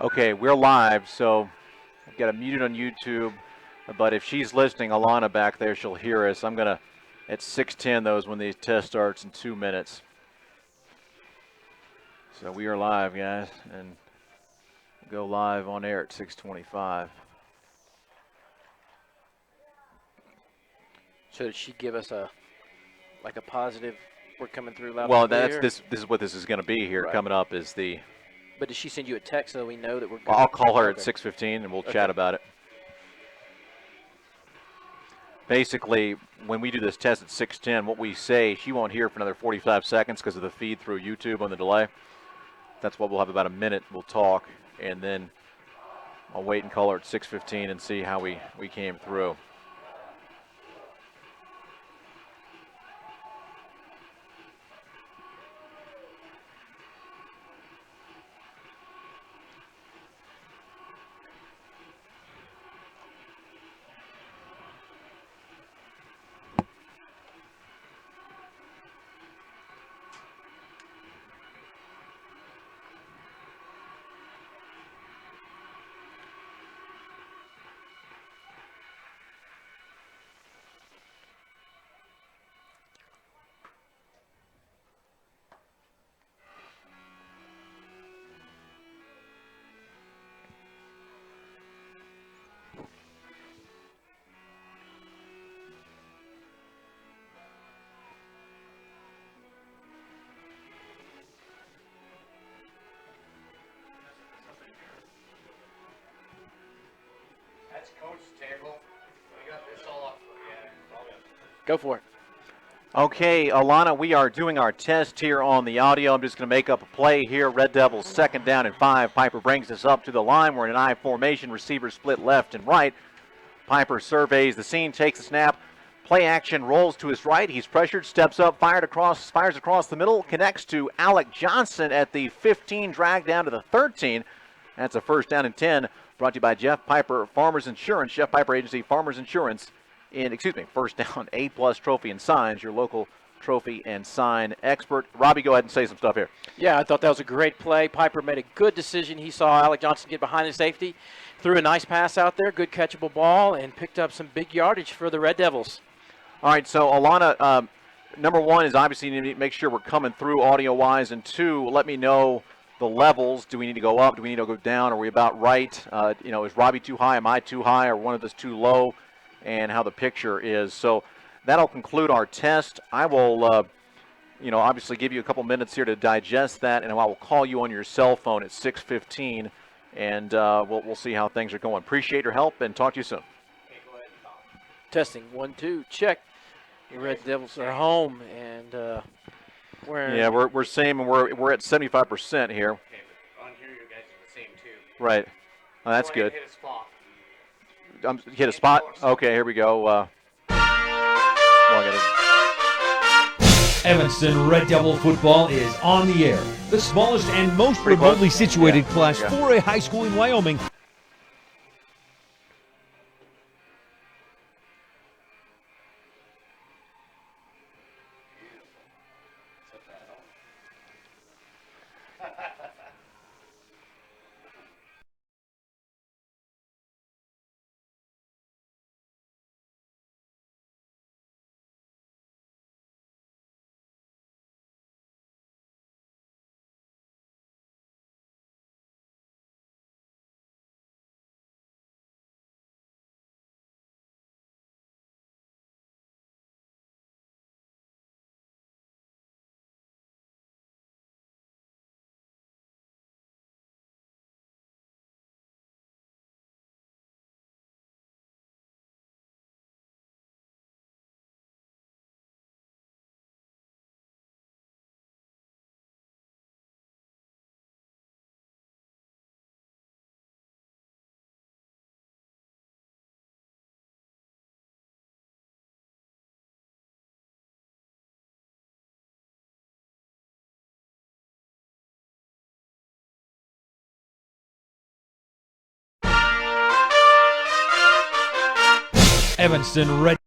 Okay, we're live, so I've got it muted on YouTube. But if she's listening, Alana back there, she'll hear us. I'm gonna at 6:10 those when the test starts in 2 minutes. So we are live, guys, and go live on air at 6:25. So did she give us a positive? We're coming through loud Well, and clear? this is what this is going to be here. Right. Coming up is the. But did she send you a text so we know that we're good? I'll call her Okay. at 6:15 and we'll Okay. chat about it. Basically, when we do this test at 6:10, what we say, she won't hear for another 45 seconds because of the feed through YouTube on the delay. That's what we'll have about a minute. We'll talk, and then I'll wait and call her at 6:15 and see how we came through. That's coach's table. We got this all up. Go for it. Okay, Alana, we are doing our test here on the audio. I'm just going to make up a play here. Red Devils 2nd down and 5. Piper brings us up to the line. We're in an I formation. Receivers split left and right. Piper surveys the scene, takes a snap. Play action, rolls to his right. He's pressured, steps up, fires across the middle, connects to Alec Johnson at the 15, dragged down to the 13. That's a 1st down and 10. Brought to you by Jeff Piper Farmers Insurance, Jeff Piper Agency Farmers Insurance. 1st down, A+ Trophy and Signs, your local trophy and sign expert. Robbie, go ahead and say some stuff here. Yeah, I thought that was a great play. Piper made a good decision. He saw Alec Johnson get behind the safety, threw a nice pass out there, good catchable ball, and picked up some big yardage for the Red Devils. All right, so Alana, number one is obviously you need to make sure we're coming through audio-wise, and 2, let me know the levels. Do we need to go up? Do we need to go down? Are we about right? Is Robbie too high? Am I too high? Or one of us too low? And how the picture is. So that'll conclude our test. I will, obviously give you a couple minutes here to digest that, and I will call you on your cell phone at 6:15, and we'll see how things are going. Appreciate your help, and talk to you soon. Testing 1, 2, check. The Red Devils are home, and we're same, and we're at 75% here. Okay, but on here you guys are the same too. Right. Oh, that's Go ahead good. and hit a spot. Hit a spot. Okay, here we go. Evanston Red Devil football is on the air. The smallest and most Pretty remotely close. situated Yeah. Class Yeah. 4A high school in Wyoming. Evanston Red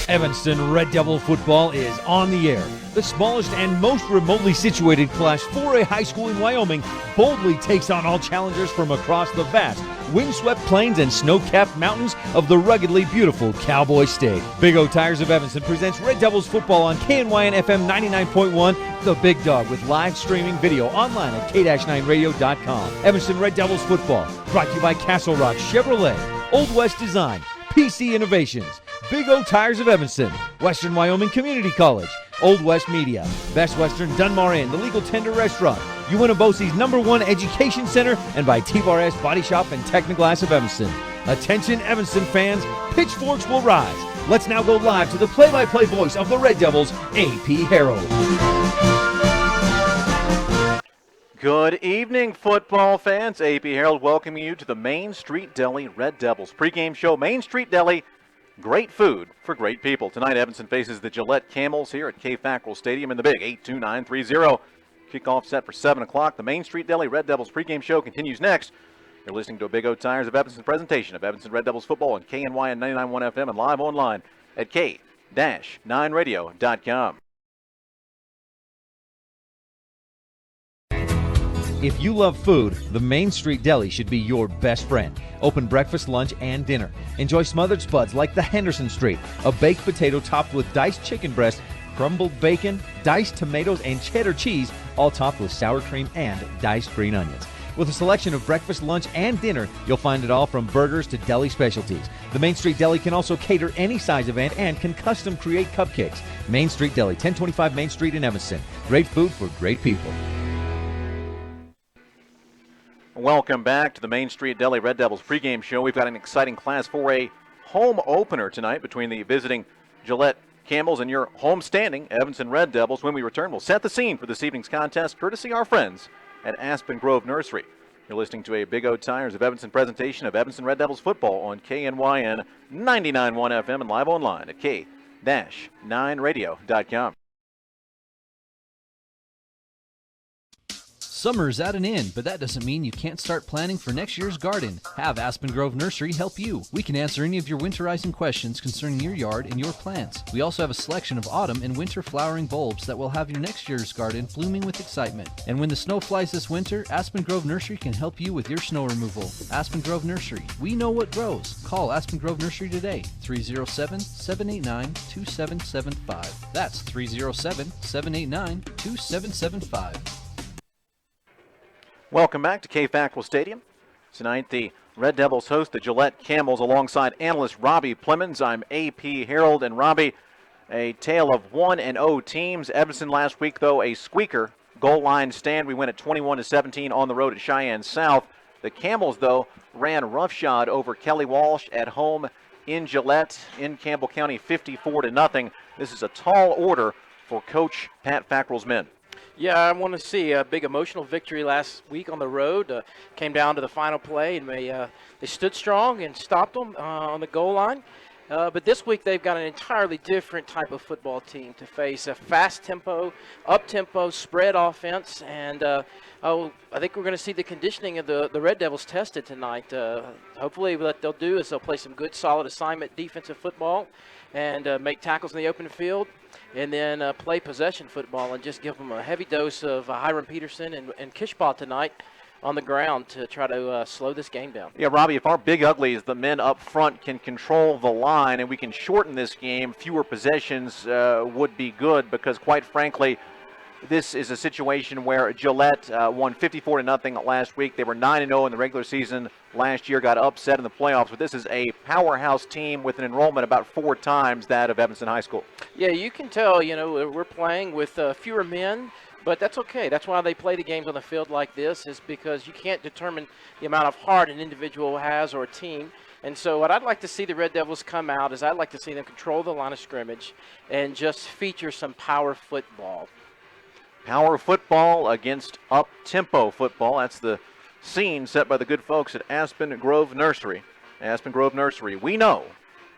Evanston Red Devil football is on the air. The smallest and most remotely situated Class 4A high school in Wyoming boldly takes on all challengers from across the vast, windswept plains and snow-capped mountains of the ruggedly beautiful Cowboy State. Big O Tires of Evanston presents Red Devils football on KNYN FM 99.1, The Big Dog, with live streaming video online at k-9radio.com. Evanston Red Devils football, brought to you by Castle Rock Chevrolet, Old West Design, PC Innovations, Big O Tires of Evanston, Western Wyoming Community College, Old West Media, Best Western Dunmar Inn, The Legal Tender Restaurant, UNBOC's #1 education center, and by T-Bar S Body Shop and Technoglass of Evanston. Attention Evanston fans, pitchforks will rise. Let's now go live to the play-by-play voice of the Red Devils, A.P. Harold. Good evening, football fans. A.P. Harold welcoming you to the Main Street Deli Red Devils pregame show. Main Street Deli, great food for great people. Tonight, Evanston faces the Gillette Camels here at K-Fackrell Stadium in the Big 82930. Kickoff set for 7 o'clock. The Main Street Deli Red Devils pregame show continues next. You're listening to a Big O Tires of Evanston presentation of Evanston Red Devils football on KNYN 99.1 FM and live online at k-9radio.com. If you love food, the Main Street Deli should be your best friend. Open breakfast, lunch, and dinner. Enjoy smothered spuds like the Henderson Street, a baked potato topped with diced chicken breast, crumbled bacon, diced tomatoes, and cheddar cheese, all topped with sour cream and diced green onions. With a selection of breakfast, lunch, and dinner, you'll find it all from burgers to deli specialties. The Main Street Deli can also cater any size event and can custom create cupcakes. Main Street Deli, 1025 Main Street in Evanston. Great food for great people. Welcome back to the Main Street Deli Red Devils pregame show. We've got an exciting Class 4A home opener tonight between the visiting Gillette Camels and your home standing Evanston Red Devils. When we return, we'll set the scene for this evening's contest, courtesy our friends at Aspen Grove Nursery. You're listening to a Big O Tires of Evanston presentation of Evanston Red Devils football on KNYN 99.1 FM and live online at k-9radio.com. Summer's at an end, but that doesn't mean you can't start planning for next year's garden. Have Aspen Grove Nursery help you. We can answer any of your winterizing questions concerning your yard and your plants. We also have a selection of autumn and winter flowering bulbs that will have your next year's garden blooming with excitement. And when the snow flies this winter, Aspen Grove Nursery can help you with your snow removal. Aspen Grove Nursery. We know what grows. Call Aspen Grove Nursery today, 307-789-2775. That's 307-789-2775. Welcome back to K-Fackrell Stadium. Tonight, the Red Devils host the Gillette Camels alongside analyst Robbie Plemons. I'm A.P. Harold, and Robbie, a tale of 1-0 teams. Evanston last week, though, a squeaker goal line stand. We win at 21-17 on the road at Cheyenne South. The Camels, though, ran roughshod over Kelly Walsh at home in Gillette in Campbell County, 54-0. This is a tall order for Coach Pat Fackrell's men. Yeah, I want to see a big emotional victory last week on the road. Came down to the final play, and they stood strong and stopped them on the goal line. But this week they've got an entirely different type of football team to face, a fast tempo, up-tempo, spread offense. And I think we're going to see the conditioning of the Red Devils tested tonight. Hopefully what they'll do is they'll play some good, solid assignment defensive football and make tackles in the open field, and then play possession football and just give them a heavy dose of Hiram Peterson and Kishbaugh tonight on the ground to try to slow this game down. Yeah, Robbie, if our big uglies, the men up front, can control the line and we can shorten this game, fewer possessions would be good, because quite frankly, this is a situation where Gillette won 54-0 last week. They were 9-0 in the regular season last year, got upset in the playoffs. But this is a powerhouse team with an enrollment about 4 times that of Evanston High School. Yeah, you can tell, we're playing with fewer men, but that's okay. That's why they play the games on the field like this, is because you can't determine the amount of heart an individual has or a team. And so what I'd like to see the Red Devils come out is I'd like to see them control the line of scrimmage and just feature some power football. Power football against up-tempo football. That's the scene set by the good folks at Aspen Grove Nursery. Aspen Grove Nursery, we know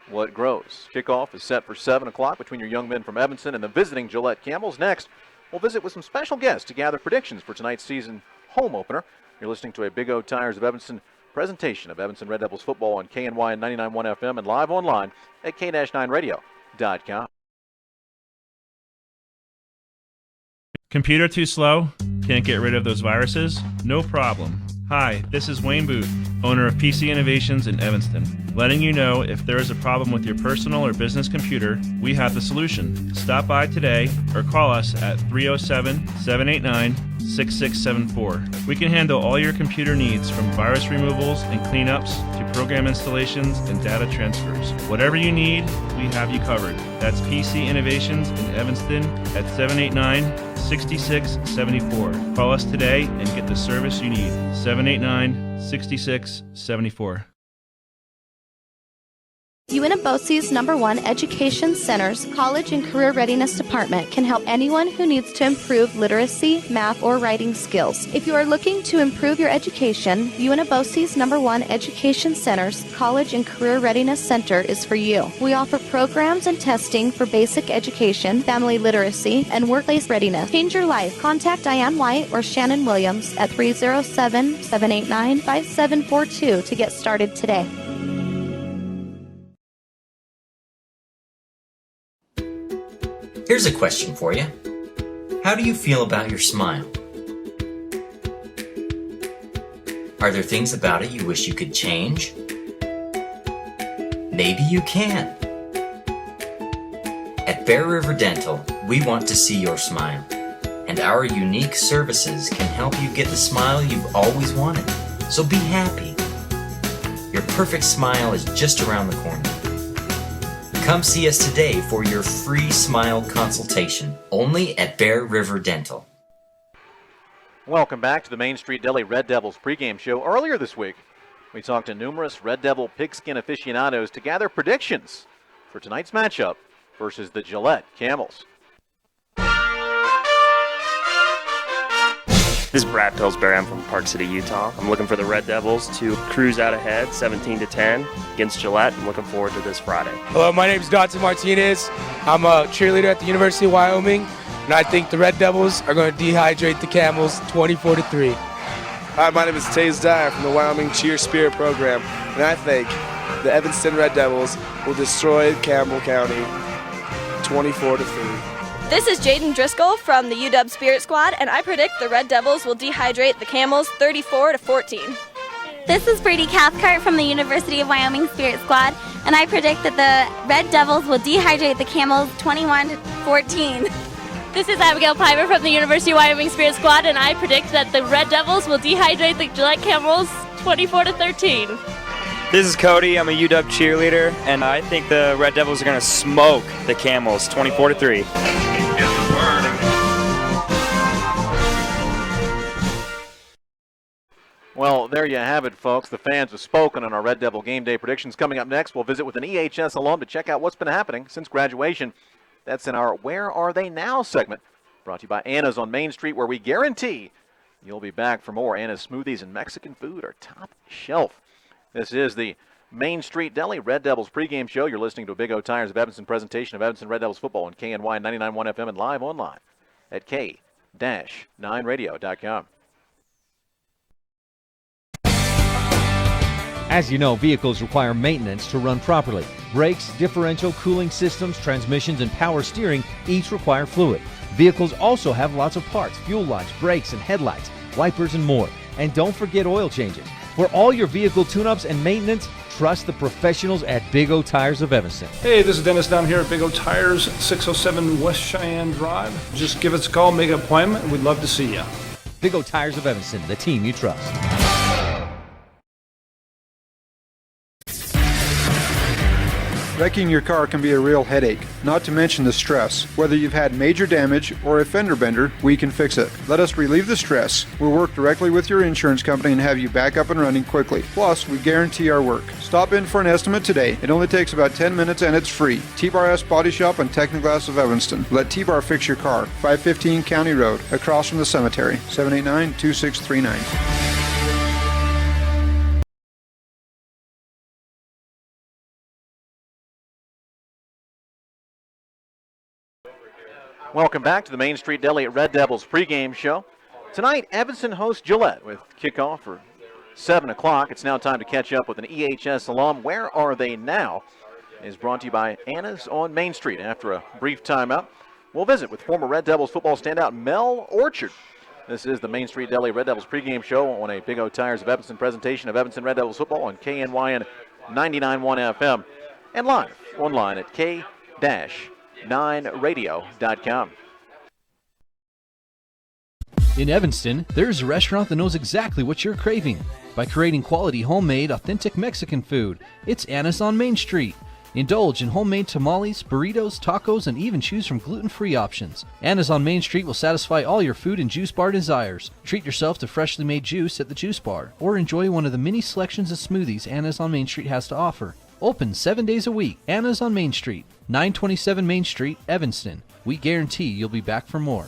what grows. Kickoff is set for 7 o'clock between your young men from Evanston and the visiting Gillette Camels. Next, we'll visit with some special guests to gather predictions for tonight's season home opener. You're listening to a Big O Tires of Evanston presentation of Evanston Red Devils football on KNY 99.1 FM and live online at k-9radio.com. GILLETTE.com. Computer too slow? Can't get rid of those viruses? No problem. Hi, this is Wayne Booth, owner of PC Innovations in Evanston, letting you know if there is a problem with your personal or business computer, we have the solution. Stop by today or call us at 307-789-6674. We can handle all your computer needs from virus removals and cleanups to program installations and data transfers. Whatever you need, we have you covered. That's PC Innovations in Evanston at 789-6674. Call us today and get the service you need. 789-6674. UNFOC's #1 Education Center's College and Career Readiness Department can help anyone who needs to improve literacy, math, or writing skills. If you are looking to improve your education, UNFOC's #1 Education Center's College and Career Readiness Center is for you. We offer programs and testing for basic education, family literacy, and workplace readiness. Change your life. Contact Diane White or Shannon Williams at 307-789-5742 to get started today. Here's a question for you. How do you feel about your smile? Are there things about it you wish you could change? Maybe you can. At Bear River Dental, we want to see your smile, and our unique services can help you get the smile you've always wanted. So be happy. Your perfect smile is just around the corner. Come see us today for your free smile consultation, only at Bear River Dental. Welcome back to the Main Street Deli Red Devils pregame show. Earlier this week, we talked to numerous Red Devil pigskin aficionados to gather predictions for tonight's matchup versus the Gillette Camels. This is Brad Pillsbury. I'm from Park City, Utah. I'm looking for the Red Devils to cruise out ahead 17-10 against Gillette. I'm looking forward to this Friday. Hello, my name is Dotson Martinez. I'm a cheerleader at the University of Wyoming, and I think the Red Devils are going to dehydrate the Camels 24-3. Hi, my name is Taze Dyer from the Wyoming Cheer Spirit Program, and I think the Evanston Red Devils will destroy Campbell County 24-3. This is Jaden Driscoll from the UW Spirit Squad, and I predict the Red Devils will dehydrate the Camels 34-14. This is Brady Cathcart from the University of Wyoming Spirit Squad, and I predict that the Red Devils will dehydrate the Camels 21-14. This is Abigail Piper from the University of Wyoming Spirit Squad, and I predict that the Red Devils will dehydrate the Gillette Camels 24-13. This is Cody. I'm a UW cheerleader, and I think the Red Devils are going to smoke the Camels 24-3. Well, there you have it, folks. The fans have spoken on our Red Devil game day predictions. Coming up next, we'll visit with an EHS alum to check out what's been happening since graduation. That's in our Where Are They Now segment, brought to you by Anna's on Main Street, where we guarantee you'll be back for more. Anna's smoothies and Mexican food are top shelf. This is the Main Street Deli Red Devils pregame show. You're listening to a Big O Tires of Evanston presentation of Evanston Red Devils football on KNY 99.1 FM and live online at K-9radio.com. As you know, vehicles require maintenance to run properly. Brakes, differential, cooling systems, transmissions, and power steering each require fluid. Vehicles also have lots of parts: fuel lines, brakes and headlights, wipers, and more. And don't forget oil changes. For all your vehicle tune-ups and maintenance, trust the professionals at Big O Tires of Evanston. Hey, this is Dennis down here at Big O Tires, 607 West Cheyenne Drive. Just give us a call, make an appointment, and we'd love to see you. Big O Tires of Evanston, the team you trust. Wrecking your car can be a real headache, not to mention the stress. Whether you've had major damage or a fender bender, we can fix it. Let us relieve the stress. We'll work directly with your insurance company and have you back up and running quickly. Plus, we guarantee our work. Stop in for an estimate today. It only takes about 10 minutes and it's free. T-Bar S Body Shop and Technoglass of Evanston. Let T-Bar fix your car. 515 County Road, across from the cemetery. 789-2639. Welcome back to the Main Street Deli at Red Devils pregame show. Tonight, Evanston hosts Gillette with kickoff for 7 o'clock. It's now time to catch up with an EHS alum. Where are they now? is brought to you by Anna's on Main Street. After a brief timeout, we'll visit with former Red Devils football standout Mel Orchard. This is the Main Street Deli Red Devils pregame show on a Big O Tires of Evanston presentation of Evanston Red Devils football on KNYN 99.1 FM and live online at k-9radio.com. In Evanston, there's a restaurant that knows exactly what you're craving. By creating quality, homemade, authentic Mexican food, it's Anna's on Main Street. Indulge in homemade tamales, burritos, tacos, and even choose from gluten-free options. Anna's on Main Street will satisfy all your food and juice bar desires. Treat yourself to freshly made juice at the juice bar, or enjoy one of the many selections of smoothies Anna's on Main Street has to offer. Open 7 days a week. Anna's on Main Street, 927 Main Street, Evanston. We guarantee you'll be back for more.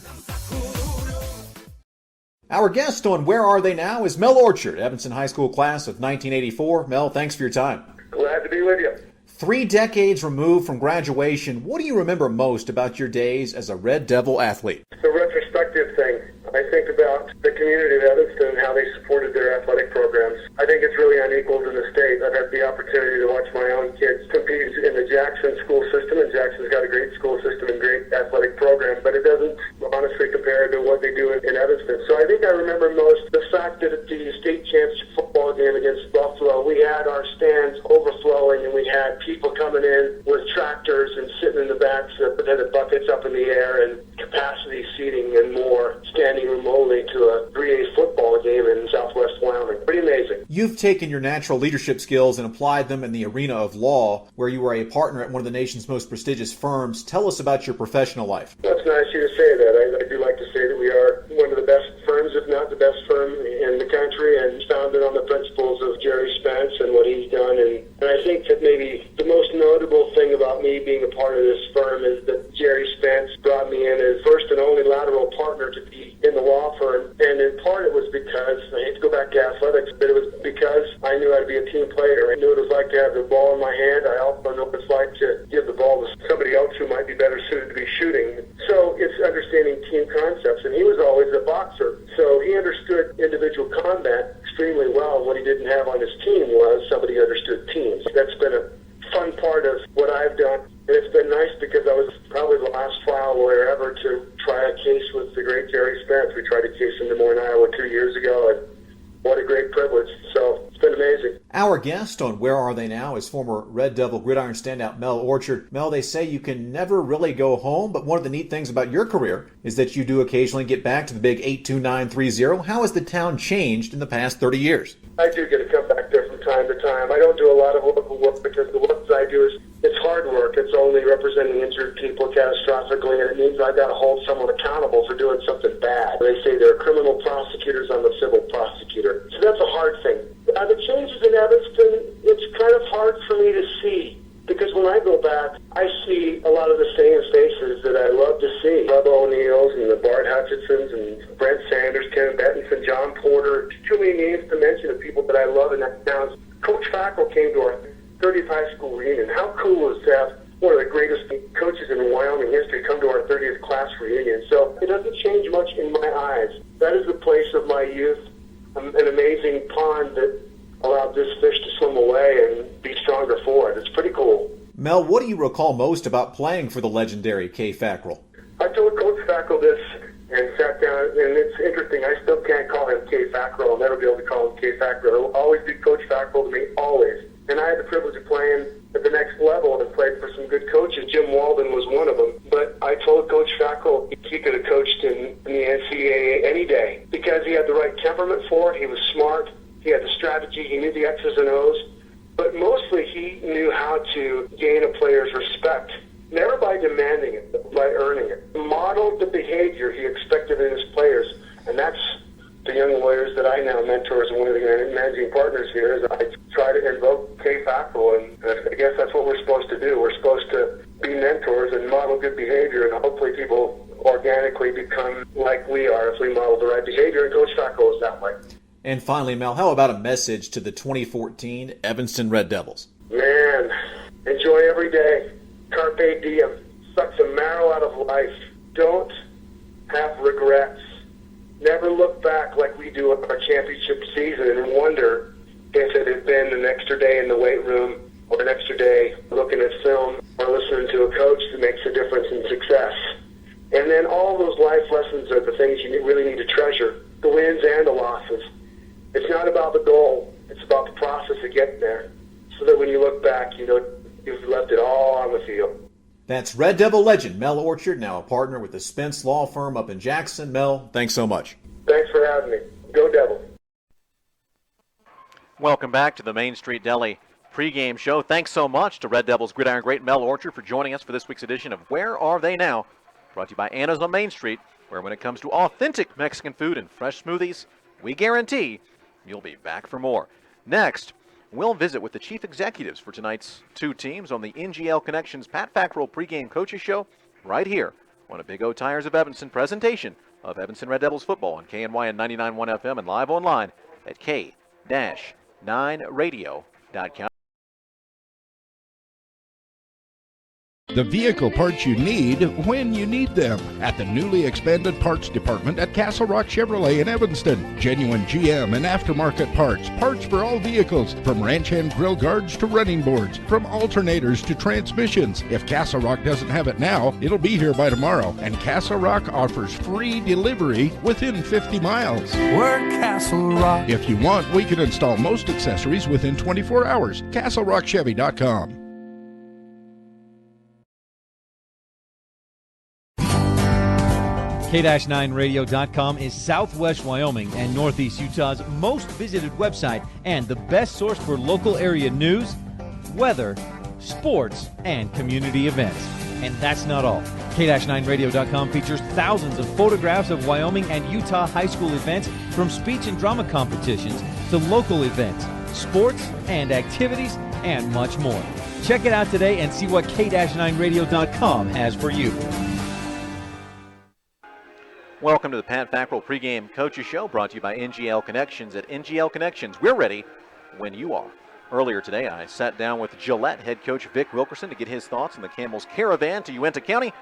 Our guest on Where Are They Now is Mel Orchard, Evanston High School class of 1984. Mel, thanks for your time. Glad to be with you. 3 decades removed from graduation, what do you remember most about your days as a Red Devil athlete? It's a retrospective thing. I think about the community of Evanston and how they supported their athletic programs. I think it's really unequaled in the state. I've had the opportunity to watch my own kids compete in the Jackson school system, and Jackson's got a great school system and great athletic program, but it doesn't honestly compare to what they do in Evanston. So I think I remember most the fact that at the state championship football game against Buffalo, we had our stands overflowing, and we had people coming in with tractors and sitting in the backs that had the buckets up in the air and capacity seating and more, standing room only to a 3A football game in Southwest Wyoming. Pretty amazing. You've taken your natural leadership skills and applied them in the arena of law, where you were a partner at one of the nation's most prestigious firms. Tell us about your professional life. That's nice of you to say that. I do like to say that we are one of the best firms, if not the best firm in the country, and founded on the principles of Jerry Spence and what he's done. And I think that maybe the most notable thing about me being a part of this firm is that Jerry Spence brought me in as first and only lateral partner to be in the law firm. And in part it was because, I hate to go back to athletics, but it was because I knew how to be a team player. I knew what it was like to have the ball in my hand. I also know what it's like to give the ball to somebody else who might be better suited to be shooting. So it's understanding team concepts. And he was always a boxer. So he understood individual combat extremely well. What he didn't have on his team was somebody who understood teams. That's been a fun part of what I've done. And it's been nice because I was probably the last trial lawyer ever to try a case with the great Jerry Spence. We tried a case in Des Moines, Iowa 2 years ago, and what a great privilege. So it's been amazing. Our guest on Where Are They Now is former Red Devil gridiron standout Mel Orchard. Mel, they say you can never really go home, but one of the neat things about your career is that you do occasionally get back to the big 82930. How has the town changed in the past 30 years? I do get to come back there from time to time. I don't do a lot of local work because the work that I do is it's hard work. It's only representing injured people catastrophically, and it means I got to hold someone accountable for doing something bad. They say they're criminal prosecutors. I'm a civil prosecutor. So that's a hard thing. The changes in Evanston, it's kind of hard for me to see. Because when I go back, I see a lot of the same faces that I love to see. Bubba O'Neill's and the Bart Hutchinsons and Brent Sanders, Ken Bettinson, John Porter. Too many names to mention of people that I love in that town. Coach Fackrell came to our 30th high school reunion. How cool is to have one of the greatest coaches in Wyoming history come to our 30th class reunion? So it doesn't change much in my eyes. That is the place of my youth, an amazing pond that allowed this fish to swim away and be stronger for it. It's pretty cool. Mel, what do you recall most about playing for the legendary Kay Fackrell? I told Coach Fackrell this and sat down, and it's interesting. I still can't call him Kay Fackrell. I'll never be able to call him Kay Fackrell. He'll always be Coach Fackrell to me, always. And I had the privilege of playing at the next level and played for some good coaches. Jim Walden was one of them. But I told Coach Fackrell he could have coached in the NCAA any day because he had the right temperament for it. He was smart. He had the strategy. He knew the X's and O's. But mostly he knew how to gain a player's respect. Never by demanding it, but by earning it. Modeled the behavior he expected in his players. And that's the young lawyers that I now mentor as one of the managing partners here. Is I try to invoke Kay Fackrell, and I guess that's what we're supposed to do. We're supposed to be mentors and model good behavior, and hopefully people organically become like we are if we model the right behavior, and Coach Fackrell is that way. And finally, Mel, how about a message to the 2014 Evanston Red Devils? Man, enjoy every day. Carpe diem. Suck the marrow out of life. Don't have regrets. Never look back like we do on our championship season and wonder if it had been an extra day in the weight room or an extra day looking at film or listening to a coach that makes a difference in success. And then all those life lessons are the things you really need to treasure, the wins and the losses. It's not about the goal, it's about the process of getting there, so that when you look back, you know you've left it all on the field. That's Red Devil legend Mel Orchard, now a partner with the Spence Law Firm up in Jackson. Mel, thanks so much. Thanks for having me. Go Devils. Welcome back to the Main Street Deli pregame show. Thanks so much to Red Devils gridiron great Mel Orchard for joining us for this week's edition of Where Are They Now? Brought to you by Anna's on Main Street, where when it comes to authentic Mexican food and fresh smoothies, we guarantee you'll be back for more. Next, we'll visit with the chief executives for tonight's two teams on the NGL Connections Pat Fackrell pregame coaches show right here on a Big O Tires of Evanston presentation of Evanston Red Devils football on KNY and 99.1 FM and live online at k-9radio.com. The vehicle parts you need when you need them at the newly expanded parts department at Castle Rock Chevrolet in Evanston. Genuine GM and aftermarket parts. Parts for all vehicles, from ranch hand grill guards to running boards, from alternators to transmissions. If Castle Rock doesn't have it now, it'll be here by tomorrow. And Castle Rock offers free delivery within 50 miles. We're Castle Rock. If you want, we can install most accessories within 24 hours. CastleRockChevy.com. K-9radio.com is Southwest Wyoming and Northeast Utah's most visited website and the best source for local area news, weather, sports, and community events. And that's not all. K-9radio.com features thousands of photographs of Wyoming and Utah high school events, from speech and drama competitions to local events, sports and activities, and much more. Check it out today and see what K-9radio.com has for you. Welcome to the Pat Fackrell pregame coaches show, brought to you by NGL Connections. At NGL Connections, we're ready when you are. Earlier today, I sat down with Gillette head coach Vic Wilkerson to get his thoughts on the Camels' caravan to Uintah County.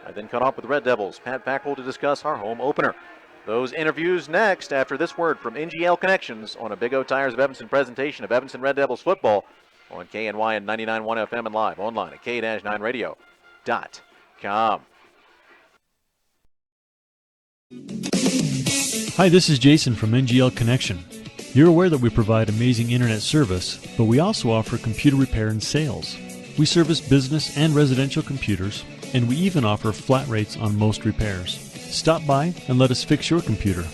I then caught up with Red Devils Pat Fackrell to discuss our home opener. Those interviews next after this word from NGL Connections on a Big O Tires of Evanston presentation of Evanston Red Devils football on KNY and 99.1 FM and live online at k-9radio.com. Hi, this is Jason from NGL Connection. You're aware that we provide amazing internet service, but we also offer computer repair and sales. We service business and residential computers, and we even offer flat rates on most repairs. Stop by and let us fix your computer.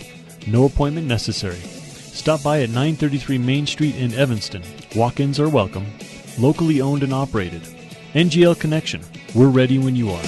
No appointment necessary. Stop by at 933 Main Street in Evanston. Walk-ins are welcome. Locally owned and operated. NGL Connection. We're ready when you are.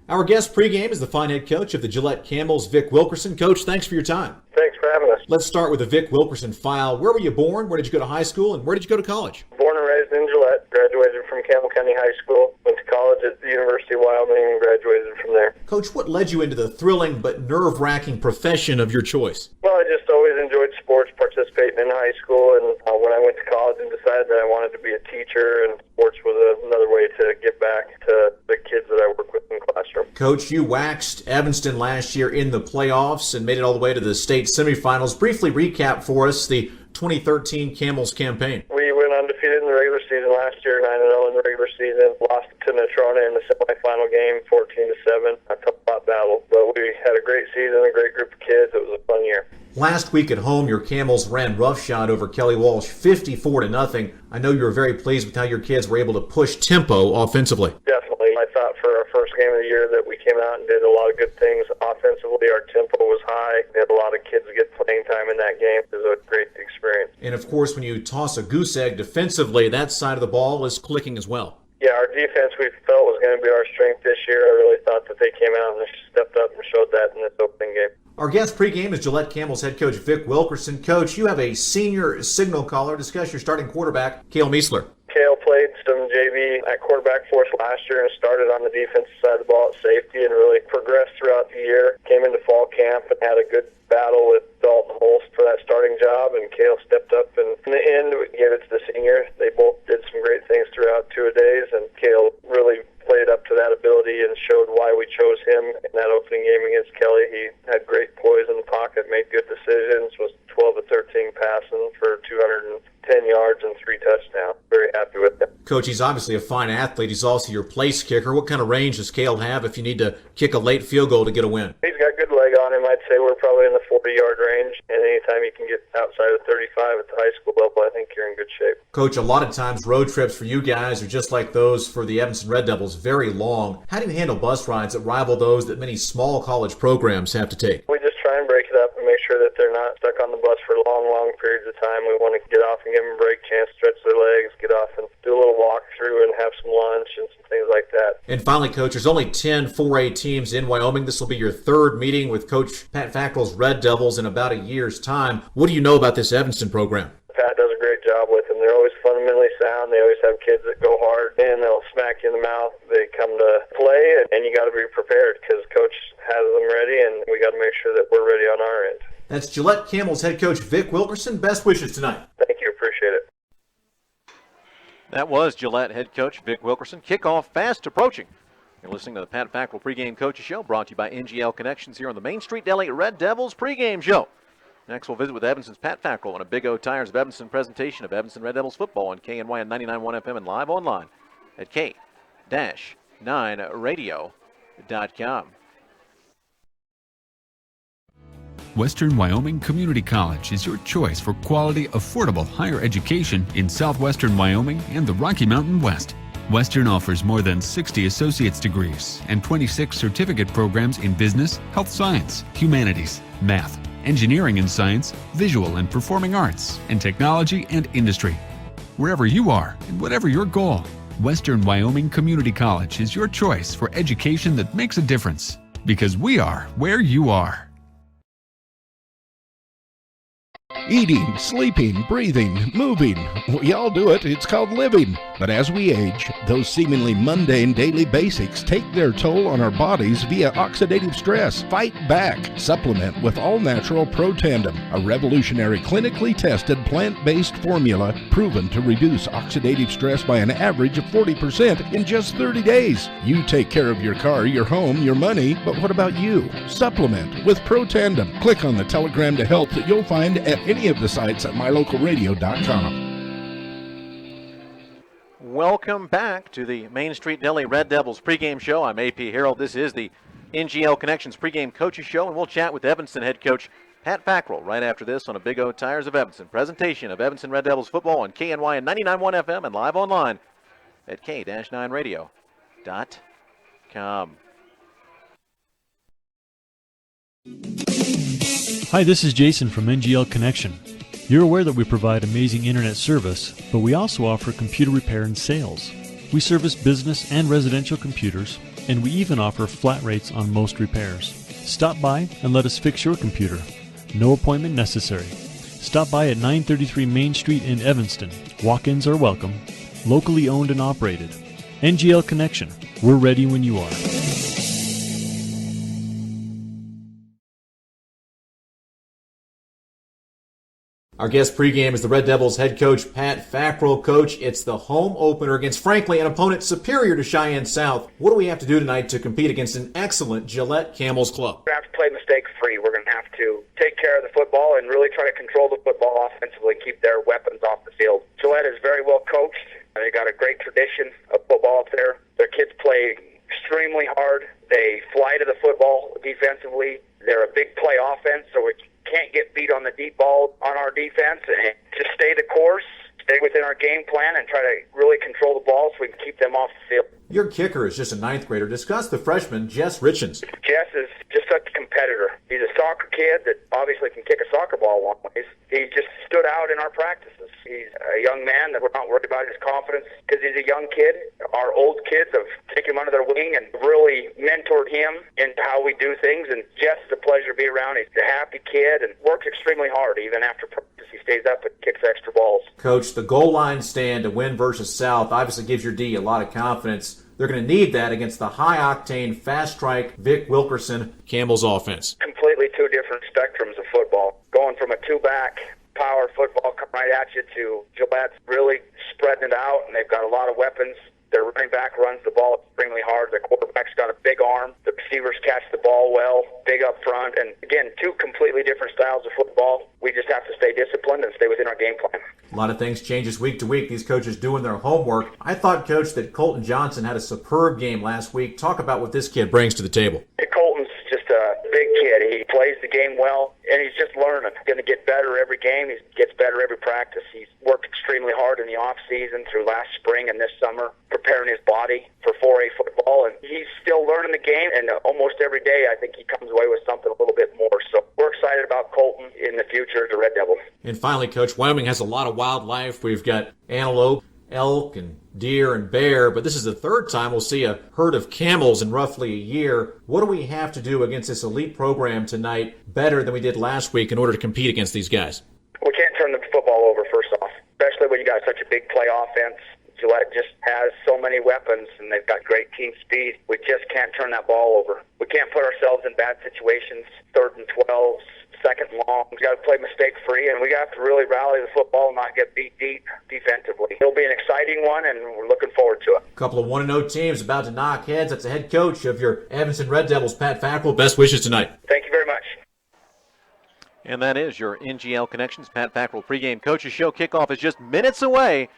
Our guest pregame is the fine head coach of the Gillette Camels, Vic Wilkerson. Coach, thanks for your time. Thanks for having us. Let's start with the Vic Wilkerson file. Where were you born? Where did you go to high school? And where did you go to college? Born and raised in Gillette, graduated from Campbell County High School, went to college at the University of Wyoming, and graduated from there. Coach, what led you into the thrilling but nerve-wracking profession of your choice? Well, I just always enjoyed sports, participating in high school, and when I went to college and decided that I wanted to be a teacher, and sports was another way to give back to the kids that I work with in the classroom. Coach, you waxed Evanston last year in the playoffs and made it all the way to the state semifinals. Briefly recap for us the 2013 Camels campaign. We went undefeated in the regular season last year, 9-0 in the regular season. Lost to Natrona in the semifinal game, 14-7. A tough battle, but we had a great season, a great group of kids. It was a fun year. Last week at home, your Camels ran roughshod over Kelly Walsh, 54-0. I know you were very pleased with how your kids were able to push tempo offensively. Definitely. I thought for our first game of the year that we came out and did a lot of good things. Offensively, our tempo was high. We had a lot of kids get playing time in that game. It was a great experience. And of course, when you toss a goose egg defensively, that side of the ball is clicking as well. Yeah, our defense we felt was going to be our strength this year. I really thought that they came out and stepped up and showed that in this opening game. Our guest pregame is Gillette Camels head coach Vic Wilkerson. Coach, you have a senior signal caller. Discuss your starting quarterback, Cale Meisler. Cale played some JV at quarterback for us last year and started on the defensive side of the ball at safety and really progressed throughout the year. Came into fall camp and had a good battle with Dalton Holst for that starting job, and Cale stepped up, and in the end we gave it to the senior. They both did some great things throughout 2 days, and Cale really played up to that ability and showed why we chose him in that opening game against Kelly. He had great poise in the pocket, made good decisions, was 12 of 13 passing for 210 yards and 3 touchdowns. Very happy with that. Coach, he's obviously a fine athlete. He's also your place kicker. What kind of range does Caleb have if you need to kick a late field goal to get a win? He's got good leg on him. I'd say we're probably in the 40-yard range, and anytime you can get outside of 35 at the high school level, I think you're in good shape. Coach, a lot of times road trips for you guys are just like those for the Evanston Red Devils, very long. How do you handle bus rides that rival those that many small college programs have to take? We just try and break it up and make sure that they're not stuck on the bus for long, long periods of time. We want to get off and give them a break, chance to stretch their legs, get off and do a little walk through and have some lunch and some things like that. And finally, Coach, there's only 10 4A teams in Wyoming. This will be your third meeting with Coach Pat Fackrell's Red Devils in about a year's time. What do you know about this Evanston program? Pat does a great job with them. They're always fundamentally sound. They always have kids that go hard, and they'll smack you in the mouth. They come to play, and you got to be prepared because Coach has them ready, and we got to make sure that we're ready on our end. That's Gillette Camels head coach Vic Wilkerson. Best wishes tonight. Thank you. Appreciate it. That was Gillette head coach Vic Wilkerson. Kickoff fast approaching. You're listening to the Pat Fackrell pregame coaches show brought to you by NGL Connections here on the Main Street Deli Red Devils pregame show. Next, we'll visit with Evanston's Pat Fackrell on a Big O Tires of Evanston presentation of Evanston Red Devils football on KNY and 99.1 FM and live online at K-9radio.com. Western Wyoming Community College is your choice for quality, affordable higher education in southwestern Wyoming and the Rocky Mountain West. Western offers more than 60 associate's degrees and 26 certificate programs in business, health science, humanities, math, engineering and science, visual and performing arts, and technology and industry. Wherever you are and whatever your goal, Western Wyoming Community College is your choice for education that makes a difference. Because we are where you are. Eating, sleeping, breathing, moving. We all do it. It's called living. But as we age, those seemingly mundane daily basics take their toll on our bodies via oxidative stress. Fight back. Supplement with all-natural Pro Tandem, a revolutionary clinically tested plant-based formula proven to reduce oxidative stress by an average of 40% in just 30 days. You take care of your car, your home, your money, but what about you? Supplement with Pro Tandem. Click on the telegram to health that you'll find at any of the sites at mylocalradio.com. Welcome back to the Main Street Deli Red Devils pregame show. I'm AP Harold. This is the NGL Connections pregame coaches show, and we'll chat with Evanston head coach Pat Fackrell right after this on a Big O Tires of Evanston presentation of Evanston Red Devils football on KNY and 99.1 FM and live online at K-9radio.com. Hi, this is Jason from NGL Connection. You're aware that we provide amazing internet service, but we also offer computer repair and sales. We service business and residential computers, and we even offer flat rates on most repairs. Stop by and let us fix your computer. No appointment necessary. Stop by at 933 Main Street in Evanston. Walk-ins are welcome. Locally owned and operated. NGL Connection. We're ready when you are. Our guest pregame is the Red Devils head coach Pat Fackrell. Coach, it's the home opener against, frankly, an opponent superior to Cheyenne South. What do we have to do tonight to compete against an excellent Gillette Camels club? We're going to have to play mistake-free. We're going to have to take care of the football and really try to control the football offensively, keep their weapons off the field. Gillette is very well coached. They got a great tradition of football up there. Their kids play extremely hard. They fly to the football defensively. They're a big play offense, so we can't get beat on the deep ball on our defense, and just stay the course, stay within our game plan, and try to really control the ball so we can keep them off the field. Your kicker is just a ninth grader. Discuss the freshman, Jess Richens. Jess is just such a competitor. He's a soccer kid that obviously can kick a soccer ball long ways. He just stood out in our practices. He's a young man that we're not worried about his confidence because he's a young kid. Our old kids have taken him under their wing and really mentored him into how we do things. And Jess is a pleasure to be around. He's a happy kid and works extremely hard. Even after practice, he stays up and kicks extra balls. Coach, the goal line stand to win versus South obviously gives your D a lot of confidence. They're going to need that against the high-octane, fast-strike Vic Wilkerson Campbell's offense. Completely two different spectrums of football. Going from a two-back power football come right at you to Gillette's really spreading it out, and they've got a lot of weapons. Their running back runs the ball extremely hard. The quarterback's got a big arm. The receivers catch the ball well, big up front. And, again, two completely different styles of football. we just have to stay disciplined and stay within our game plan. A lot of things changes week to week. These coaches doing their homework. I thought, Coach, that Colton Johnson had a superb game last week. Talk about what this kid brings to the table. Colton's just a big kid. He plays the game well, and he's just learning. He's going to get better every game. He gets better every practice. He's worked extremely hard in the off season through last spring and this summer, preparing his body for 4A football, and he's still learning the game, and almost every day I think he comes away with something a little bit more. So we're excited about Colton in the future as a Red Devil. And finally, Coach, Wyoming has a lot of wildlife. We've got antelope, elk, and deer and bear, but this is the third time we'll see a herd of camels in roughly a year. What do we have to do against this elite program tonight better than we did last week in order to compete against these guys? We can't turn the football over, first off, especially when you got such a big play offense. Gillette just has so many weapons, and they've got great team speed. We just can't turn that ball over. We can't put ourselves in bad situations, 3rd and 12s, 2nd and long. We've got to play mistake-free, and we have to really rally the football and not get beat deep defensively. It'll be an exciting one, and we're looking forward to it. A couple of 1-0 teams about to knock heads. That's the head coach of your Evanston Red Devils, Pat Fackrell. Best wishes tonight. Thank you very much. And that is your NGL Connections Pat Fackrell pregame coaches show. Kickoff is just minutes away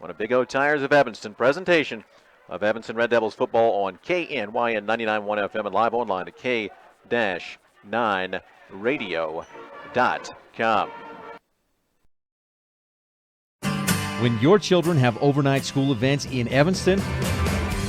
on a Big O Tires of Evanston presentation of Evanston Red Devils football on KNYN 99.1 FM and live online at K-9radio.com. When your children have overnight school events in Evanston,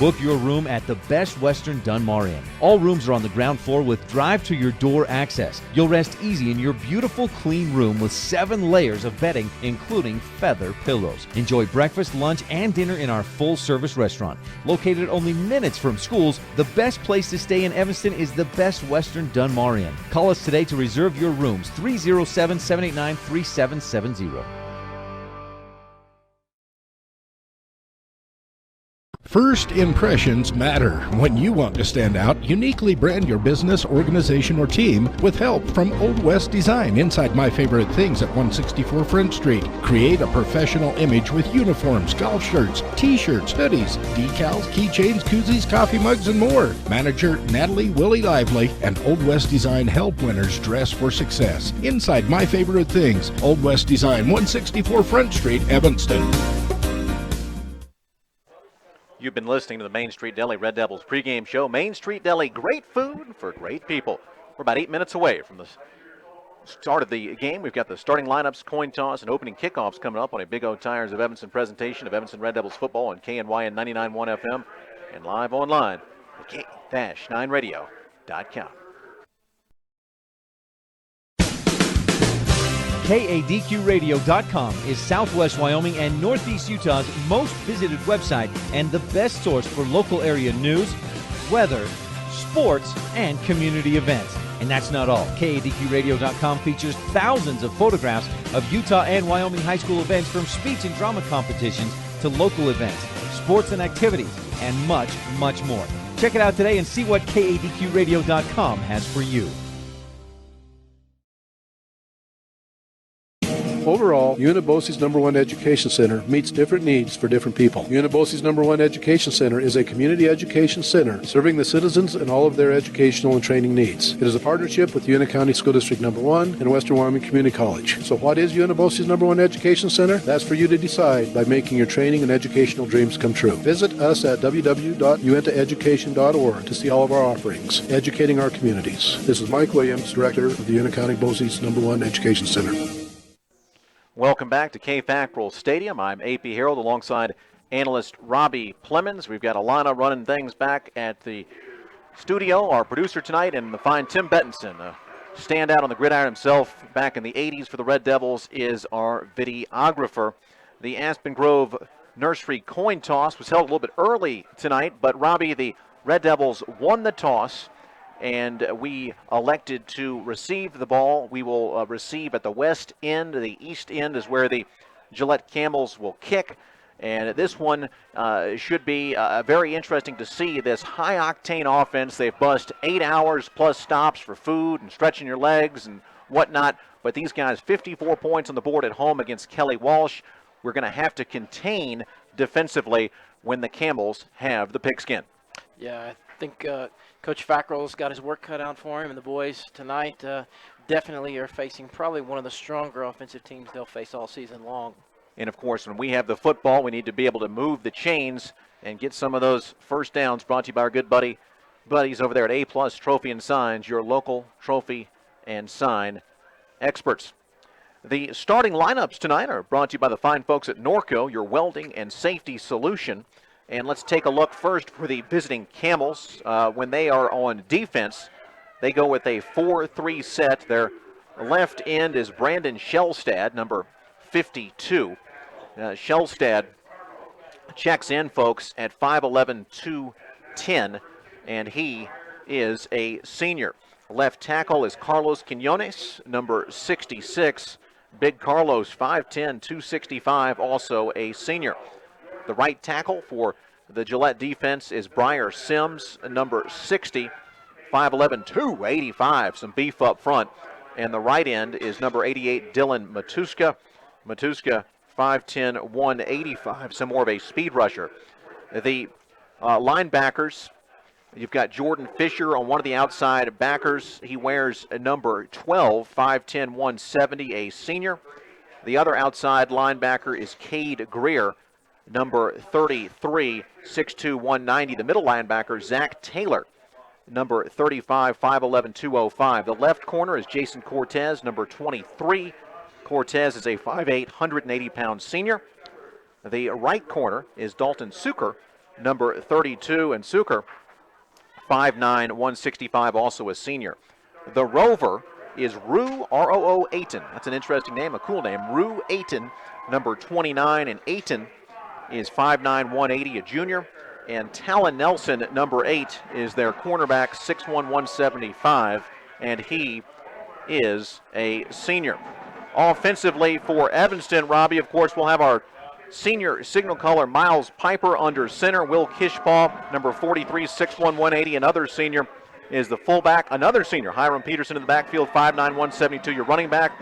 book your room at the Best Western Dunmar Inn. All rooms are on the ground floor with drive-to-your-door access. You'll rest easy in your beautiful, clean room with 7 layers of bedding, including feather pillows. Enjoy breakfast, lunch, and dinner in our full-service restaurant. Located only minutes from schools, the best place to stay in Evanston is the Best Western Dunmar Inn. Call us today to reserve your rooms, 307-789-3770. First impressions matter. When you want to stand out, uniquely brand your business, organization, or team with help from Old West Design inside My Favorite Things at 164 Front Street. Create a professional image with uniforms, golf shirts, t-shirts, hoodies, decals, keychains, koozies, coffee mugs, and more. Manager Natalie Willie Lively and Old West Design help winners dress for success. Inside My Favorite Things, Old West Design, 164 Front Street, Evanston. You've been listening to the Main Street Deli Red Devils pregame show. Main Street Deli, great food for great people. We're about 8 minutes away from the start of the game. We've got the starting lineups, coin toss, and opening kickoffs coming up on a Big O Tires of Evanston presentation of Evanston Red Devils football on KNYN 99.1 FM and live online at K-9radio.com. KADQradio.com is Southwest Wyoming and Northeast Utah's most visited website and the best source for local area news, weather, sports, and community events. And that's not all. KADQradio.com features thousands of photographs of Utah and Wyoming high school events, from speech and drama competitions to local events, sports and activities, and much, much more. Check it out today and see what KADQradio.com has for you. Overall, Unibosie's #1 Education Center meets different needs for different people. Unibosie's #1 Education Center is a community education center serving the citizens and all of their educational and training needs. It is a partnership with Una County School District #1 and Western Wyoming Community College. So what is Unibosie's #1 Education Center? That's for you to decide by making your training and educational dreams come true. Visit us at www.uentaeducation.org to see all of our offerings, educating our communities. This is Mike Williams, Director of the Una County Bosie's #1 Education Center. Welcome back to K. Fackrell Stadium. I'm AP Harold alongside analyst Robbie Plemons. We've got Alana running things back at the studio, our producer tonight, and the fine Tim Bettinson, a standout on the gridiron himself back in the 80s for the Red Devils, is our videographer. The Aspen Grove Nursery coin toss was held a little bit early tonight, but Robbie, the Red Devils won the toss, and we elected to receive the ball. We will receive at the west end. The east end is where the Gillette Camels will kick. And this one should be very interesting to see, this high-octane offense. They've bust 8 hours plus stops for food and stretching your legs and whatnot. But these guys, 54 points on the board at home against Kelly Walsh. We're going to have to contain defensively when the Camels have the pigskin. Yeah, I think Coach Fackrell's got his work cut out for him, and the boys tonight definitely are facing probably one of the stronger offensive teams they'll face all season long. And, of course, when we have the football, we need to be able to move the chains and get some of those first downs, brought to you by our good buddies over there at A-Plus Trophy and Signs, your local trophy and sign experts. The starting lineups tonight are brought to you by the fine folks at Norco, your welding and safety solution. And let's take a look first for the visiting Camels. When they are on defense, they go with a 4-3 set. Their left end is Brandon Shellstad, number 52. Shellstad checks in, folks, at 5'11", 210, and he is a senior. Left tackle is Carlos Quinones, number 66. Big Carlos, 5'10", 265, also a senior. The right tackle for the Gillette defense is Briar Sims, number 60, 5'11", 285, some beef up front. And the right end is number 88, Dylan Matuska. Matuska, 5'10", 185, some more of a speed rusher. The linebackers, you've got Jordan Fisher on one of the outside backers. He wears a number 12, 5'10", 170, a senior. The other outside linebacker is Cade Greer, number 33, 6'2", 190. The middle linebacker, Zach Taylor, number 35, 5'11", 205. The left corner is Jason Cortez, number 23. Cortez is a 5'8", 180-pound senior. The right corner is Dalton Suker, number 32, and Suker, 5'9", 165, also a senior. The rover is Rue, R-O-O, Ayton. That's an interesting name, a cool name. Rue Ayton, number 29, and Ayton is 5'9", 180, a junior. And Talon Nelson, number 8, is their cornerback, 6'1", 175, and he is a senior. Offensively for Evanston, Robbie, of course, we'll have our senior signal caller Miles Piper under center. Will Kishpaw, number 43, 6'1", 180. Another senior is the fullback. Another senior, Hiram Peterson in the backfield, 5'9", 172. Your running back,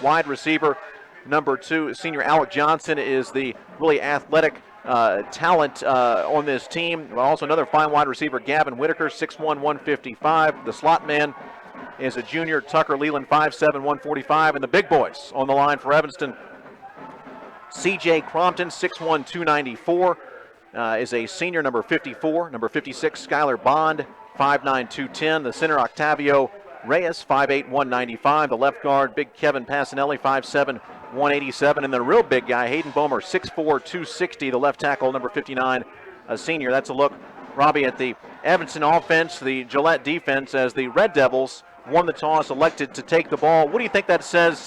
wide receiver, number 2, senior Alec Johnson is the really athletic talent on this team. Also another fine wide receiver, Gavin Whitaker, 6'1", 155. The slot man is a junior, Tucker Leland, 5'7", 145. And the big boys on the line for Evanston, C.J. Crompton, 6'1", 294, is a senior, number 54. Number 56, Skylar Bond, 5'9", 210. The center, Octavio Reyes, 5'8", 195. The left guard, big Kevin Passanelli, 5'7", 187. And the real big guy, Hayden Bomer, 6'4", 260. The left tackle, number 59, a senior. That's a look, Robbie, at the Evanston offense, the Gillette defense, as the Red Devils won the toss, elected to take the ball. What do you think that says?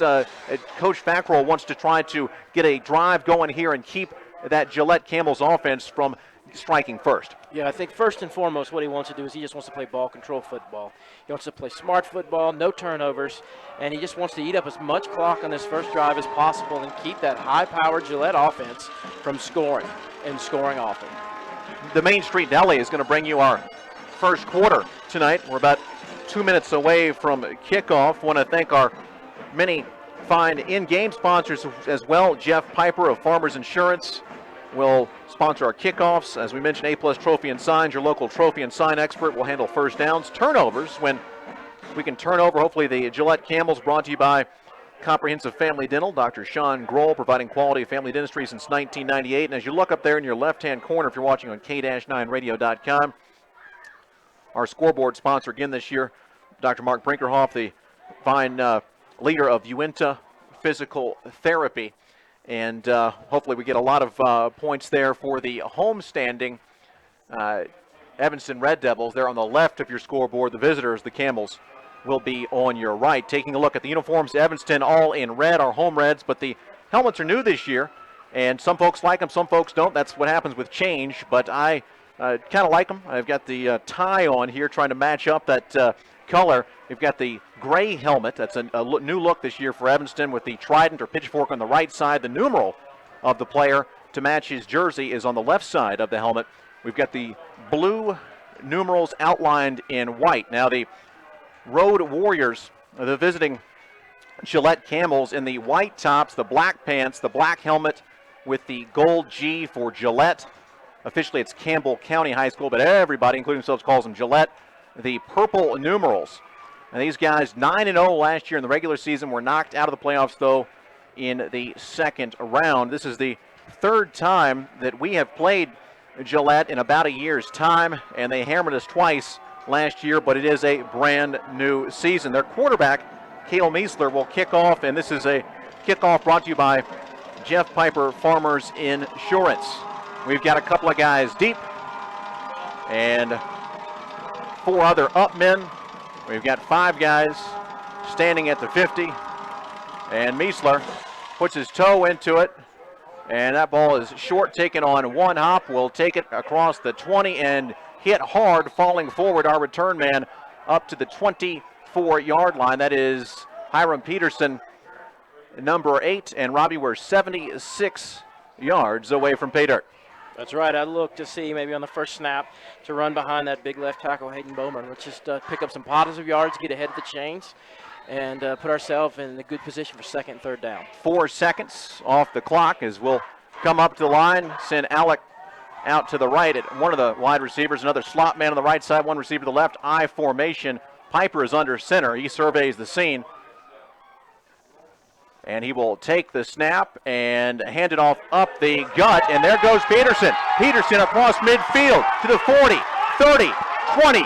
Coach Fackrell wants to try to get a drive going here and keep that Gillette Camels offense from striking first. Yeah, I think first and foremost what he wants to do is he just wants to play ball control football. He wants to play smart football, no turnovers, and he just wants to eat up as much clock on this first drive as possible and keep that high-powered Gillette offense from scoring and scoring often. The Main Street Deli is going to bring you our first quarter tonight. We're about 2 minutes away from kickoff. Want to thank our many fine in-game sponsors as well. Jeff Piper of Farmers Insurance will sponsor our kickoffs. As we mentioned, A-Plus Trophy and Signs, your local trophy and sign expert, will handle first downs. Turnovers, when we can turn over, hopefully the Gillette Camels, brought to you by Comprehensive Family Dental. Dr. Sean Grohl, providing quality family dentistry since 1998. And as you look up there in your left-hand corner, if you're watching on K-9radio.com, our scoreboard sponsor again this year, Dr. Mark Brinkerhoff, the fine leader of Uinta Physical Therapy. And hopefully we get a lot of points there for the homestanding Evanston Red Devils. They're on the left of your scoreboard. The visitors, the Camels, will be on your right. Taking a look at the uniforms, Evanston all in red, our home Reds, but the helmets are new this year, and some folks like them, some folks don't. That's what happens with change, but I kind of like them. I've got the tie on here trying to match up that color. We've got the gray helmet. That's a new look this year for Evanston with the trident or pitchfork on the right side. The numeral of the player to match his jersey is on the left side of the helmet. We've got the blue numerals outlined in white. Now the Road Warriors, the visiting Gillette Camels, in the white tops, the black pants, the black helmet with the gold G for Gillette. Officially it's Campbell County High School, but everybody, including themselves, calls them Gillette. The purple numerals And these guys 9-0 last year in the regular season, were knocked out of the playoffs, though, in the second round. This is the third time that we have played Gillette in about a year's time, and they hammered us twice last year, but it is a brand new season. Their quarterback, Cale Meisler, will kick off, and this is a kickoff brought to you by Jeff Piper Farmers Insurance. We've got a couple of guys deep and 4 other up men. We've got 5 guys standing at the 50, and Meisler puts his toe into it, and that ball is short, taken on one hop. Will take it across the 20 and hit hard, falling forward. Our return man up to the 24-yard line. That is Hiram Peterson, number 8, and Robbie, we're 76 yards away from pay dirt. That's right. I looked to see maybe on the first snap to run behind that big left tackle, Hayden Bowman. Let's just pick up some positive yards, get ahead of the chains, and put ourselves in a good position for second and third down. 4 seconds off the clock as we'll come up to the line, send Alec out to the right at one of the wide receivers, another slot man on the right side, one receiver to the left, I formation. Piper is under center. He surveys the scene. And he will take the snap and hand it off up the gut. And there goes Peterson. Peterson across midfield to the 40, 30, 20.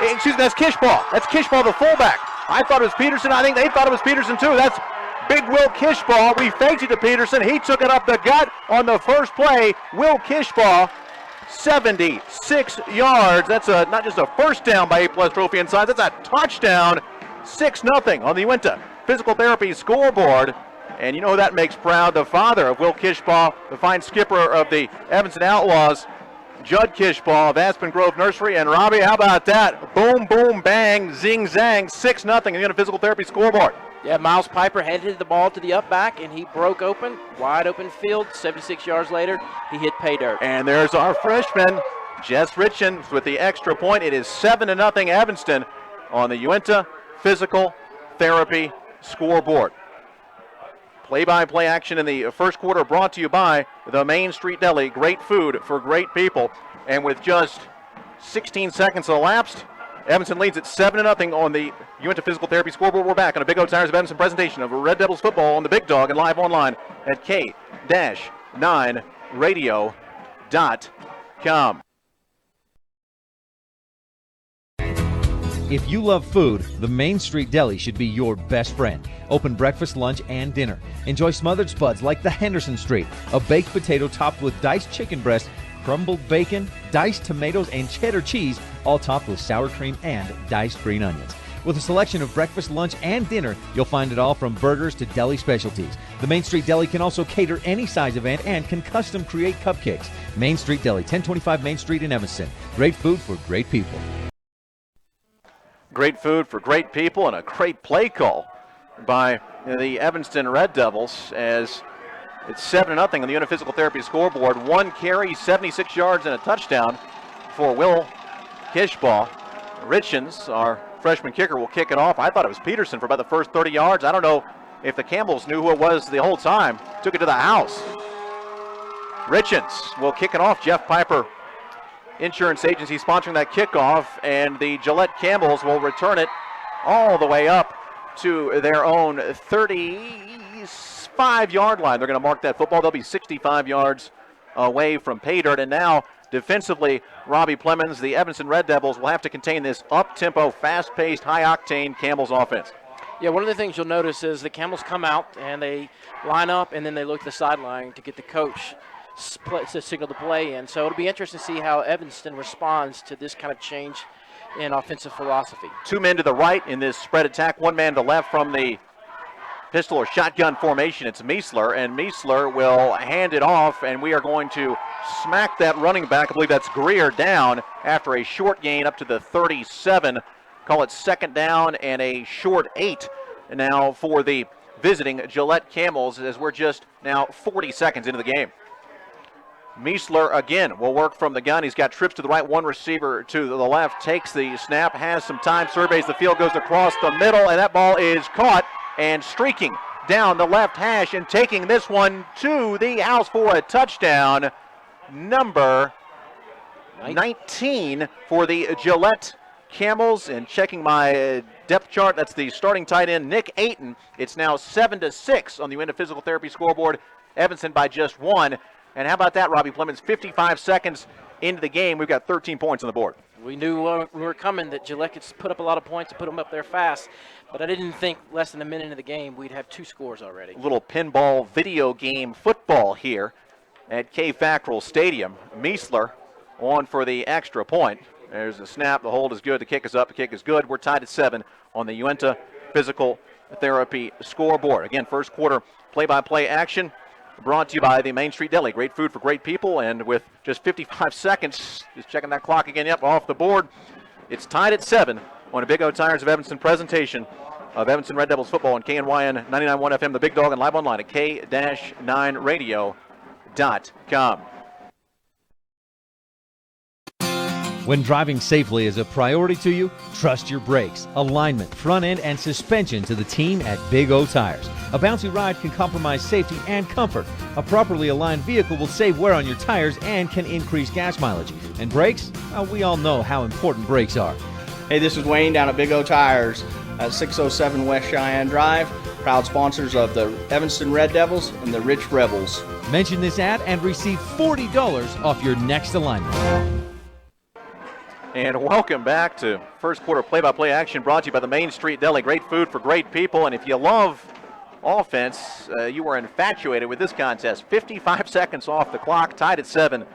Excuse me, that's Kishbaugh. That's Kishbaugh, the fullback. I thought it was Peterson. I think they thought it was Peterson too. That's big Will Kishbaugh. We faked it to Peterson. He took it up the gut on the first play. Will Kishbaugh, 76 yards. That's not just a first down by A+ Trophy and Signs. That's a touchdown. 6-0 on the Uinta Physical Therapy scoreboard. And you know who that makes proud? The father of Will Kishbaugh, the fine skipper of the Evanston Outlaws, Judd Kishbaugh of Aspen Grove Nursery. And Robbie, how about that? Boom, boom, bang, zing, zang, 6-0 in the Physical Therapy scoreboard. Yeah, Miles Piper headed the ball to the up back, and he broke open, wide open field. 76 yards later, he hit pay dirt. And there's our freshman, Jess Richens, with the extra point. It is 7-0 Evanston on the Uinta Physical Therapy scoreboard. Play-by-play action in the first quarter brought to you by the Main Street Deli. Great food for great people. And with just 16 seconds elapsed, Evanston leads at 7-0 on the Uinta Physical Therapy scoreboard. We're back on a Big O Tires of Evanston presentation of Red Devils football on the Big Dog and live online at K-9radio.com. If you love food, the Main Street Deli should be your best friend. Open breakfast, lunch, and dinner. Enjoy smothered spuds like the Henderson Street, a baked potato topped with diced chicken breast, crumbled bacon, diced tomatoes, and cheddar cheese, all topped with sour cream and diced green onions. With a selection of breakfast, lunch, and dinner, you'll find it all from burgers to deli specialties. The Main Street Deli can also cater any size event and can custom create cupcakes. Main Street Deli, 1025 Main Street in Evanston. Great food for great people. Great food for great people and a great play call by the Evanston Red Devils as it's 7-0 on the Uinta Physical Therapy scoreboard. 1 carry, 76 yards, and a touchdown for Will Kishbaugh. Richens, our freshman kicker, will kick it off. I thought it was Peterson for about the first 30 yards. I don't know if the Campbells knew who it was the whole time. Took it to the house. Richens will kick it off. Jeff Piper Insurance Agency sponsoring that kickoff, and the Gillette Campbells will return it all the way up to their own 35-yard line. They're going to mark that football. They'll be 65 yards away from pay dirt. And now, defensively, Robbie Plemons, the Evanston Red Devils will have to contain this up-tempo, fast-paced, high-octane Campbells offense. Yeah, one of the things you'll notice is the Camels come out and they line up, and then they look at the sideline to get the coach to signal the play in. So it'll be interesting to see how Evanston responds to this kind of change in offensive philosophy. 2 men to the right in this spread attack, 1 man to the left from the pistol or shotgun formation. It's Meisler, and Meisler will hand it off, and we are going to smack that running back. I believe that's Greer down after a short gain up to the 37. Call it second down and a short 8 now for the visiting Gillette Camels as we're just now 40 seconds into the game. Meisler again will work from the gun. He's got trips to the right, 1 receiver to the left, takes the snap, has some time, surveys the field, goes across the middle, and that ball is caught and streaking down the left hash and taking this one to the house for a touchdown. Number 19 for the Gillette Camels, and checking my depth chart, that's the starting tight end, Nick Ayton. It's now 7-6 on the Uinta Physical Therapy scoreboard. Evanston by just 1. And how about that, Robbie Plemons? 55 seconds into the game, we've got 13 points on the board. We knew we were coming, that Gillette could put up a lot of points and put them up there fast. But I didn't think less than a minute into the game we'd have 2 scores already. A little pinball video game football here at K. Fackrell Stadium. Meisler on for the extra point. There's the snap. The hold is good. The kick is up. The kick is good. We're tied at 7 on the Uinta Physical Therapy scoreboard. Again, first quarter play-by-play action brought to you by the Main Street Deli. Great food for great people. And with just 55 seconds, just checking that clock again, yep, off the board. It's tied at 7 on a Big O Tires of Evanston presentation of Evanston Red Devils football on KNYN 99.1 FM, The Big Dog, and live online at k-9radio.com. When driving safely is a priority to you, trust your brakes, alignment, front end, and suspension to the team at Big O Tires. A bouncy ride can compromise safety and comfort. A properly aligned vehicle will save wear on your tires and can increase gas mileage. And brakes? Well, we all know how important brakes are. Hey, this is Wayne down at Big O Tires at 607 West Cheyenne Drive. Proud sponsors of the Evanston Red Devils and the Rich Rebels. Mention this ad and receive $40 off your next alignment. And welcome back to first quarter play-by-play action brought to you by the Main Street Deli. Great food for great people. And if you love offense, you are infatuated with this contest. 55 seconds off the clock, tied at 7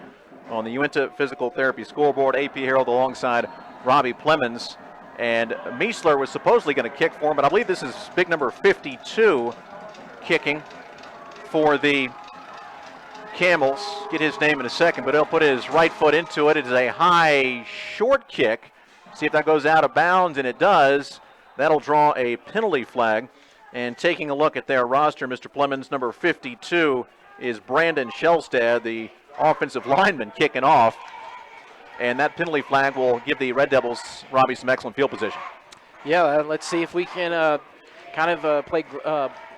on the Uinta Physical Therapy scoreboard. AP Harold alongside Robbie Plemons. And Meisler was supposedly going to kick for him, but I believe this is big number 52 kicking for the Camels. Get his name in a second, but he'll put his right foot into it. It is a high, short kick. See if that goes out of bounds, and it does. That'll draw a penalty flag. And taking a look at their roster, Mr. Plemons, number 52 is Brandon Shelstad, the offensive lineman, kicking off. And that penalty flag will give the Red Devils, Robbie, some excellent field position. Yeah, let's see if we can play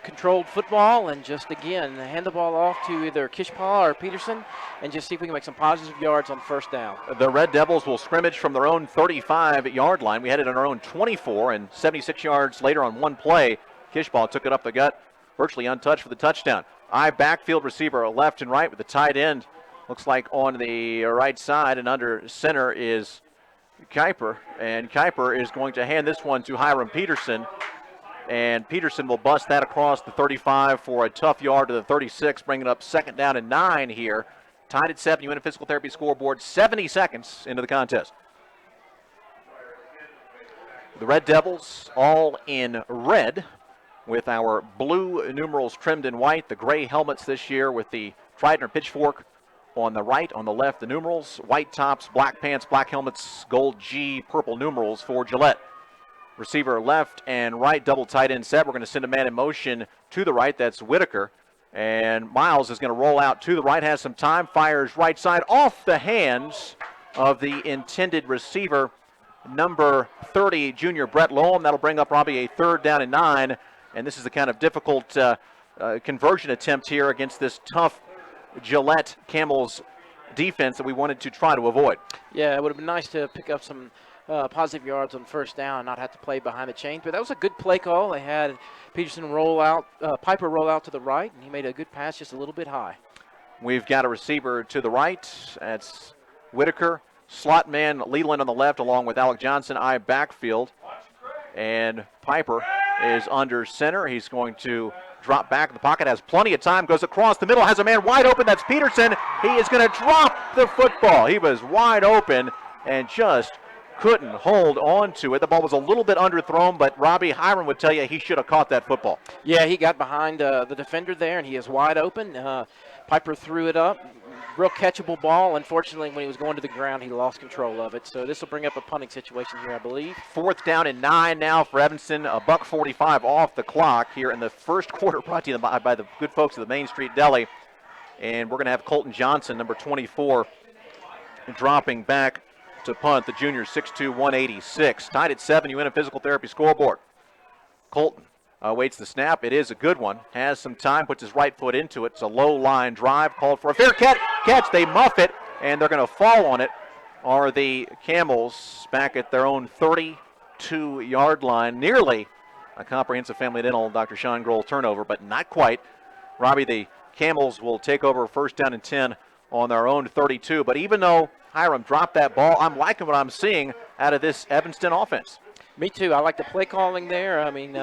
controlled football and just, again, hand the ball off to either Kishpaw or Peterson and just see if we can make some positive yards on first down. The Red Devils will scrimmage from their own 35-yard line. We had it on our own 24, and 76 yards later on one play, Kishpaw took it up the gut, virtually untouched for the touchdown. Backfield receiver left and right with the tight end. Looks like on the right side and under center is Kuiper, and Kuiper is going to hand this one to Hiram Peterson. And Peterson will bust that across the 35 for a tough yard to the 36, bringing up 2nd down and 9 here. Tied at 7, Uinta Physical Therapy scoreboard, 70 seconds into the contest. The Red Devils all in red with our blue numerals trimmed in white. The gray helmets this year with the trident or pitchfork on the right, on the left, the numerals. White tops, black pants, black helmets, gold G, purple numerals for Gillette. Receiver left and right, double tight end set. We're going to send a man in motion to the right. That's Whitaker. And Miles is going to roll out to the right, has some time, fires right side off the hands of the intended receiver, number 30, junior Brett Loam. That'll bring up Robbie a 3rd down and 9. And this is the kind of difficult conversion attempt here against this tough Gillette Camels defense that we wanted to try to avoid. Yeah, it would have been nice to pick up some positive yards on first down, not have to play behind the chains. But that was a good play call. They had Peterson roll out, Piper roll out to the right, and he made a good pass just a little bit high. We've got a receiver to the right. That's Whitaker. Slot man Leland on the left, along with Alec Johnson, backfield. And Piper is under center. He's going to drop back in the pocket, has plenty of time, goes across the middle, has a man wide open. That's Peterson. He is going to drop the football. He was wide open and just couldn't hold on to it. The ball was a little bit underthrown, but Robbie Hiram would tell you he should have caught that football. Yeah, he got behind the defender there, and he is wide open. Piper threw it up. Real catchable ball. Unfortunately, when he was going to the ground, he lost control of it. So this will bring up a punting situation here, I believe. 4th down and 9 now for Evanston. $1:45 off the clock here in the first quarter, brought to you by the good folks of the Main Street Deli. And we're going to have Colton Johnson, number 24, dropping back to punt, the junior, 6'2", 186. Tied at 7, Uinta Physical Therapy scoreboard. Colton waits the snap. It is a good one. Has some time, puts his right foot into it. It's a low line drive, called for a fair catch. They muff it, and they're going to fall on it. are the Camels back at their own 32-yard line. Nearly a comprehensive family dental Dr. Sean Grohl turnover, but not quite. Robbie, the Camels will take over first down and 10 on their own 32. But even though Hiram dropped that ball, I'm liking what I'm seeing out of this Evanston offense. Me too. I like the play calling there. I mean,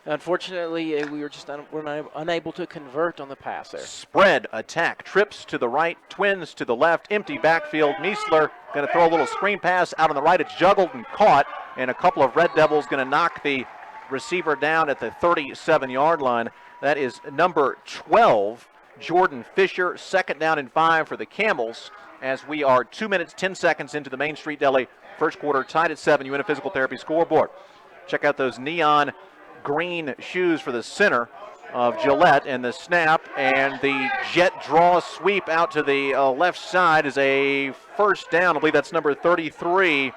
unfortunately, we were just unable to convert on the pass there. Spread attack, trips to the right, twins to the left, empty backfield. Meisler going to throw a little screen pass out on the right. It's juggled and caught, and a couple of Red Devils going to knock the receiver down at the 37-yard line. That is number 12, Jordan Fisher. Second down and 5 for the Camels as we are 2 minutes, 10 seconds into the Main Street Deli first quarter, tied at 7. UNF Physical Therapy scoreboard. Check out those neon green shoes for the center of Gillette, and the snap and the jet draw sweep out to the left side is a first down. I believe that's number 33,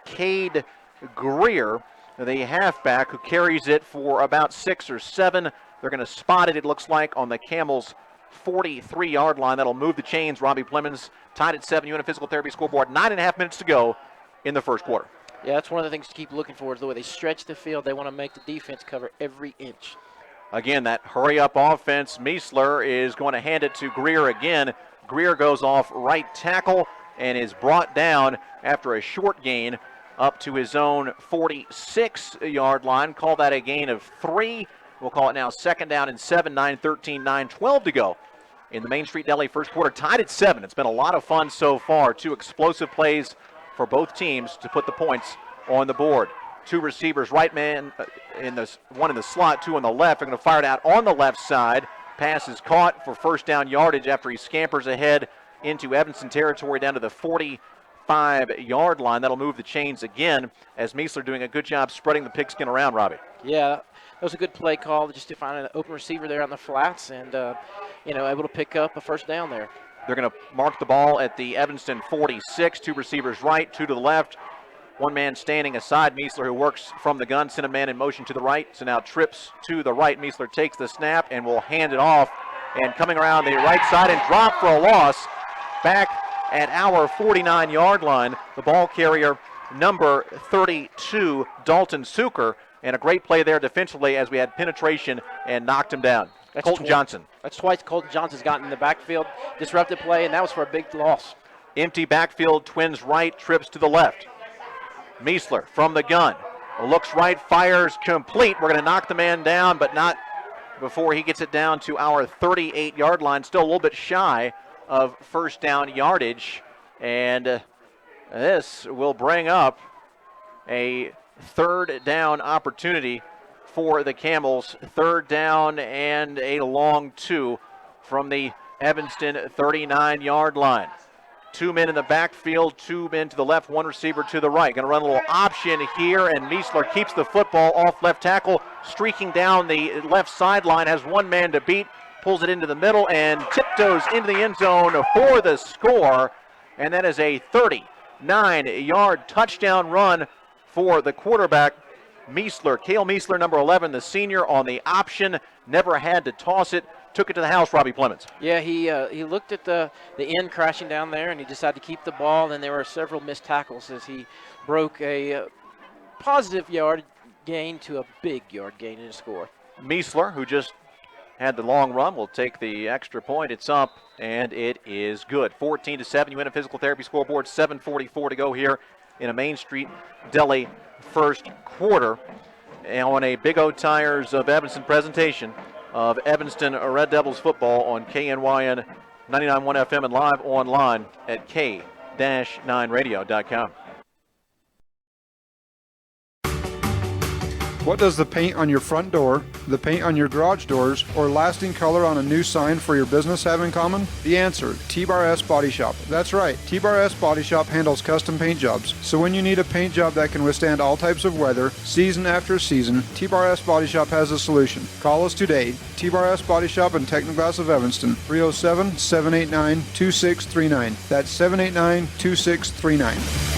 Cade Greer, the halfback, who carries it for about 6 or 7. They're going to spot it, it looks like, on the Camels' 43-yard line. That'll move the chains. Robbie Plemons tied at 7. UNF Physical Therapy scoreboard. 9.5 minutes to go in the first quarter. Yeah, that's one of the things to keep looking for is the way they stretch the field. They want to make the defense cover every inch. Again, that hurry-up offense. Meisler is going to hand it to Greer again. Greer goes off right tackle and is brought down after a short gain up to his own 46-yard line. Call that a gain of 3. We'll call it now second down and 7, 9:13, 9:12 to go in the Main Street Deli first quarter, tied at 7. It's been a lot of fun so far. 2 explosive plays for both teams to put the points on the board. 2 receivers, right man, one in the slot, 2 on the left. They're going to fire it out on the left side. Pass is caught for first down yardage after he scampers ahead into Evanston territory down to the 45-yard line. That'll move the chains again as Meisler doing a good job spreading the pigskin around, Robbie. Yeah, that was a good play call just to find an open receiver there on the flats and, able to pick up a first down there. They're going to mark the ball at the Evanston 46. 2 receivers right, 2 to the left. 1 man standing aside. Meisler, who works from the gun, sent a man in motion to the right. So now trips to the right. Meisler takes the snap and will hand it off. And coming around the right side and drop for a loss back at our 49-yard line. The ball carrier, number 32, Dalton Suker. And a great play there defensively as we had penetration and knocked him down. That's Colton Johnson. That's twice Colton Johnson's gotten in the backfield, disrupted play, and that was for a big loss. Empty backfield, twins right, trips to the left. Meisler from the gun. Looks right, fires complete. We're going to knock the man down, but not before he gets it down to our 38-yard line. Still a little bit shy of first down yardage. And this will bring up a third down opportunity for the Camels. Third down and a long 2 from the Evanston 39-yard line. 2 men in the backfield, 2 men to the left, 1 receiver to the right. Going to run a little option here, and Meisler keeps the football off left tackle, streaking down the left sideline, has 1 man to beat, pulls it into the middle, and tiptoes into the end zone for the score. And that is a 39-yard touchdown run for the quarterback, Meisler. Cale Meisler, number 11, the senior, on the option. Never had to toss it. Took it to the house, Robbie Plemons. Yeah, he looked at the end crashing down there, and he decided to keep the ball. Then there were several missed tackles as he broke a positive yard gain to a big yard gain in a score. Meisler, who just had the long run, will take the extra point. It's up, and it is good. 14-7, you win a physical therapy scoreboard. 7:44 to go here in a Main Street Deli first quarter. And on a Big O Tires of Evanston presentation of Evanston Red Devils football on KNYN 99.1 FM and live online at k-9radio.com. What does the paint on your front door, the paint on your garage doors, or lasting color on a new sign for your business have in common? The answer, T-Bar S Body Shop. That's right, T-Bar S Body Shop handles custom paint jobs. So when you need a paint job that can withstand all types of weather, season after season, T-Bar S Body Shop has a solution. Call us today, T-Bar S Body Shop in Technoglass of Evanston, 307-789-2639. That's 789-2639.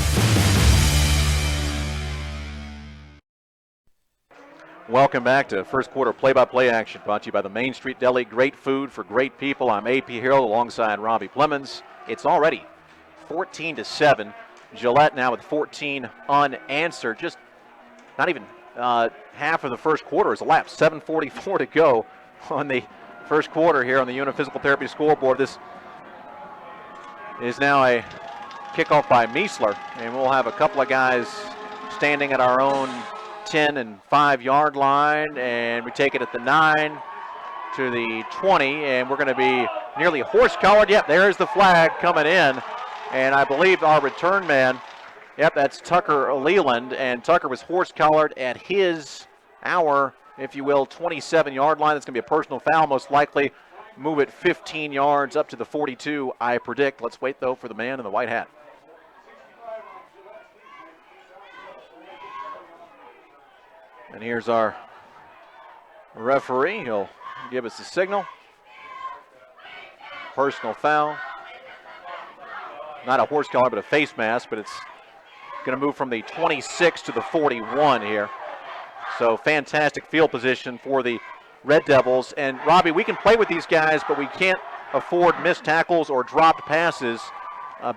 Welcome back to first quarter play-by-play action brought to you by the Main Street Deli. Great food for great people. I'm AP Harold alongside Robbie Plemons. It's already 14-7. Gillette now with 14 unanswered. Just not even half of the first quarter is elapsed. 7:44 to go on the first quarter here on the UNA Physical Therapy scoreboard. This is now a kickoff by Meisler, and we'll have a couple of guys standing at our own 10 and 5 yard line, and we take it at the 9 to the 20, and we're going to be nearly horse-collared. Yep, there's the flag coming in, and I believe our return man, yep, that's Tucker Leland, and Tucker was horse-collared at our, if you will, 27-yard line. That's going to be a personal foul, most likely. Move it 15 yards up to the 42, I predict. Let's wait, though, for the man in the white hat. And here's our referee. He'll give us the signal. Personal foul. Not a horse collar, but a face mask, but it's going to move from the 26 to the 41 here. So fantastic field position for the Red Devils. And Robbie, we can play with these guys, but we can't afford missed tackles or dropped passes.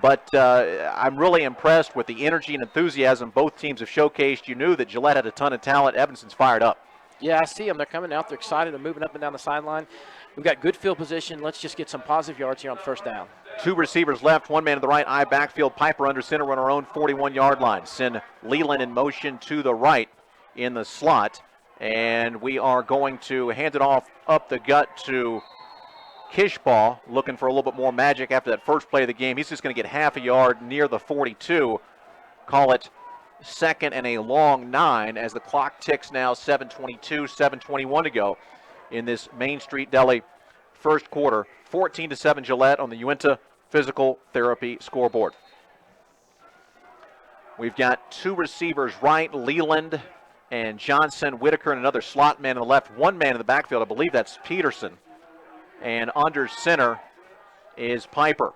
But I'm really impressed with the energy and enthusiasm both teams have showcased. You knew that Gillette had a ton of talent. Evanston's fired up. Yeah, I see them. They're coming out. They're excited. They're moving up and down the sideline. We've got good field position. Let's just get some positive yards here on first down. 2 receivers left, 1 man to the right, eye backfield. Piper under center on our own 41-yard line. Send Leland in motion to the right in the slot. And we are going to hand it off up the gut to Kishbaugh, looking for a little bit more magic after that first play of the game. He's just going to get half a yard near the 42. Call it second and a long 9 as the clock ticks now. 7:22, 7:21 to go in this Main Street Deli first quarter. 14-7 Gillette on the Uinta Physical Therapy scoreboard. We've got 2 receivers right, Leland and Johnson, Whitaker, and another slot man on the left. 1 man in the backfield, I believe that's Peterson. And under center is Piper.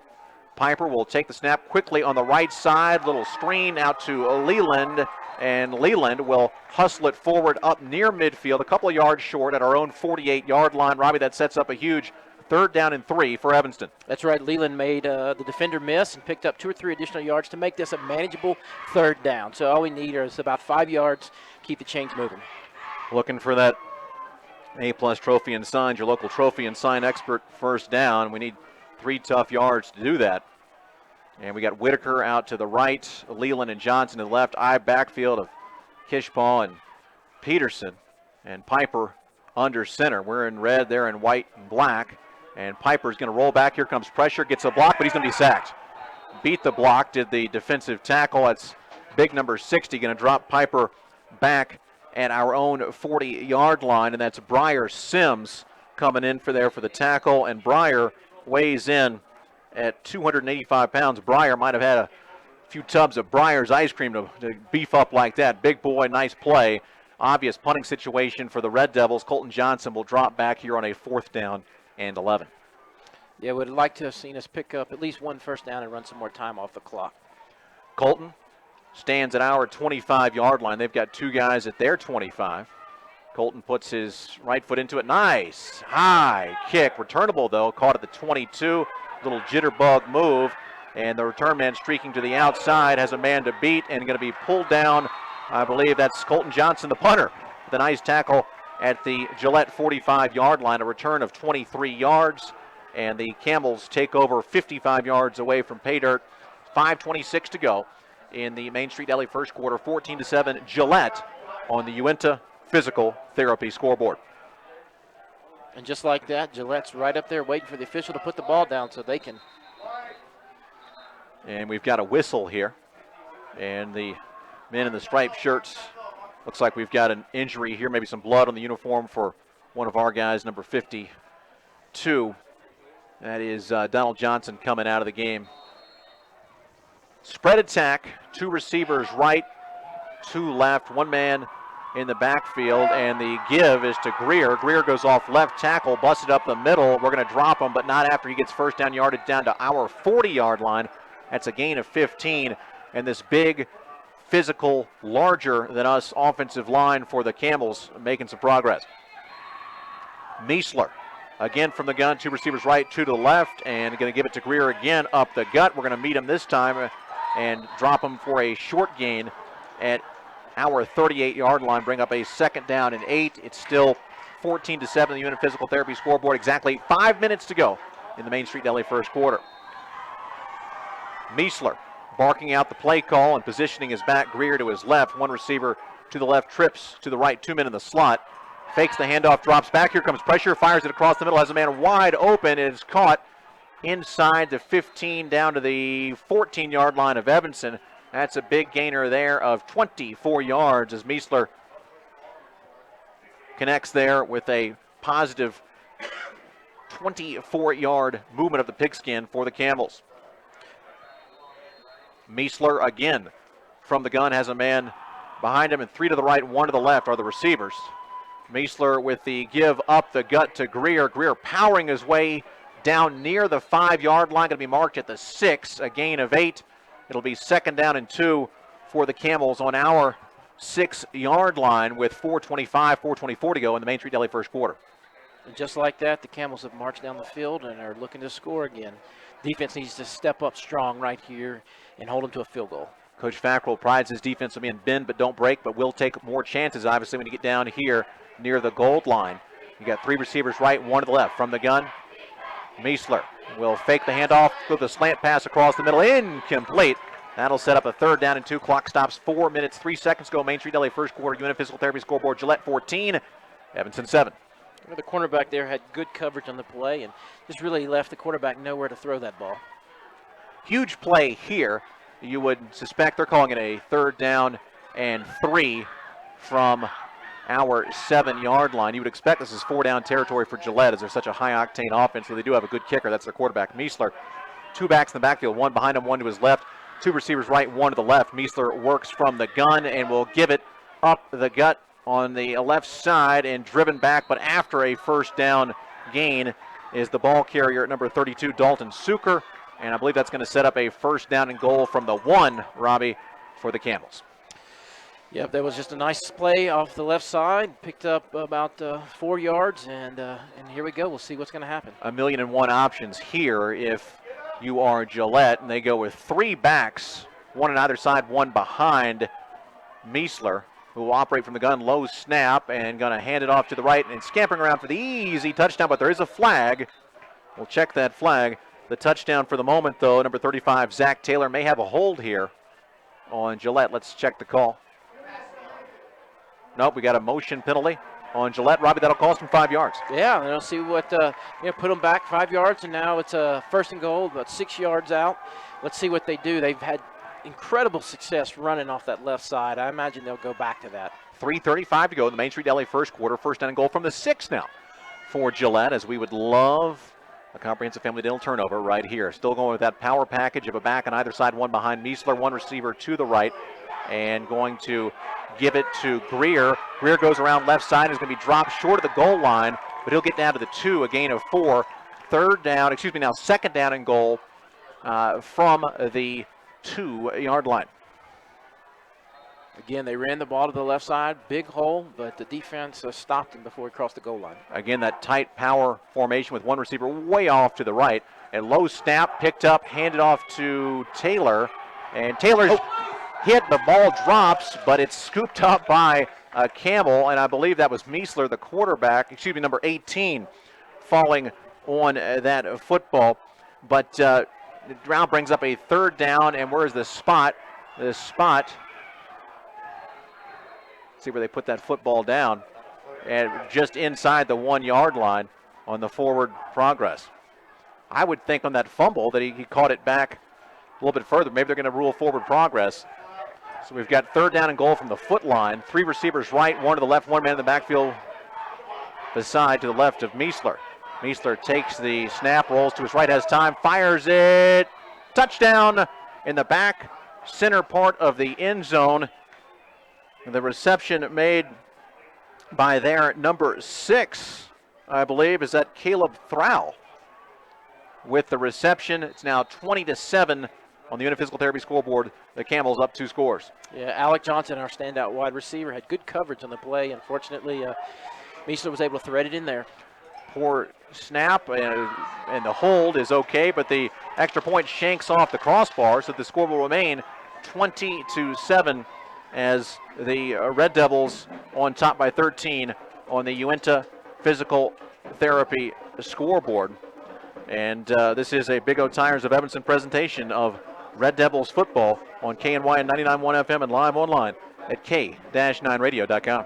Piper will take the snap quickly on the right side. Little screen out to Leland. And Leland will hustle it forward up near midfield, a couple of yards short at our own 48-yard line. Robbie, that sets up a huge 3rd down and 3 for Evanston. That's right. Leland made the defender miss and picked up 2 or 3 additional yards to make this a manageable 3rd down. So all we need is about 5 yards, keep the chains moving. Looking for that A-plus trophy and sign, your local trophy and sign expert first down. We need 3 tough yards to do that. And we got Whitaker out to the right, Leland and Johnson to the left, eye backfield of Kishbaugh and Peterson, and Piper under center. We're in red, they're in white and black. And Piper's going to roll back. Here comes pressure, gets a block, but he's going to be sacked. Beat the block, did the defensive tackle. That's big number 60, going to drop Piper back at our own 40-yard line, and that's Briar Sims coming in for the tackle, and Briar weighs in at 285 pounds. Briar might have had a few tubs of Briar's ice cream to beef up like that. Big boy, nice play. Obvious punting situation for the Red Devils. Colton Johnson will drop back here on a 4th down and 11. Yeah, would like to have seen us pick up at least 1 first down and run some more time off the clock. Colton stands at our 25-yard line. They've got 2 guys at their 25. Colton puts his right foot into it. Nice high kick. Returnable, though. Caught at the 22. Little jitterbug move. And the return man streaking to the outside has a man to beat and going to be pulled down. I believe that's Colton Johnson, the punter. The nice tackle at the Gillette 45-yard line. A return of 23 yards. And the Camels take over 55 yards away from pay dirt. 5:26 to go in the Main Street Deli first quarter. 14-7 Gillette on the Uinta Physical Therapy scoreboard. And just like that, Gillette's right up there waiting for the official to put the ball down so they can. And we've got a whistle here. And the men in the striped shirts, looks like we've got an injury here, maybe some blood on the uniform for one of our guys, number 52. That is Donald Johnson coming out of the game. Spread attack, 2 receivers right, 2 left, 1 man in the backfield, and the give is to Greer. Greer goes off left tackle, busted up the middle. We're going to drop him, but not after he gets first down yardage down to our 40-yard line. That's a gain of 15, and this big, physical, larger than us offensive line for the Camels making some progress. Meisler, again from the gun, 2 receivers right, 2 to the left, and going to give it to Greer again up the gut. We're going to meet him this time and drop them for a short gain at our 38-yard line, bring up a 2nd down and 8. It's still 14-7 the Unit Physical Therapy scoreboard. Exactly 5 minutes to go in the Main Street Deli first quarter. Meisler barking out the play call and positioning his back. Greer to his left. One receiver to the left, trips to the right, 2 men in the slot. Fakes the handoff, drops back. Here comes pressure, fires it across the middle, has a man wide open, and is caught inside the 15 down to the 14-yard line of Evanston. That's a big gainer there of 24 yards as Meisler connects there with a positive 24-yard movement of the pigskin for the Camels. Meisler again from the gun has a man behind him, and 3 to the right, 1 to the left are the receivers. Meisler with the give up the gut to Greer. Greer powering his way down near the 5-yard line, going to be marked at the 6, a gain of 8. It'll be 2nd down and 2 for the Camels on our 6-yard line with 4:24 to go in the Main Street Deli first quarter. And just like that, the Camels have marched down the field and are looking to score again. Defense needs to step up strong right here and hold them to a field goal. Coach Fackrell prides his defense on being bend but don't break, but will take more chances, obviously, when you get down here near the goal line. You got 3 receivers right, 1 to the left. From the gun, Meisler will fake the handoff with a slant pass across the middle, incomplete. That'll set up a 3rd down and 2. Clock stops 4 minutes, 3 seconds to go. Main Street Deli first quarter. Unit Physical Therapy scoreboard. Gillette 14, Evanston 7. The cornerback there had good coverage on the play and just really left the quarterback nowhere to throw that ball. Huge play here. You would suspect they're calling it a 3rd down and 3 from our 7-yard line. You would expect this is 4-down territory for Gillette as they're such a high-octane offense, so they do have a good kicker. That's their quarterback, Meisler. 2 backs in the backfield, 1 behind him, 1 to his left. 2 receivers right, 1 to the left. Meisler works from the gun and will give it up the gut on the left side and driven back, but after a 1st down gain is the ball carrier at number 32, Dalton Suker, and I believe that's going to set up a 1st down and goal from the 1, Robbie, for the Camels. Yep, that was just a nice play off the left side. Picked up about 4 yards, and here we go. We'll see what's going to happen. 1,000,001 options here if you are Gillette, and they go with 3 backs, 1 on either side, 1 behind Meisler, who will operate from the gun. Low snap and going to hand it off to the right and scampering around for the easy touchdown, but there is a flag. We'll check that flag. The touchdown for the moment, though, number 35, Zach Taylor, may have a hold here on Gillette. Let's check the call. Nope, we got a motion penalty on Gillette. Robbie, that'll cost him 5 yards. Yeah, and I'll see what, put them back 5 yards, and now it's a 1st and goal, about 6 yards out. Let's see what they do. They've had incredible success running off that left side. I imagine they'll go back to that. 3:35 to go in the Main Street Deli first quarter. 1st down and goal from the 6 now for Gillette, as we would love a comprehensive family dental turnover right here. Still going with that power package of a back on either side, 1 behind Meisler, 1 receiver to the right, and going to give it to Greer. Greer goes around left side, is going to be dropped short of the goal line, but he'll get down to the 2, a gain of 4. 2nd down and goal from the 2-yard line. Again, they ran the ball to the left side, big hole, but the defense stopped him before he crossed the goal line. Again, that tight power formation with 1 receiver way off to the right. A low snap, picked up, handed off to Taylor, and Taylor's hit, the ball drops, but it's scooped up by Campbell, and I believe that was Meisler, the quarterback, number 18, falling on that football. But Brown brings up a 3rd down, and where's the spot? The spot, see where they put that football down, and just inside the 1-yard line on the forward progress. I would think on that fumble that he caught it back a little bit further. Maybe they're going to rule forward progress. So we've got 3rd down and goal from the foot line. 3 receivers right, 1 to the left, 1 man in the backfield beside to the left of Meisler. Meisler takes the snap, rolls to his right, has time, fires it. Touchdown in the back center part of the end zone. The reception made by their number 6, I believe, is that Caleb Thrall with the reception. It's now 20-7 on the Unit Physical Therapy scoreboard. The Camels up 2 scores. Yeah, Alec Johnson, our standout wide receiver, had good coverage on the play. Unfortunately, Meisler was able to thread it in there. Poor snap, and the hold is okay, but the extra point shanks off the crossbar, so the score will remain 20-7 as the Red Devils on top by 13 on the Uinta Physical Therapy scoreboard. And this is a Big O Tires of Evanston presentation of Red Devils football on KNY and 99.1 FM and live online at k-9radio.com.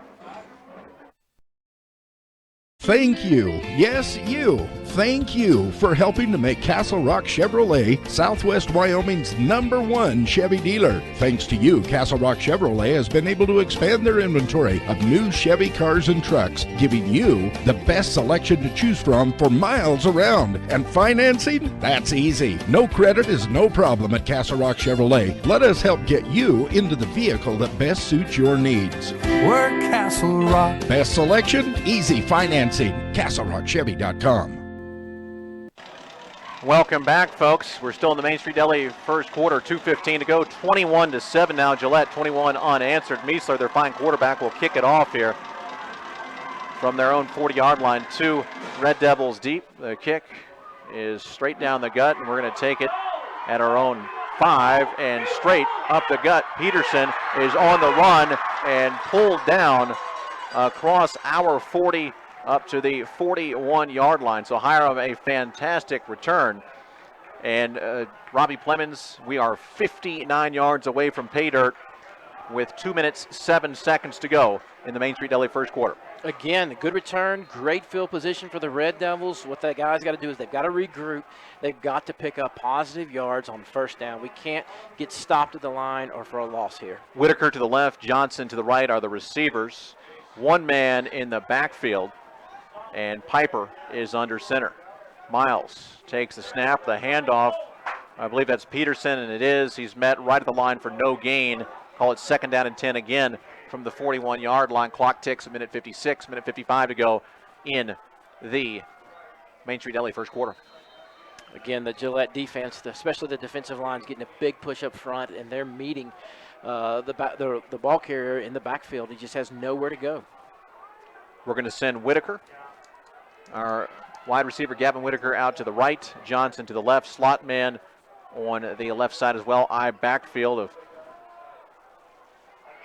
Thank you, yes you, thank you for helping to make Castle Rock Chevrolet Southwest Wyoming's #1 Chevy dealer. Thanks to you, Castle Rock Chevrolet has been able to expand their inventory of new Chevy cars and trucks, giving you the best selection to choose from for miles around. And financing? That's easy. No credit is no problem at Castle Rock Chevrolet. Let us help get you into the vehicle that best suits your needs. We're Castle Rock. Best selection, easy financing. CastleRockChevy.com. Welcome back, folks. We're still in the Main Street Deli first quarter, 2:15 to go. 21-7 now. Gillette 21 unanswered. Meisler, their fine quarterback, will kick it off here from their own 40-yard line. 2 Red Devils deep. The kick is straight down the gut, and we're going to take it at our own 5 and straight up the gut. Peterson is on the run and pulled down across our 40 up to the 41-yard line. So Hiram, a fantastic return. And Robbie Plemons, we are 59 yards away from pay dirt with 2 minutes, 7 seconds to go in the Main Street Deli first quarter. Again, a good return, great field position for the Red Devils. What that guy's got to do is they've got to regroup. They've got to pick up positive yards on first down. We can't get stopped at the line or for a loss here. Whitaker to the left, Johnson to the right are the receivers. One man in the backfield, and Piper is under center. Miles takes the snap, the handoff. I believe that's Peterson, and it is. He's met right at the line for no gain. Call it 2nd down and 10 again from the 41-yard line. Clock ticks, a minute 56, minute 55 to go in the Main Street Deli first quarter. Again, the Gillette defense, especially the defensive line, is getting a big push up front, and they're meeting the ball carrier in the backfield. He just has nowhere to go. We're going to send Whitaker, our wide receiver Gavin Whitaker, out to the right. Johnson to the left. Slot man on the left side as well. I backfield of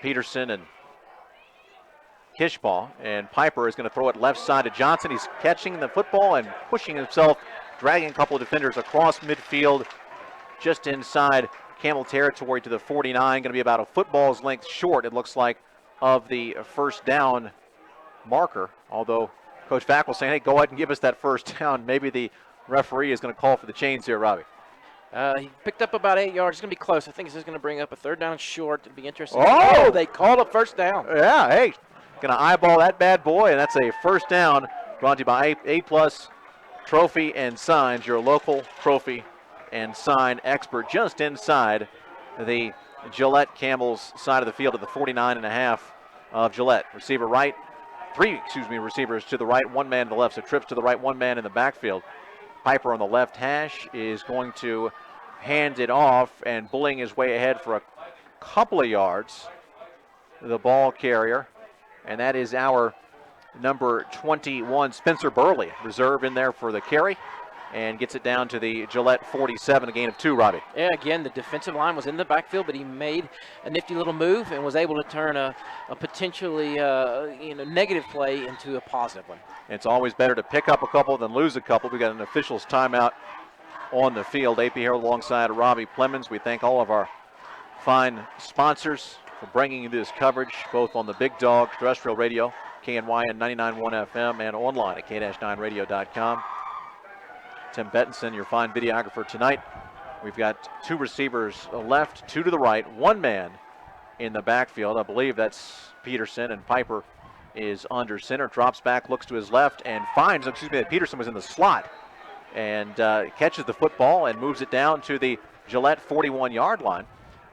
Peterson and Kishbaugh. And Piper is going to throw it left side to Johnson. He's catching the football and pushing himself, dragging a couple of defenders across midfield just inside Camel territory to the 49. Going to be about a football's length short, it looks like, of the first down marker. Although Coach Fackel saying, hey, go ahead and give us that first down. Maybe the referee is going to call for the chains here, Robbie. He picked up about 8 yards. It's going to be close. I think this is going to bring up a 3rd down short. It'll be interesting. Oh, they called a first down. Yeah, hey, going to eyeball that bad boy, and that's a first down brought to you by A-Plus Trophy and Signs, your local trophy and sign expert, just inside the Gillette Camels side of the field at the 49.5 of Gillette. Receiver right. Three receivers to the right, one man to the left. So trips to the right, one man in the backfield. Piper on the left hash is going to hand it off and bullying his way ahead for a couple of yards. The ball carrier, and that is our number 21, Spencer Burley, reserve in there for the carry, and gets it down to the Gillette 47, a gain of 2, Robbie. Yeah, again, the defensive line was in the backfield, but he made a nifty little move and was able to turn a potentially negative play into a positive one. It's always better to pick up a couple than lose a couple. We got an official's timeout on the field. AP here alongside Robbie Plemons. We thank all of our fine sponsors for bringing you this coverage, both on the Big Dog terrestrial radio, KNY and 99.1 FM, and online at k-9radio.com. Tim Bettinson, your fine videographer tonight. We've got 2 receivers left, 2 to the right, 1 man in the backfield. I believe that's Peterson, and Piper is under center, drops back, looks to his left, and finds, Peterson was in the slot, and catches the football and moves it down to the Gillette 41-yard line.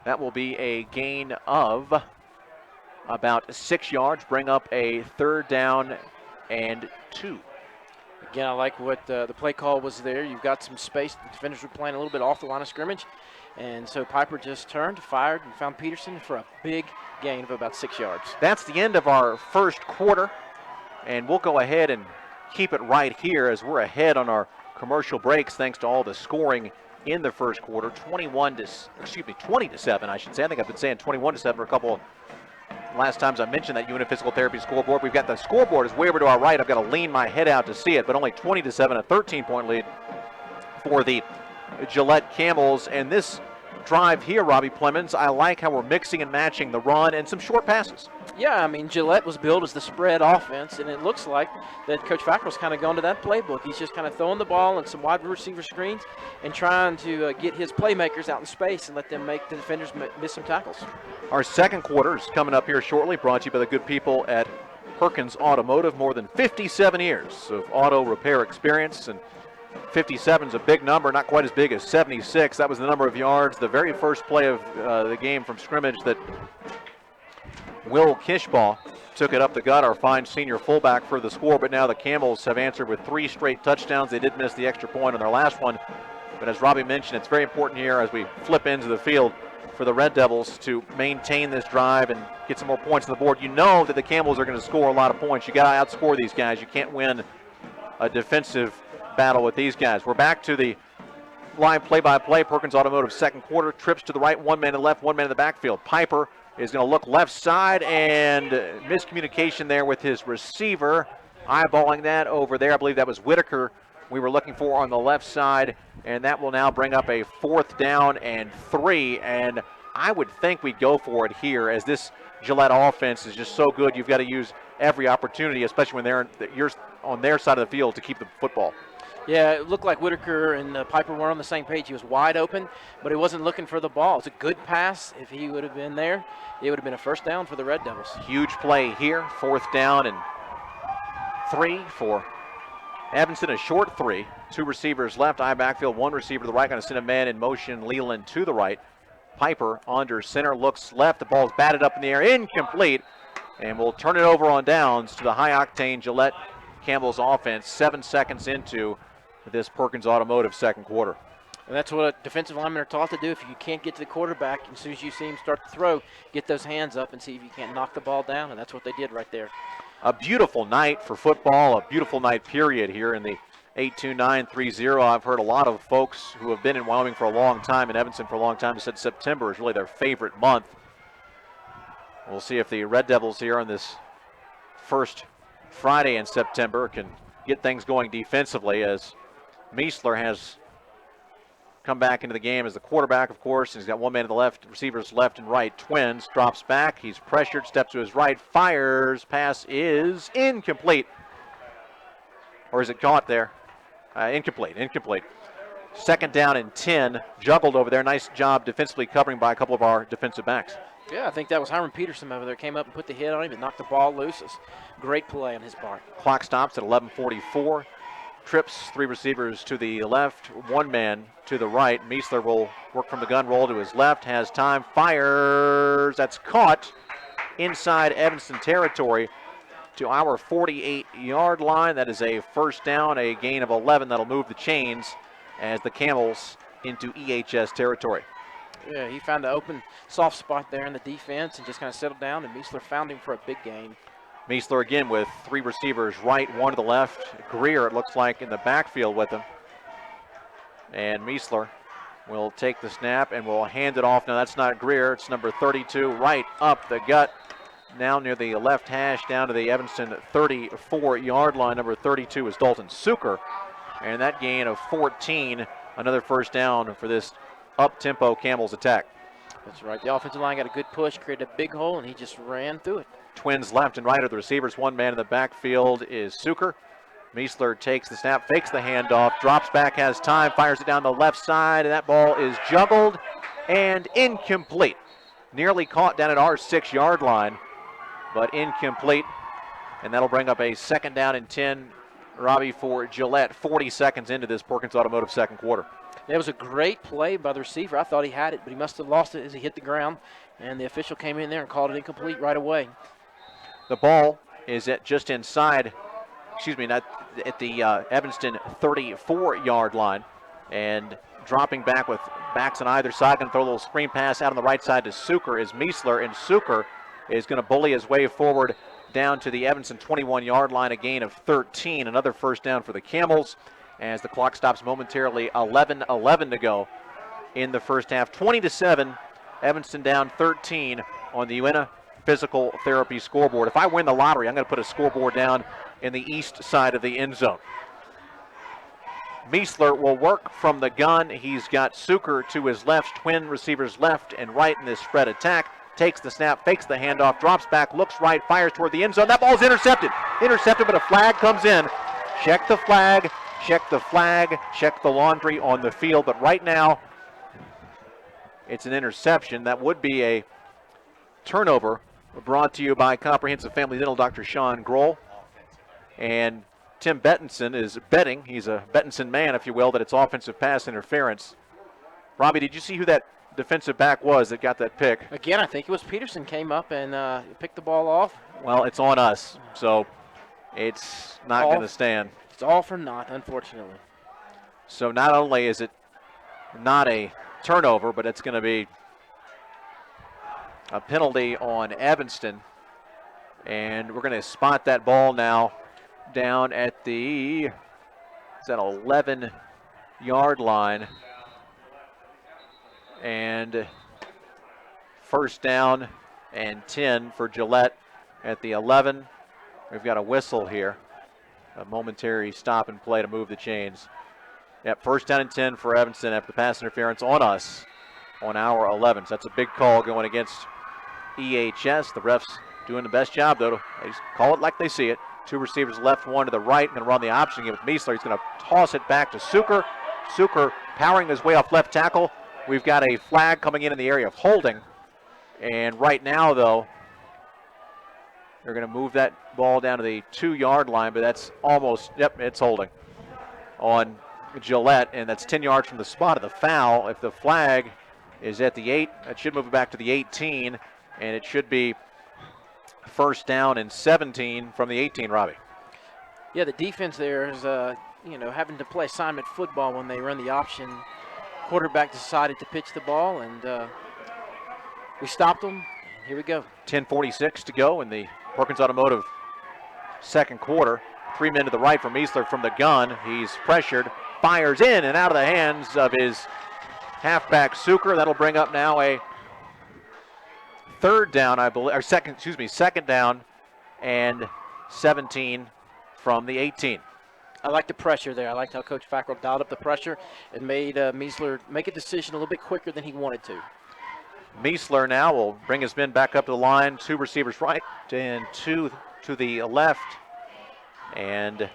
That will be a gain of about 6 yards, bring up a 3rd down and 2. Again, I like what the play call was there. You've got some space. The defenders were playing a little bit off the line of scrimmage. And so Piper just turned, fired, and found Peterson for a big gain of about 6 yards. That's the end of our first quarter. And we'll go ahead and keep it right here as we're ahead on our commercial breaks thanks to all the scoring in the first quarter, 20-7, I should say. I think I've been saying 21-7 for a couple last times I mentioned that unit physical therapy scoreboard. We've got the scoreboard is way over to our right. I've got to lean my head out to see it, but only 20-7, a 13-point lead for the Gillette Camels. And this drive here, Robbie Plemons, I like how we're mixing and matching the run and some short passes. Yeah, I mean, Gillette was billed as the spread offense, and it looks like that Coach Fackrell's kind of gone to that playbook. He's just kind of throwing the ball and some wide receiver screens and trying to get his playmakers out in space and let them make the defenders miss some tackles. Our second quarter is coming up here shortly, brought to you by the good people at Perkins Automotive. More than 57 years of auto repair experience, and 57 is a big number, not quite as big as 76. That was the number of yards, the very first play of the game from scrimmage that Will Kishbaugh took it up the gut, our fine senior fullback, for the score. But now the Camels have answered with 3 straight touchdowns. They did miss the extra point on their last one. But as Robbie mentioned, it's very important here as we flip into the field for the Red Devils to maintain this drive and get some more points on the board. You know that the Camels are going to score a lot of points. You got to outscore these guys. You can't win a defensive battle with these guys. We're back to the live play-by-play. Perkins Automotive second quarter. Trips to the right, 1 man to the left, 1 man in the backfield. Piper is going to look left side, and miscommunication there with his receiver. Eyeballing that over there. I believe that was Whitaker we were looking for on the left side, and that will now bring up a 4th down and 3. And I would think we'd go for it here, as this Gillette offense is just so good. You've got to use every opportunity, especially when you're on their side of the field, to keep the football. Yeah, it looked like Whitaker and Piper were on the same page. He was wide open, but he wasn't looking for the ball. It's a good pass. If he would have been there, it would have been a first down for the Red Devils. Huge play here. 4th down and 3 for Evanston, a short 3. 2 receivers left, eye backfield, 1 receiver to the right. Going to send a man in motion, Leland to the right. Piper under center, looks left. The ball's batted up in the air, incomplete. And we'll turn it over on downs to the high-octane Gillette Campbell's offense, 7 seconds into this Perkins Automotive second quarter. And that's what defensive linemen are taught to do. If you can't get to the quarterback, as soon as you see him start to throw, get those hands up and see if you can't knock the ball down, and that's what they did right there. A beautiful night for football, a beautiful night period here in the 82930. I've heard a lot of folks who have been in Wyoming for a long time, in Evanston for a long time, said September is really their favorite month. We'll see if the Red Devils here on this first Friday in September can get things going defensively, as Meisler has come back into the game as the quarterback, of course. He's got 1 man to the left, receivers left and right, twins, drops back, he's pressured, steps to his right, fires, pass is incomplete. Or is it caught there? Incomplete. 2nd down and 10, juggled over there. Nice job defensively covering by a couple of our defensive backs. Yeah, I think that was Hiram Peterson over there. Came up and put the hit on him and knocked the ball loose. It's great play on his part. Clock stops at 11:44. Trips, 3 receivers to the left, 1 man to the right. Meisler will work from the gun roll to his left, has time, fires. That's caught inside Evanston territory to our 48-yard line. That is a first down, a gain of 11. That'll move the chains as the Camels into EHS territory. Yeah, he found an open soft spot there in the defense and just kind of settled down, and Meisler found him for a big gain. Meisler again with 3 receivers right, 1 to the left. Greer, it looks like, in the backfield with him. And Meisler will take the snap and will hand it off. Now that's not Greer, it's number 32, right up the gut. Now near the left hash, down to the Evanston 34-yard line. Number 32 is Dalton Suker. And that gain of 14, another first down for this up-tempo Camels attack. That's right. The offensive line got a good push, created a big hole, and he just ran through it. Twins left and right of the receivers. 1 man in the backfield is Suker. Meisler takes the snap, fakes the handoff, drops back, has time, fires it down the left side, and that ball is juggled and incomplete. Nearly caught down at our 6-yard line, but incomplete. And that'll bring up a 2nd down and 10, Robbie, for Gillette, 40 seconds into this Perkins Automotive second quarter. That was a great play by the receiver. I thought he had it, but he must have lost it as he hit the ground, and the official came in there and called it incomplete right away. The ball is at just inside, not at the Evanston 34-yard line, and dropping back with backs on either side. Going to throw a little screen pass out on the right side to Suker is Meisler, and Suker is going to bully his way forward down to the Evanston 21-yard line, a gain of 13. Another first down for the Camels. as the clock stops momentarily. 11:11 to go in the first half. 20-7, Evanston down 13 on the UNA Physical Therapy scoreboard. If I win the lottery, I'm going to put a scoreboard down in the east side of the end zone. Meisler will work from the gun. He's got Suker to his left, twin receivers left and right in this spread attack. Takes the snap, fakes the handoff, drops back, looks right, fires toward the end zone. That ball's intercepted. Intercepted, but a flag comes in. Check the flag, check the flag, check the laundry on the field. But right now, it's an interception. That would be a turnover, brought to you by Comprehensive Family Dental Dr. Sean Grohl. And Tim Bettinson is betting, he's a Bettinson man, if you will, that it's offensive pass interference. Robbie, did you see who that defensive back was that got that pick? Again, I think it was Peterson came up and picked the ball off. Well, it's on us, so it's not going to stand. It's all for naught, unfortunately. So not only is it not a turnover, but it's going to be a penalty on Evanston. And we're going to spot that ball now down at the 11-yard line. And first down and 10 for Gillette at the 11. We've got a whistle here. A momentary stop and play to move the chains. Yep, first down and 10 for Evanston after the pass interference on us on our 11. So that's a big call going against EHS. The refs doing the best job, though. They just call it like they see it. Two receivers left, one to the right. Going to run the option again with Meisler. He's going to toss it back to Suker. Suker powering his way off left tackle. We've got a flag coming in the area of holding. And right now, though, they're going to move that ball down to the 2-yard line, but that's almost, yep, it's holding on Gillette, and that's 10 yards from the spot of the foul. If the flag is at the 8, that should move it back to the 18, and it should be first down and 17 from the 18, Robbie. Yeah, the defense there is, having to play assignment football when they run the option. Quarterback decided to pitch the ball, and we stopped them. Here we go. 10:46 to go in the Perkins Automotive second quarter. 3 men to the right from Meisler from the gun. He's pressured, fires in and out of the hands of his halfback Suker. That'll bring up now a third down, I believe, or second down and 17 from the 18. I like the pressure there. I liked how Coach Fackrell dialed up the pressure and made Meisler make a decision a little bit quicker than he wanted to. Meisler now will bring his men back up to the line. 2 receivers right and 2 to the left. And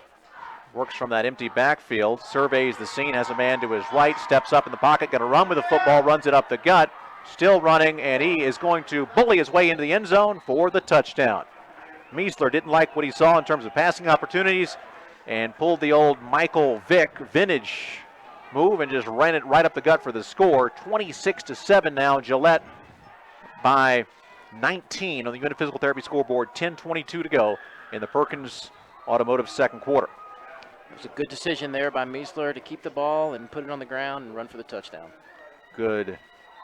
works from that empty backfield. Surveys the scene, has a man to his right, steps up in the pocket, going to run with the football, runs it up the gut. Still running, and he is going to bully his way into the end zone for the touchdown. Meisler didn't like what he saw in terms of passing opportunities and pulled the old Michael Vick vintage move and just ran it right up the gut for the score. 26-7 now. Gillette by 19 on the UNA Physical Therapy scoreboard. 10:22 to go in the Perkins Automotive second quarter. It was a good decision there by Meisler to keep the ball and put it on the ground and run for the touchdown. Good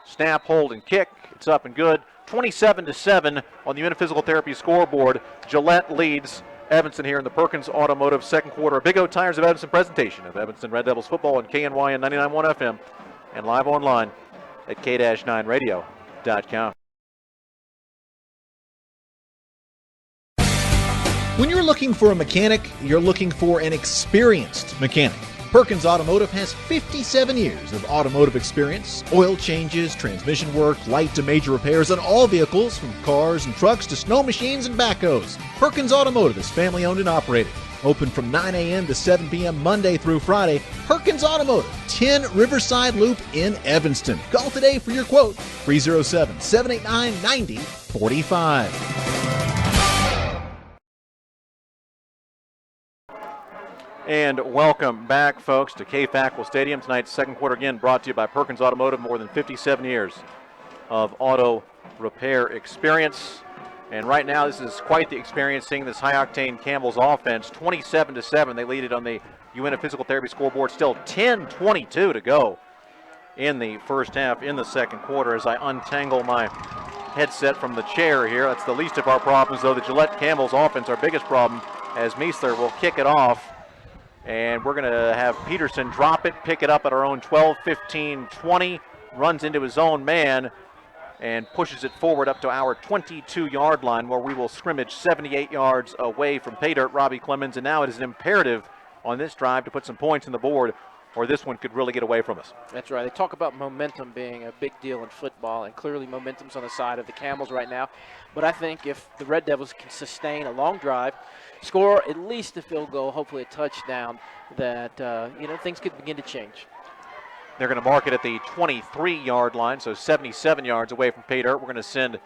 snap, hold, and kick. It's up and good. 27-7 on the UNA Physical Therapy scoreboard. Gillette leads Evanston here in the Perkins Automotive second quarter. Big O Tires of Evanston presentation of Evanston Red Devils football on KNYN 99.1 FM and live online at k-9radio.com. When you're looking for a mechanic, you're looking for an experienced mechanic. Perkins Automotive has 57 years of automotive experience, oil changes, transmission work, light to major repairs on all vehicles from cars and trucks to snow machines and backhoes. Perkins Automotive is family owned and operated. Open from 9 a.m. to 7 p.m. Monday through Friday. Perkins Automotive, 10 Riverside Loop in Evanston. Call today for your quote, 307-789-9045. And welcome back, folks, to K. Fackrell Stadium. Tonight's second quarter again brought to you by Perkins Automotive. More than 57 years of auto repair experience. And right now, this is quite the experience seeing this high-octane Campbell's offense. 27-7, they lead it on the UNA Physical Therapy scoreboard. Still 10:22 to go in the first half, in the second quarter. As I untangle my headset from the chair here, that's the least of our problems, though. The Gillette Campbell's offense, our biggest problem, as Meisler will kick it off. And we're going to have Peterson drop it, pick it up at our own 12, 15, 20, runs into his own man, and pushes it forward up to our 22-yard line, where we will scrimmage 78 yards away from pay dirt Robbie Clemens. And now it is an imperative on this drive to put some points on the board, or this one could really get away from us. That's right. They talk about momentum being a big deal in football, and clearly momentum's on the side of the Camels right now. But I think if the Red Devils can sustain a long drive, score at least a field goal, hopefully a touchdown, that things could begin to change. They're going to mark it at the 23-yard line, so 77 yards away from pay dirt. We're going to send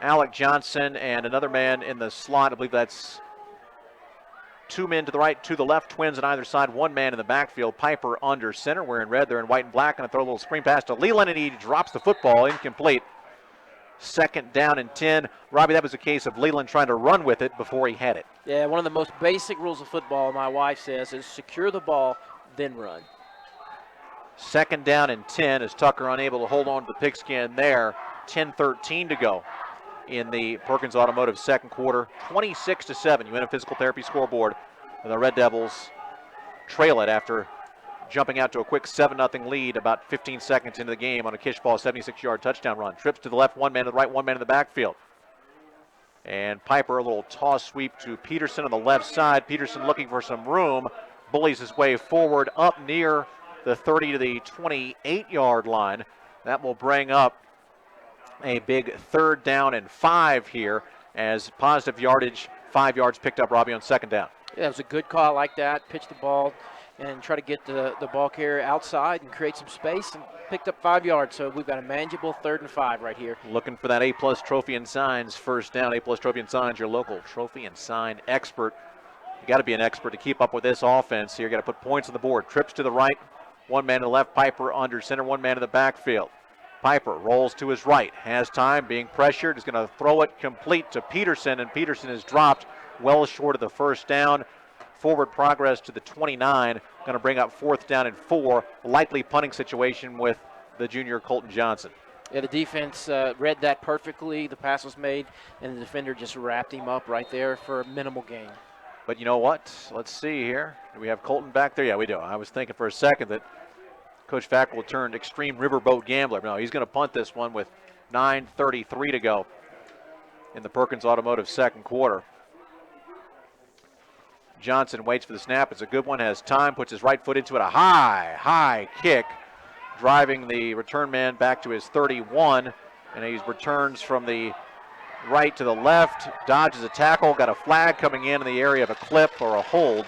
Alec Johnson and another man in the slot. I believe that's 2 men to the right, 2 to the left, twins on either side, 1 man in the backfield. Piper under center. We're in red, they're in white and black. Going to throw a little screen pass to Leland, and he drops the football, incomplete. 2nd down and 10. Robbie, that was a case of Leland trying to run with it before he had it. Yeah, one of the most basic rules of football, my wife says, is secure the ball, then run. 2nd down and 10 as Tucker unable to hold on to the pigskin there. 10-13 to go in the Perkins Automotive second quarter. 26-7, UNF Physical Therapy scoreboard. And the Red Devils trail it after jumping out to a quick 7-0 lead about 15 seconds into the game on a Kishball 76-yard touchdown run. Trips to the left, 1 man to the right, 1 man in the backfield. And Piper, a little toss sweep to Peterson on the left side. Peterson looking for some room, bullies his way forward up near the 30 to the 28-yard line. That will bring up a big 3rd down and 5 here as positive yardage, 5 yards picked up, Robbie, on 2nd down. Yeah, it was a good call like that. Pitch the ball and try to get the ball carrier outside and create some space, and picked up 5 yards. So we've got a manageable 3rd and 5 right here. Looking for that A-plus Trophy and Signs first down. A-plus Trophy and Signs, your local trophy and sign expert. You got to be an expert to keep up with this offense here. You got to put points on the board. Trips to the right, 1 man to the left, Piper under center, 1 man in the backfield. Piper rolls to his right, has time, being pressured, is going to throw it complete to Peterson, and Peterson is dropped well short of the 1st down. Forward progress to the 29, going to bring up 4th down and 4. Likely punting situation with the junior Colton Johnson. Yeah, the defense read that perfectly. The pass was made, and the defender just wrapped him up right there for a minimal gain. But you know what? Let's see here. Do we have Colton back there? Yeah, we do. I was thinking for a second that Coach Fackrell turned extreme riverboat gambler. No, he's going to punt this one with 9:33 to go in the Perkins Automotive second quarter. Johnson waits for the snap. It's a good one, has time, puts his right foot into it. A high kick, driving the return man back to his 31. And he returns from the right to the left, dodges a tackle, got a flag coming in the area of a clip or a hold,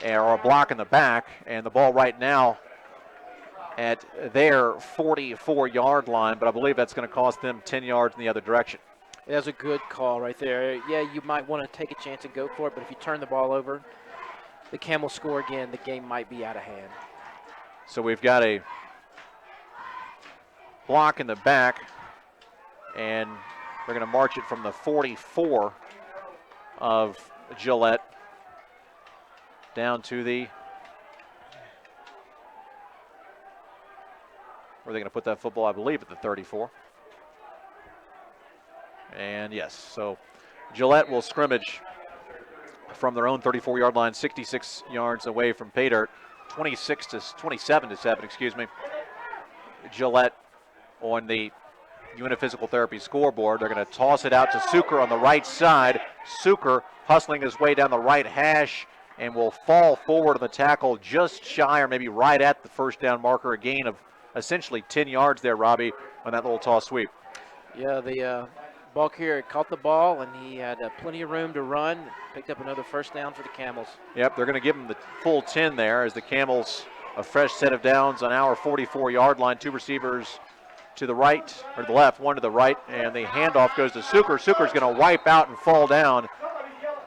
or a block in the back. And the ball right now at their 44-yard line, but I believe that's going to cost them 10 yards in the other direction. That's a good call right there. Yeah, you might want to take a chance and go for it, but if you turn the ball over, the Camels score again, the game might be out of hand. So we've got a block in the back, and they're going to march it from the 44 of Gillette down to the, where are they going to put that football? I believe at the 34. And yes, so Gillette will scrimmage from their own 34-yard line, 66 yards away from pay dirt, 27-7, excuse me. Gillette on the UNF Physical Therapy scoreboard. They're going to toss it out to Suker on the right side. Suker hustling his way down the right hash and will fall forward on the tackle just shy or maybe right at the 1st down marker. A gain of essentially 10 yards there, Robbie, on that little toss sweep. Yeah, the ball carrier caught the ball, and he had plenty of room to run. Picked up another 1st down for the Camels. Yep, they're going to give them the full 10 there as the Camels, a fresh set of downs on our 44-yard line. 2 receivers to the right, or the left, 1 to the right, and the handoff goes to Suker. Suker's going to wipe out and fall down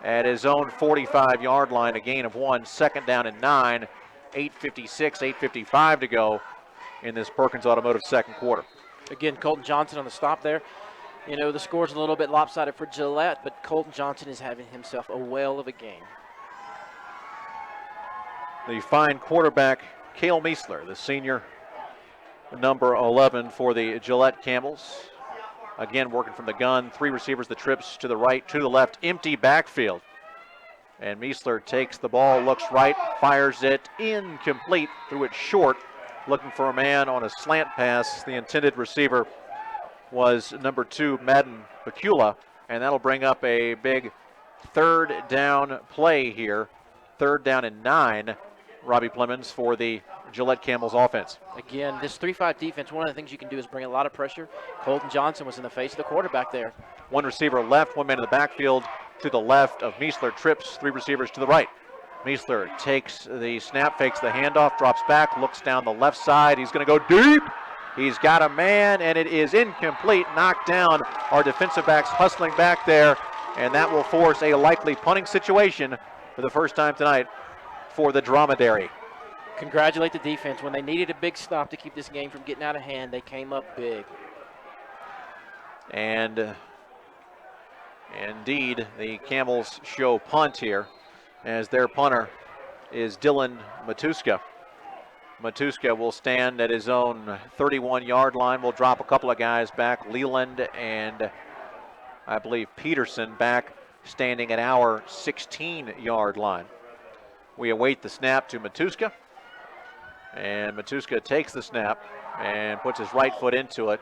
at his own 45-yard line, a gain of 1, 2nd down and 9, 8:56, 8:55 to go in this Perkins Automotive second quarter. Again, Colton Johnson on the stop there. You know, the score's a little bit lopsided for Gillette, but Colton Johnson is having himself a whale of a game. The fine quarterback, Cale Meisler, the senior, number 11 for the Gillette Camels. Again, working from the gun. 3 receivers, the trips to the right, to the left, empty backfield. And Meisler takes the ball, looks right, fires it incomplete, threw it short, looking for a man on a slant pass. The intended receiver was number 2, Madden Bakula, and that'll bring up a big third down play here. 3rd down and 9, Robbie Plemons, for the Gillette Camels offense. Again, this 3-5 defense, one of the things you can do is bring a lot of pressure. Colton Johnson was in the face of the quarterback there. One receiver left, one man in the backfield to the left of Meisler, trips 3 receivers to the right. Meisler takes the snap, fakes the handoff, drops back, looks down the left side. He's going to go deep. He's got a man, and it is incomplete. Knocked down. Our defensive backs hustling back there, and that will force a likely punting situation for the first time tonight for the Dromedary. Congratulate the defense. When they needed a big stop to keep this game from getting out of hand, they came up big. And indeed, the Camels show punt here, as their punter is Dylan Matuska. Matuska will stand at his own 31-yard line. We'll drop a couple of guys back. Leland and I believe Peterson back, standing at our 16-yard line. We await the snap to Matuska. And Matuska takes the snap and puts his right foot into it.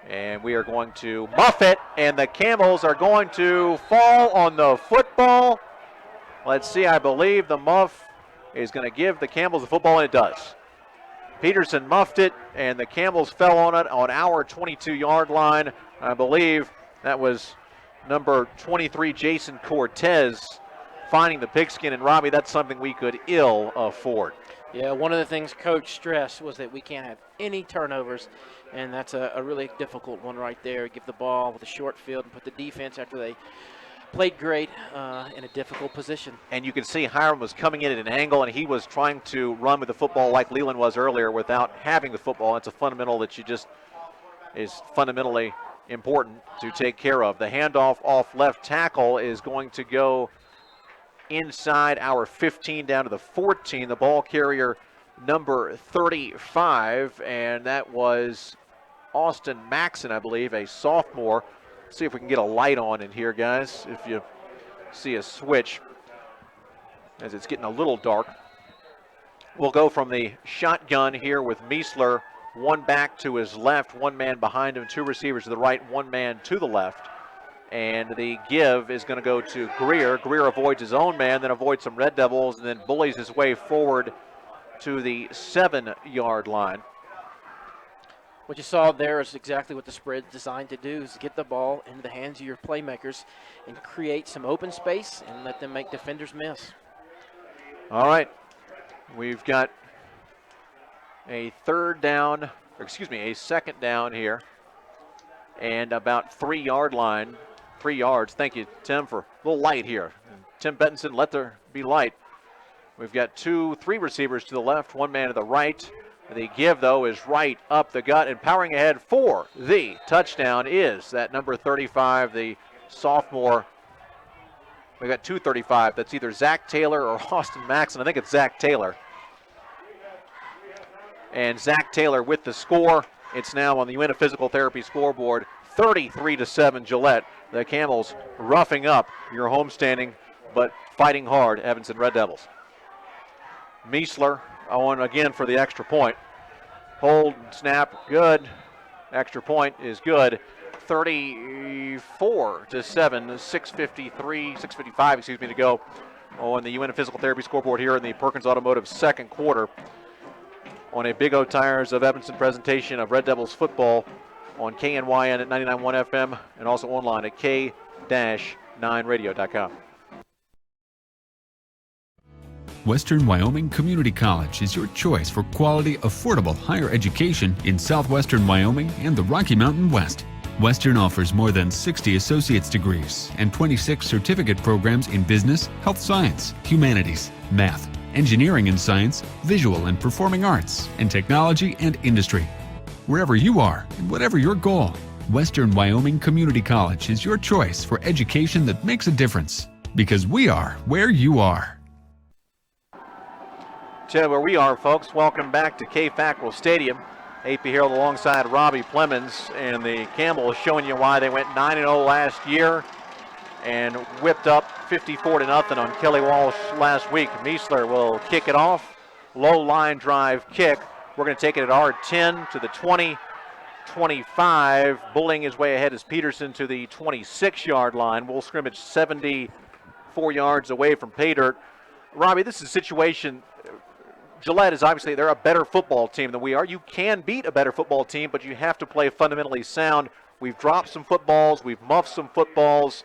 And we are going to muff it, and the Camels are going to fall on the football. Let's see, I believe the muff is going to give the Camels the football, and it does. Peterson muffed it, and the Camels fell on it on our 22-yard line. I believe that was number 23, Jason Cortez, finding the pigskin. And Robbie, that's something we could ill afford. Yeah, one of the things Coach stressed was that we can't have any turnovers, and that's a really difficult one right there. Give the ball with a short field and put the defense, after they played great, in a difficult position. And you can see Hiram was coming in at an angle, and he was trying to run with the football like Leland was earlier without having the football. It's a fundamental that is fundamentally important to take care of. The handoff off left tackle is going to go inside our 15 down to the 14. The ball carrier number 35, and that was Austin Maxson, I believe, a sophomore. See if we can get a light on in here, guys, if you see a switch, as it's getting a little dark. We'll go from the shotgun here with Meisler, one back to his left, one man behind him, 2 receivers to the right, one man to the left. And the give is going to go to Greer. Greer avoids his own man, then avoids some Red Devils, and then bullies his way forward to the 7-yard line. What you saw there is exactly what the spread's designed to do, is get the ball into the hands of your playmakers and create some open space and let them make defenders miss. All right. We've got a second down here, and about 3-yard line. 3 yards. Thank you, Tim, for a little light here. Tim Bettinson, let there be light. We've got 3 receivers to the left, one man to the right. The give, though, is right up the gut, and powering ahead for the touchdown is that number 35, the sophomore. We've got 235. That's either Zach Taylor or Austin Maxson. I think it's Zach Taylor. And Zach Taylor with the score. It's now on the UNA Physical Therapy scoreboard, 33-7 Gillette. The Camels roughing up your homestanding but fighting hard Evanston Red Devils. Meisler on again for the extra point. Hold, snap, good. Extra point is good. 34-7, 6:55 to go on the UNA Physical Therapy scoreboard here in the Perkins Automotive second quarter on a Big O Tires of Evanston presentation of Red Devils football on KNYN at 99.1 FM and also online at k-9radio.com. Western Wyoming Community College is your choice for quality, affordable higher education in southwestern Wyoming and the Rocky Mountain West. Western offers more than 60 associate's degrees and 26 certificate programs in business, health science, humanities, math, engineering and science, visual and performing arts, and technology and industry. Wherever you are and whatever your goal, Western Wyoming Community College is your choice for education that makes a difference. Because we are where you are. Where we are, folks. Welcome back to K-Fackrell Stadium. AP Harold alongside Robbie Plemons, and the Camels showing you why they went 9-0 last year. and whipped up 54-0 on Kelly Walsh last week. Meisler will kick it off. Low line drive kick. We're going to take it at our 10 to the 20, 25. Bullying his way ahead is Peterson to the 26-yard line. We'll scrimmage 74 yards away from pay dirt. Robbie, this is a situation. Gillette is obviously, they're a better football team than we are. You can beat a better football team, but you have to play fundamentally sound. We've dropped some footballs. We've muffed some footballs.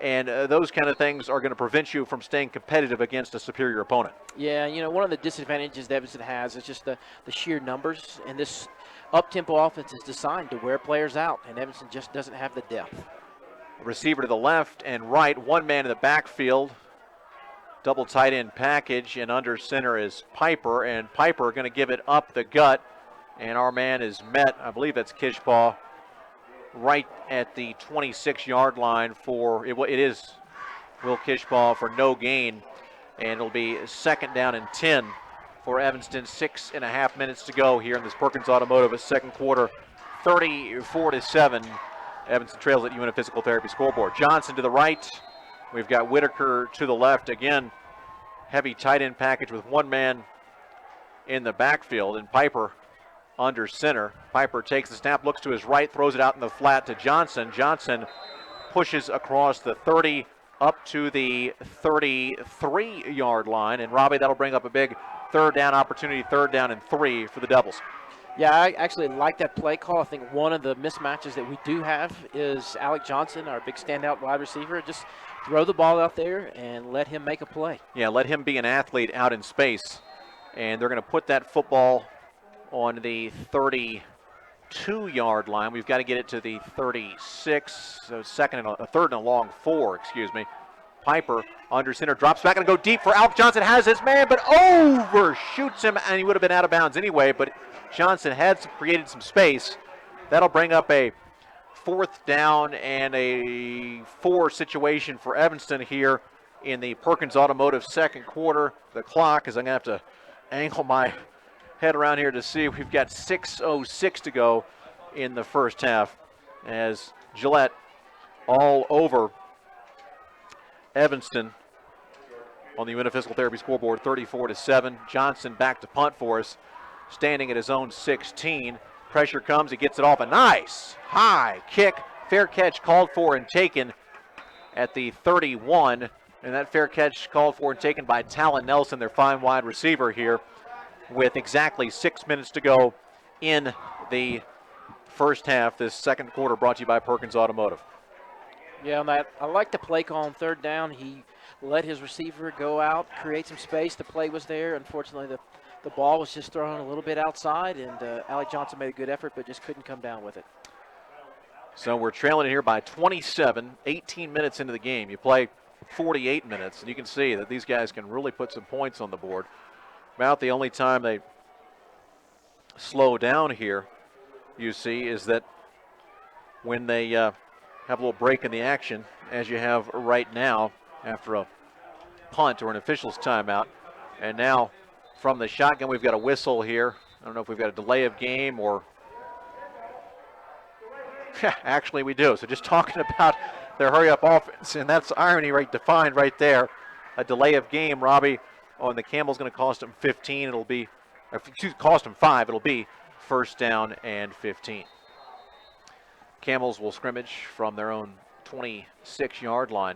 And those kind of things are going to prevent you from staying competitive against a superior opponent. Yeah, you know, one of the disadvantages that Evanston has is just the sheer numbers. And this up-tempo offense is designed to wear players out, and Evanston just doesn't have the depth. Receiver to the left and right, one man in the backfield. Double tight end package, and under center is Piper, and Piper going to give it up the gut, and our man is met, I believe that's Kishpaw, right at the 26-yard line for, it is Will Kishpaw for no gain, and it'll be second down and 10 for Evanston. 6.5 minutes to go here in this Perkins Automotive second quarter, 34-7. Evanston trails at UNF Physical Therapy scoreboard. Johnson to the right. We've got Whitaker to the left. Again, heavy tight end package with one man in the backfield, and Piper under center. Piper takes the snap, looks to his right, throws it out in the flat to Johnson. Johnson pushes across the 30 up to the 33-yard line. And Robbie, that'll bring up a big third down opportunity, 3rd down and 3 for the Devils. Yeah, I actually like that play call. I think one of the mismatches that we do have is Alec Johnson, our big standout wide receiver. Just throw the ball out there and let him make a play. Yeah, let him be an athlete out in space. And they're going to put that football on the 32-yard line. We've got to get it to the 36, so third and a long 4, excuse me. Piper under center, drops back and go deep for Alec Johnson, has his man, but overshoots him, and he would have been out of bounds anyway, but Johnson had created some space. That'll bring up a 4th down and a 4 situation for Evanston here in the Perkins Automotive second quarter. The clock is, I'm going to have to angle my head around here to see. We've got 6:06 to go in the first half as Gillette all over Evanston on the UNF Physical Therapy scoreboard, 34-7. Johnson back to punt for us, standing at his own 16. Pressure comes, he gets it off, a nice high kick. Fair catch called for and taken at the 31. And that fair catch called for and taken by Talon Nelson, their fine wide receiver here, with exactly 6 minutes to go in the first half. This second quarter brought to you by Perkins Automotive. Yeah, Matt, I like the play call on 3rd down. He let his receiver go out, create some space. The play was there. Unfortunately, the ball was just thrown a little bit outside, and Alec Johnson made a good effort but just couldn't come down with it. So we're trailing it here by 27, 18 minutes into the game. You play 48 minutes, and you can see that these guys can really put some points on the board. About the only time they slow down here, you see, is that when they have a little break in the action, as you have right now after a punt or an official's timeout. And now from the shotgun, we've got a whistle here. I don't know if we've got a delay of game or... Actually, we do. So just talking about their hurry-up offense, and that's irony defined right there. A delay of game, Robbie, on the Camels going to cost them 15. It'll be, cost them 5. It'll be 1st down and 15. Camels will scrimmage from their own 26-yard line.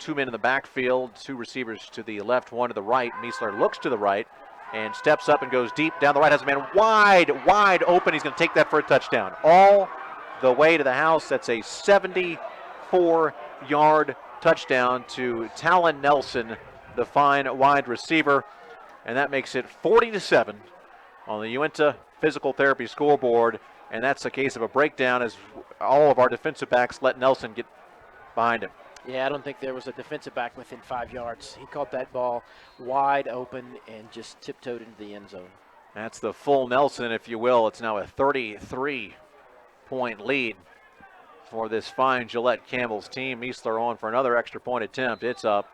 2 men in the backfield, 2 receivers to the left, 1 to the right. Meisler looks to the right and steps up and goes deep down the right. Has a man wide open. He's going to take that for a touchdown. All the way to the house. That's a 74-yard touchdown to Talon Nelson, the fine wide receiver. And that makes it 40-7 on the UNF Physical Therapy scoreboard. And that's a case of a breakdown as all of our defensive backs let Nelson get behind him. Yeah, I don't think there was a defensive back within 5 yards. He caught that ball wide open and just tiptoed into the end zone. That's the full Nelson, if you will. It's now a 33-point lead for this fine Gillette Camels team. Meisler on for another extra point attempt. It's up,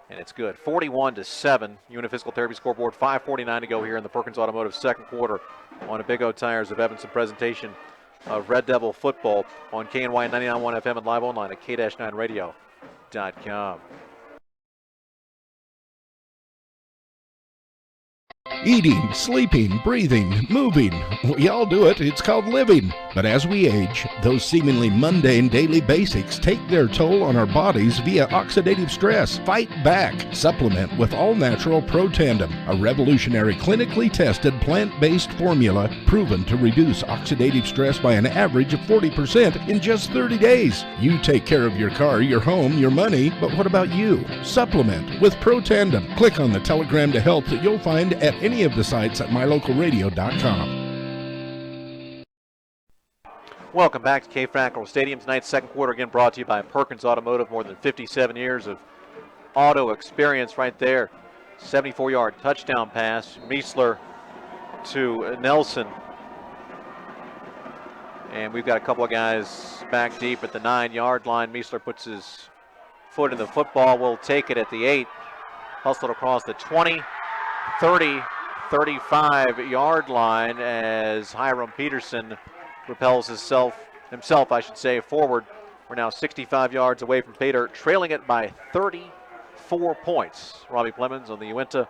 and it's good. 41-7, UNF Physical Therapy scoreboard. 5:49 to go here in the Perkins Automotive second quarter on a Big O Tires of Evanston presentation of Red Devil football on KNY 99.1 FM and live online at k-9radio.com. Eating, sleeping, breathing, moving. We all do it. It's called living. But as we age, those seemingly mundane daily basics take their toll on our bodies via oxidative stress. Fight back. Supplement with all-natural Pro Tandem, a revolutionary clinically tested plant-based formula proven to reduce oxidative stress by an average of 40% in just 30 days. You take care of your car, your home, your money, but what about you? Supplement with Pro Tandem. Click on the telegram to health that you'll find at any of the sites at mylocalradio.com. Welcome back to K. Frackel Stadium. Tonight's second quarter again brought to you by Perkins Automotive. More than 57 years of auto experience right there. 74-yard touchdown pass. Meisler to Nelson. And we've got a couple of guys back deep at the 9-yard line. Meisler puts his foot in the football. Will take it at the 8. Hustled across the 20, 30, 35-yard line as Hiram Peterson propels himself, forward. We're now 65 yards away from Pater, trailing it by 34 points. Robbie Clemens on the Uinta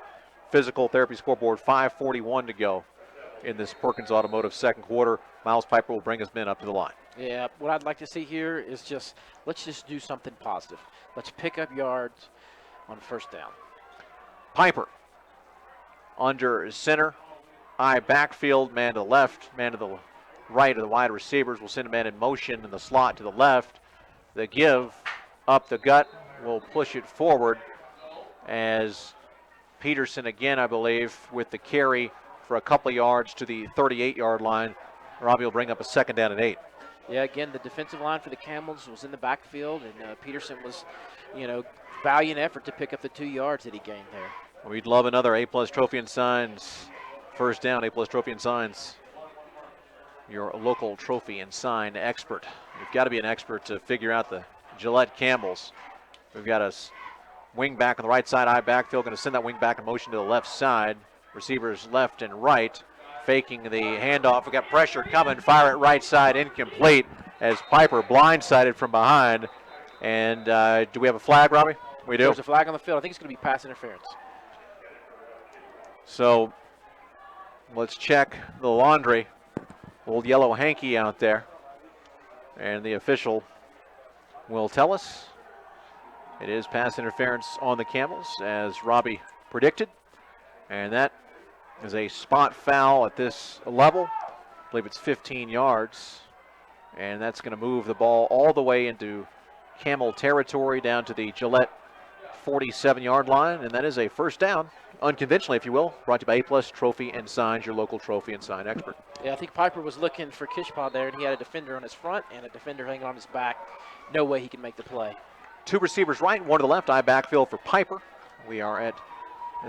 Physical Therapy scoreboard, 5:41 to go in this Perkins Automotive second quarter. Miles Piper will bring his men up to the line. Yeah, what I'd like to see here is let's just do something positive. Let's pick up yards on first down. Piper under center, backfield, man to the left, man to the right of the wide receivers. Will send a man in motion in the slot to the left. The give up the gut will push it forward as Peterson again, I believe, with the carry for a couple of yards to the 38-yard line. Robbie will bring up a second down and 8. Yeah, again, the defensive line for the Camels was in the backfield, and Peterson was, valiant effort to pick up the 2 yards that he gained there. We'd love another A-plus trophy and signs. First down, A-plus trophy and signs. Your local trophy and sign expert. You've got to be an expert to figure out the Gillette Camels. We've got a wing back on the right side, backfield. Going to send that wing back in motion to the left side. Receivers left and right. Faking the handoff. We got pressure coming. Fire it right side, incomplete as Piper blindsided from behind. And do we have a flag, Robbie? We do. There's a flag on the field. I think it's going to be pass interference. So let's check the laundry. Old yellow hanky out there. And the official will tell us. It is pass interference on the Camels, as Robbie predicted. And that is a spot foul at this level. I believe it's 15 yards. And that's going to move the ball all the way into Camel territory down to the Gillette 47-yard line. And that is a first down, unconventionally, if you will, brought to you by A-plus Trophy and Signs, your local trophy and sign expert. Yeah, I think Piper was looking for Kishpaw there, and he had a defender on his front and a defender hanging on his back. No way he could make the play. 2 receivers right, 1 to the left. Backfield for Piper. We are at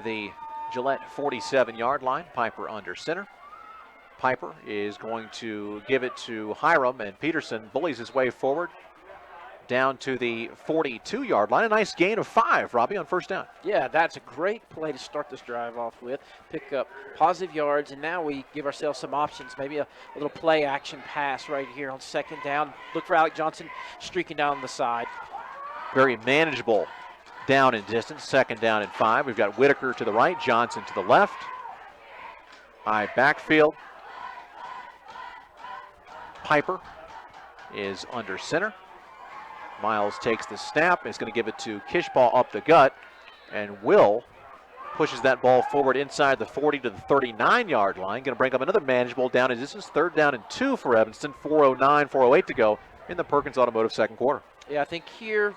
the Gillette 47-yard line. Piper under center. Piper is going to give it to Hiram, and Peterson bullies his way forward down to the 42-yard line. A nice gain of 5, Robbie, on first down. Yeah, that's a great play to start this drive off with. Pick up positive yards, and now we give ourselves some options. Maybe a little play action pass right here on second down. Look for Alec Johnson streaking down the side. Very manageable down in distance. Second down and 5. We've got Whitaker to the right, Johnson to the left. Backfield. Piper is under center. Miles takes the snap, is going to give it to Kishpaw up the gut, and Will pushes that ball forward inside the 40 to the 39-yard line. Going to bring up another manageable down in distance. Third down and 2 for Evanston. 4:09, 4:08 to go in the Perkins Automotive second quarter. Yeah, I think here,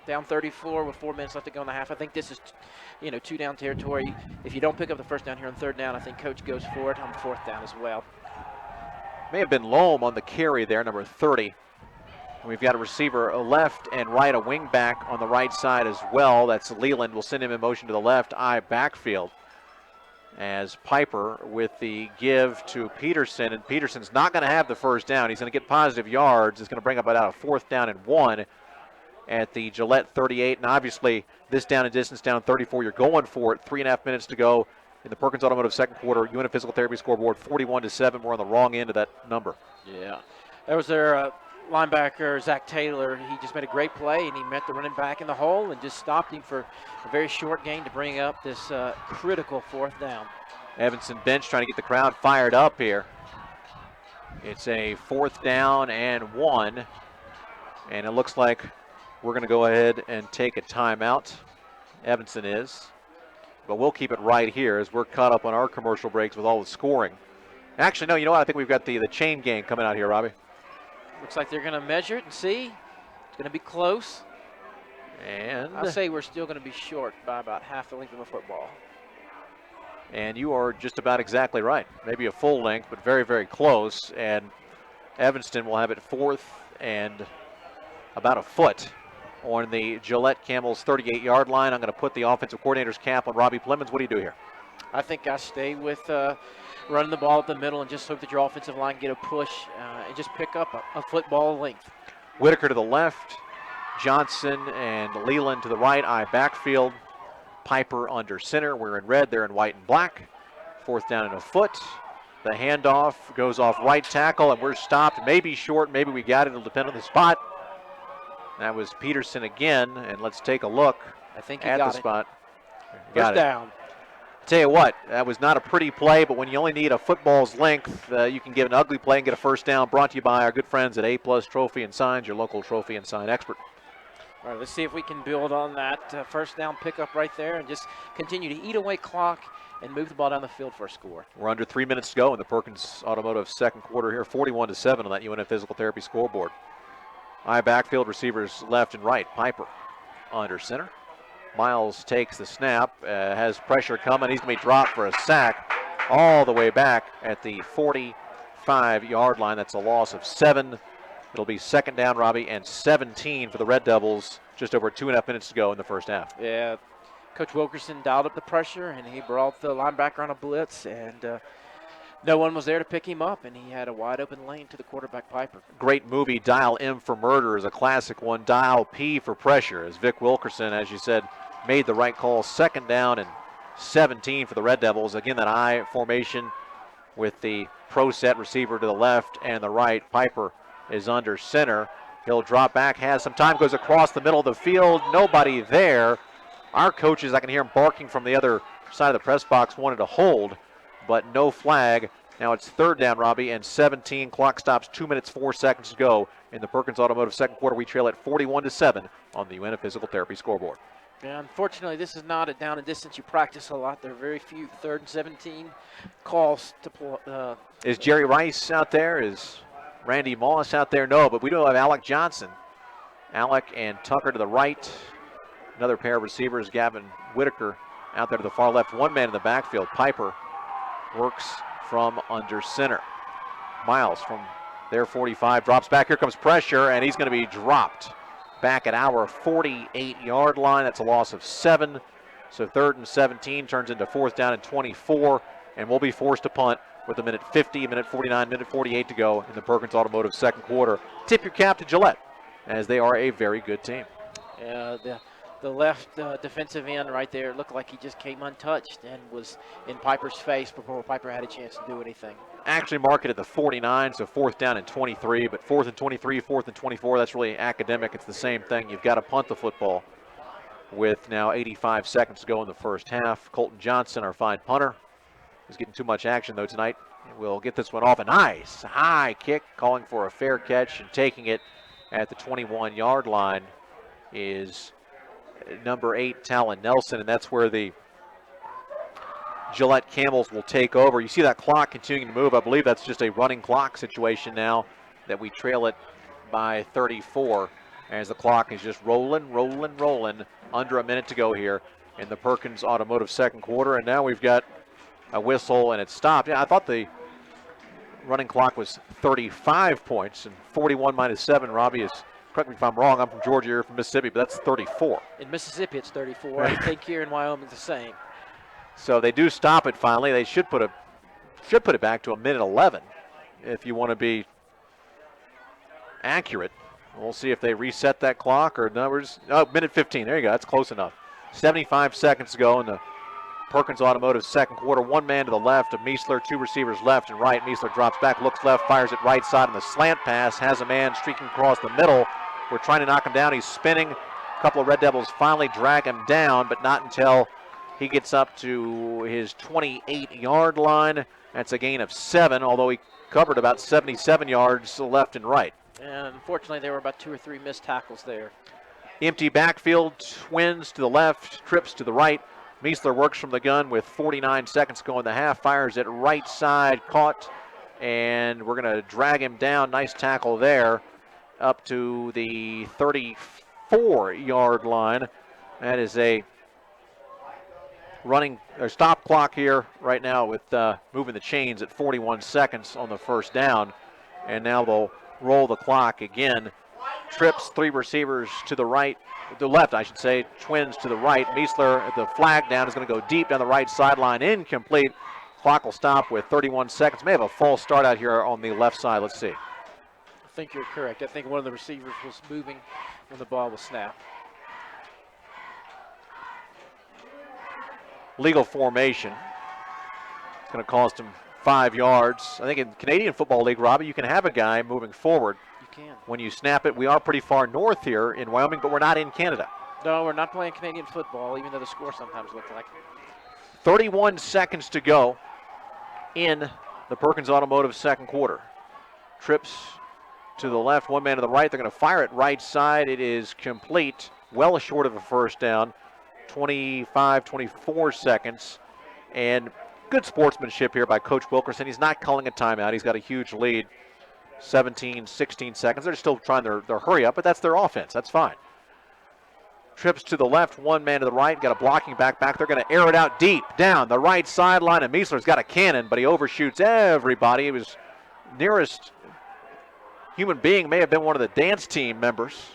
down 34 with 4 minutes left to go in the half, I think this is, 2-down territory. If you don't pick up the first down here on third down, I think Coach goes for it on fourth down as well. May have been Loam on the carry there, number 30. We've got a receiver left and right, a wing back on the right side as well. That's Leland. We'll send him in motion to the left, backfield. As Piper with the give to Peterson, and Peterson's not going to have the first down. He's going to get positive yards. It's going to bring up about a 4th down and 1 at the Gillette 38. And obviously, this down and distance, down 34, you're going for it. 3.5 minutes to go in the Perkins Automotive second quarter. Uinta Physical Therapy scoreboard, 41-7. We're on the wrong end of that number. Yeah. There was their linebacker, Zach Taylor. He just made a great play, and he met the running back in the hole and just stopped him for a very short gain to bring up this critical 4th down. Evanston bench trying to get the crowd fired up here. It's a 4th down and 1, and it looks like we're going to go ahead and take a timeout. Evanston is, but we'll keep it right here as we're caught up on our commercial breaks with all the scoring. Actually, no, you know what? I think we've got the chain gang coming out here, Robbie. Looks like they're going to measure it and see. It's going to be close. And I'll say we're still going to be short by about half the length of a football. And you are just about exactly right. Maybe a full length, but very, very close. And Evanston will have it 4th and about a foot on the Gillette Camels 38-yard line. I'm going to put the offensive coordinator's cap on Robbie Plemons. What do you do here? I think I stay with running the ball up the middle and just hope that your offensive line get a push and just pick up a football length. Whitaker to the left, Johnson and Leland to the right, I backfield. Piper under center. We're in red, they're in white and black. 4th down and a foot. The handoff goes off right tackle, and we're stopped. Maybe short, maybe we got it. It'll depend on the spot. That was Peterson again, and let's take a look I think he at got the it. spot. First down. Tell you what, that was not a pretty play, but when you only need a football's length, you can give an ugly play and get a first down. Brought to you by our good friends at A-Plus Trophy and Signs, your local trophy and sign expert. All right, let's see if we can build on that first down pickup right there and just continue to eat away clock and move the ball down the field for a score. We're under 3 minutes to go in the Perkins Automotive second quarter here, 41-7 on that UNF Physical Therapy scoreboard. I backfield, receivers left and right. Piper under center. Miles takes the snap, has pressure coming. He's going to be dropped for a sack all the way back at the 45-yard line. That's a loss of 7. It'll be 2nd down, Robbie, and 17 for the Red Devils. Just over 2.5 minutes to go in the first half. Yeah, Coach Wilkerson dialed up the pressure, and he brought the linebacker on a blitz, and no one was there to pick him up, and he had a wide-open lane to the quarterback, Piper. Great movie, Dial M for Murder is a classic one. Dial P for Pressure, as Vic Wilkerson, as you said, made the right call. 2nd down and 17 for the Red Devils. Again, that I formation with the pro set receiver to the left and the right. Piper is under center. He'll drop back, has some time, goes across the middle of the field. Nobody there. Our coaches, I can hear him barking from the other side of the press box, wanted to hold, but no flag. Now it's 3rd down, Robbie, and 17. Clock stops 2 minutes, 4 seconds to go in the Perkins Automotive second quarter. We trail at 41-7 on the UNF Physical Therapy scoreboard. Yeah, unfortunately, this is not a down and distance you practice a lot. There are very few 3rd and 17 calls to pull. Is Jerry Rice out there? Is Randy Moss out there? No, but we do have Alec Johnson. Alec and Tucker to the right. Another pair of receivers, Gavin Whitaker out there to the far left. One man in the backfield. Piper works from under center. Miles from their 45 drops back. Here comes pressure, and he's going to be dropped back at our 48-yard line. That's a loss of 7. So 3rd and 17 turns into 4th down and 24, and we'll be forced to punt with a minute 50, minute 49, minute 48 to go in the Perkins Automotive second quarter. Tip your cap to Gillette, as they are a very good team. Yeah, the left defensive end right there looked like he just came untouched and was in Piper's face before Piper had a chance to do anything. Actually marked it at the 49, so 4th down and 23, but 4th and 23, 4th and 24, that's really academic. It's the same thing. You've got to punt the football with now 85 seconds to go in the first half. Colton Johnson, our fine punter, is getting too much action, though, tonight. We'll get this one off. A nice high kick, calling for a fair catch, and taking it at the 21-yard line is number 8, Talon Nelson, and that's where the Gillette Camels will take over. You see that clock continuing to move. I believe that's just a running clock situation now that we trail it by 34 as the clock is just rolling. Under a minute to go here in the Perkins Automotive second quarter, and now we've got a whistle and it's stopped. Yeah, I thought the running clock was 35 points, and 41 minus 7, Robbie, is, correct me if I'm wrong, I'm from Georgia, you're from Mississippi, but that's 34. In Mississippi, it's 34. I think here in Wyoming, it's the same. So they do stop it finally. They should put it back to a minute 11 if you want to be accurate. We'll see if they reset that clock or numbers. Oh, minute 15. There you go. That's close enough. 75 seconds to go in the Perkins Automotive second quarter. One man to the left of Meisler, two receivers left and right. Meisler drops back, looks left, fires it right side on the slant pass, has a man streaking across the middle. We're trying to knock him down. He's spinning. A couple of Red Devils finally drag him down, but not until he gets up to his 28-yard line. That's a gain of 7, although he covered about 77 yards left and right. And unfortunately, there were about 2 or 3 missed tackles there. Empty backfield, Twins to the left, Trips to the right. Meisler works from the gun with 49 seconds to go in the half, fires it right side, caught, and we're going to drag him down. Nice tackle there up to the 34-yard line. That is a running or stop clock here right now with moving the chains at 41 seconds on the first down. And now they'll roll the clock again. Trips, 3 receivers to the right, the left, I should say. Twins to the right. Meisler, the flag down, is going to go deep down the right sideline, incomplete. Clock will stop with 31 seconds. May have a false start out here on the left side. Let's see. I think you're correct. I think one of the receivers was moving when the ball was snapped. Legal formation. It's going to cost him 5 yards. I think in Canadian Football League, Robbie, you can have a guy moving forward. Can. When you snap it. We are pretty far north here in Wyoming, but we're not in Canada. No, we're not playing Canadian football, even though the score sometimes looks like it. 31 seconds to go in the Perkins Automotive second quarter. Trips to the left, one man to the right. They're going to fire it right side. It is complete, well short of a first down. 25, 24 seconds. And good sportsmanship here by Coach Wilkerson. He's not calling a timeout. He's got a huge lead. 17, 16 seconds. They're still trying their hurry up, but that's their offense. That's fine. Trips to the left, one man to the right. Got a blocking back. They're going to air it out deep down the right sideline, and Meisler's got a cannon, but he overshoots everybody. He was nearest human being, may have been one of the dance team members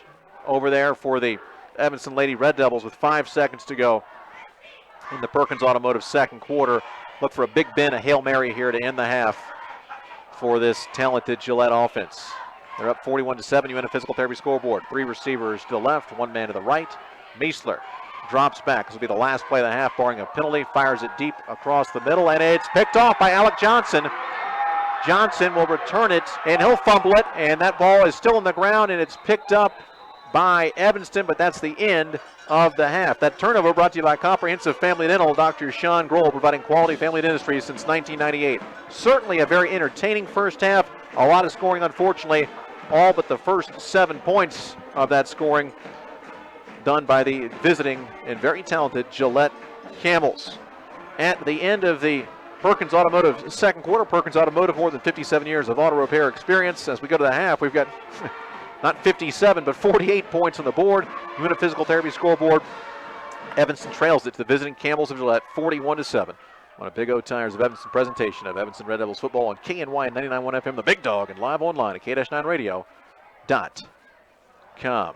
over there for the Evanston Lady Red Devils with 5 seconds to go in the Perkins Automotive second quarter. Look for a Big Ben, a Hail Mary here to end the half for this talented Gillette offense. They're up 41-7. You in a physical therapy scoreboard. 3 receivers to the left, 1 man to the right. Meisler drops back. This will be the last play of the half, barring a penalty. Fires it deep across the middle, and it's picked off by Alec Johnson. Johnson will return it, and he'll fumble it, and that ball is still on the ground, and it's picked up by Evanston, but that's the end of the half. That turnover brought to you by Comprehensive Family Dental. Dr. Sean Grohl, providing quality family dentistry since 1998. Certainly a very entertaining first half. A lot of scoring, unfortunately. All but the first 7 points of that scoring done by the visiting and very talented Gillette Camels. At the end of the Perkins Automotive second quarter, Perkins Automotive, more than 57 years of auto repair experience. As we go to the half, we've got not 57, but 48 points on the board. Unit Physical Therapy scoreboard. Evanston trails it to the visiting Camels of Gillette, 41-7. On a Big O Tires of Evanston presentation of Evanston Red Devils football on KNY 99.1 FM, the Big Dog, and live online at K-9radio.com.